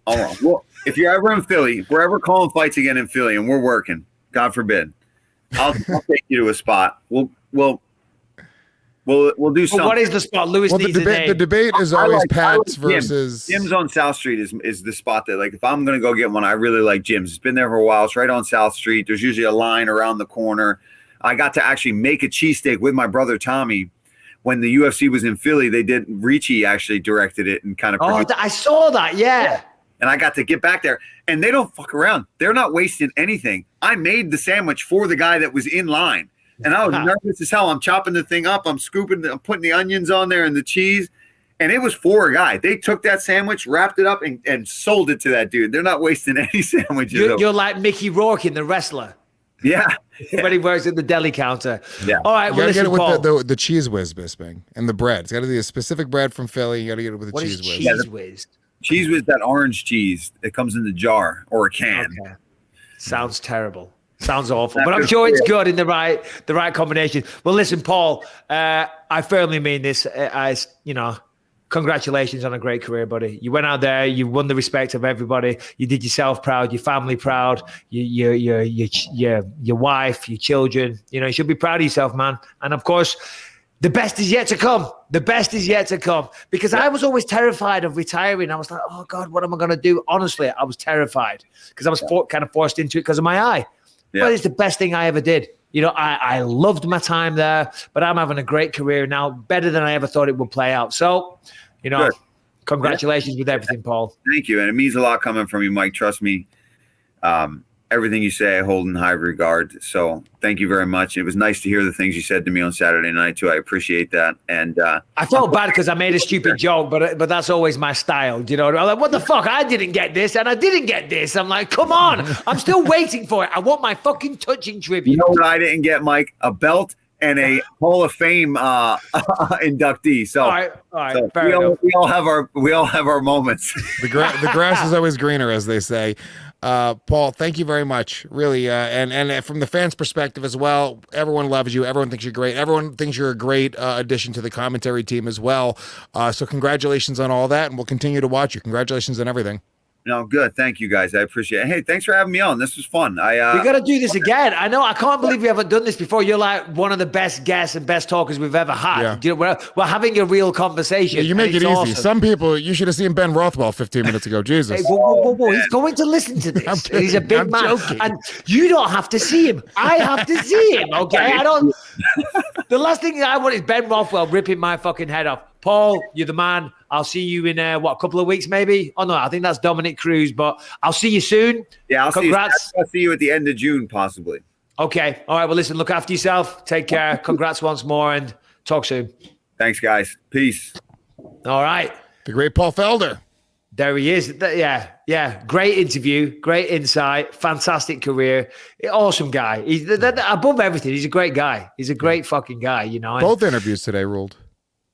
Well, if you're ever in Philly, if we're ever calling fights again in Philly and we're working, God forbid, I'll take you to a spot. We'll do something. What is the spot? Lewis needs a name. The debate is always Pat's versus Jim's on South Street is the spot that, like, if I'm gonna go get one, I really like Jim's. It's been there for a while. It's right on South Street. There's usually a line around the corner. I got to actually make a cheesesteak with my brother Tommy when the UFC was in Philly. They did. Ricci actually directed it and kind of. Oh, I saw that. Yeah. And I got to get back there, and they don't fuck around. They're not wasting anything. I made the sandwich for the guy that was in line. And I was nervous as hell. I'm chopping the thing up. I'm scooping, I'm putting the onions on there and the cheese. And it was for a guy. They took that sandwich, wrapped it up, and sold it to that dude. They're not wasting any sandwiches. You're like Mickey Rourke in The Wrestler. Yeah. When he works at the deli counter. Yeah. All right. You well, gotta get it Paul. with the cheese whiz, Bisping, and the bread. It's got to be a specific bread from Philly. You got to get it with the cheese whiz. Cheese whiz? Cheese whiz, that orange cheese. It comes in the jar or a can. Okay. Sounds terrible. Sounds awful, but I'm sure it's good in the right combination. Well, listen, Paul, I firmly mean this. As you know, congratulations on a great career, buddy. You went out there, you won the respect of everybody. You did yourself proud, your family proud, your wife, your children. You know, you should be proud of yourself, man. And of course, the best is yet to come. The best is yet to come. Because I was always terrified of retiring. I was like, oh God, what am I going to do? Honestly, I was terrified because I was kind of forced into it because of my eye. Yeah. But it's the best thing I ever did. You know, I loved my time there, but I'm having a great career now, better than I ever thought it would play out. So, you know, congratulations with everything, Paul. Thank you. And it means a lot coming from you, Mike. Trust me. Everything you say I hold in high regard. So thank you very much. It was nice to hear the things you said to me on Saturday night too. I appreciate that. And I felt bad because I made a stupid joke, but that's always my style. You know, I'm like, what the fuck? I didn't get this and I didn't get this. I'm like, come on. I'm still waiting for it. I want my fucking touching tribute. You know what I didn't get, Mike? A belt and a Hall of Fame inductee. So, All right. so Fair we enough. all have our moments. The grass is always greener, as they say. Paul, thank you very much. Really, and from the fans' perspective as well, everyone loves you. Everyone thinks you're great. Everyone thinks you're a great addition to the commentary team as well. So congratulations on all that, and we'll continue to watch you. Congratulations on everything. No, good. Thank you, guys. I appreciate it. Hey, thanks for having me on. This was fun. We got to do this again. I know. I can't believe we haven't done this before. You're like one of the best guests and best talkers we've ever had. Yeah. You know, we're having a real conversation. Yeah, you make it easy. Awesome. Some people, you should have seen Ben Rothwell 15 minutes ago. Jesus. Hey, whoa. He's going to listen to this. He's a big man. Joking. And you don't have to see him. I have to see him, okay? I don't. The last thing I want is Ben Rothwell ripping my fucking head off. Paul, you're the man. I'll see you in, a couple of weeks maybe? Oh, no, I think that's Dominic Cruz, but I'll see you soon. Yeah, Congrats. I'll see you at the end of June, possibly. Okay. All right. Well, listen, look after yourself. Take care. Congrats once more and talk soon. Thanks, guys. Peace. All right. The great Paul Felder. There he is. Yeah. Great interview, great insight, fantastic career. Awesome guy. He's above everything. He's a great guy. He's a great fucking guy, you know. Both interviews today ruled.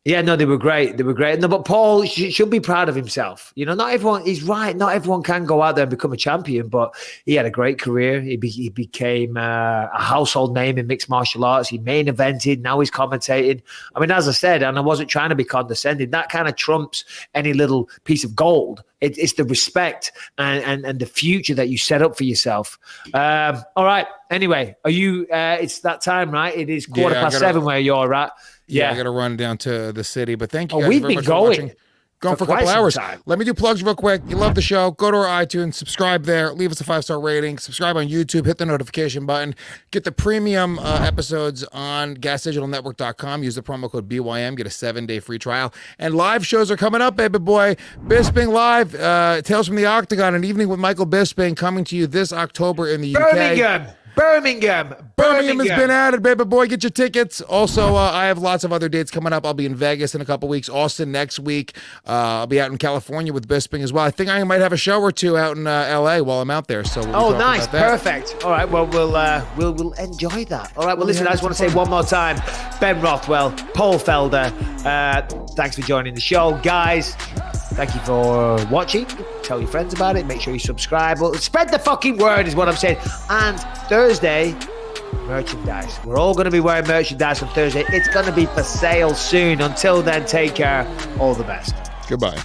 Yeah, no, they were great. No, but Paul should be proud of himself. You know, not everyone, he's right. Not everyone can go out there and become a champion, but he had a great career. He became a household name in mixed martial arts. He main evented. Now he's commentating. I mean, as I said, and I wasn't trying to be condescending, that kind of trumps any little piece of gold. It's the respect and the future that you set up for yourself. All right. Anyway, are you, it's that time, right? It is 7:15 where you're at. Yeah, I got to run down to the city, but thank you guys we've very been much going. for watching. Going for a couple hours. Let me do plugs real quick. You love the show, go to our iTunes, subscribe there, leave us a 5-star rating, subscribe on YouTube, hit the notification button, get the premium episodes on gasdigitalnetwork.com. Use the promo code BYM, get a 7-day free trial. And live shows are coming up, baby boy. Bisping Live, Tales from the Octagon, an evening with Michael Bisping coming to you this October in the UK. Birmingham has been added, baby boy. Get your tickets. Also, I have lots of other dates coming up. I'll be in Vegas in a couple weeks. Austin next week. I'll be out in California with Bisping as well. I think I might have a show or two out in LA while I'm out there. So we'll nice, perfect. All right, well we'll enjoy that. All right, well listen, I just want to say one more time, Ben Rothwell, Paul Felder. Thanks for joining the show, guys. Thank you for watching. Tell your friends about it. Make sure you subscribe. Spread the fucking word is what I'm saying. And Thursday, merchandise. We're all going to be wearing merchandise on Thursday. It's going to be for sale soon. Until then, take care. All the best. Goodbye.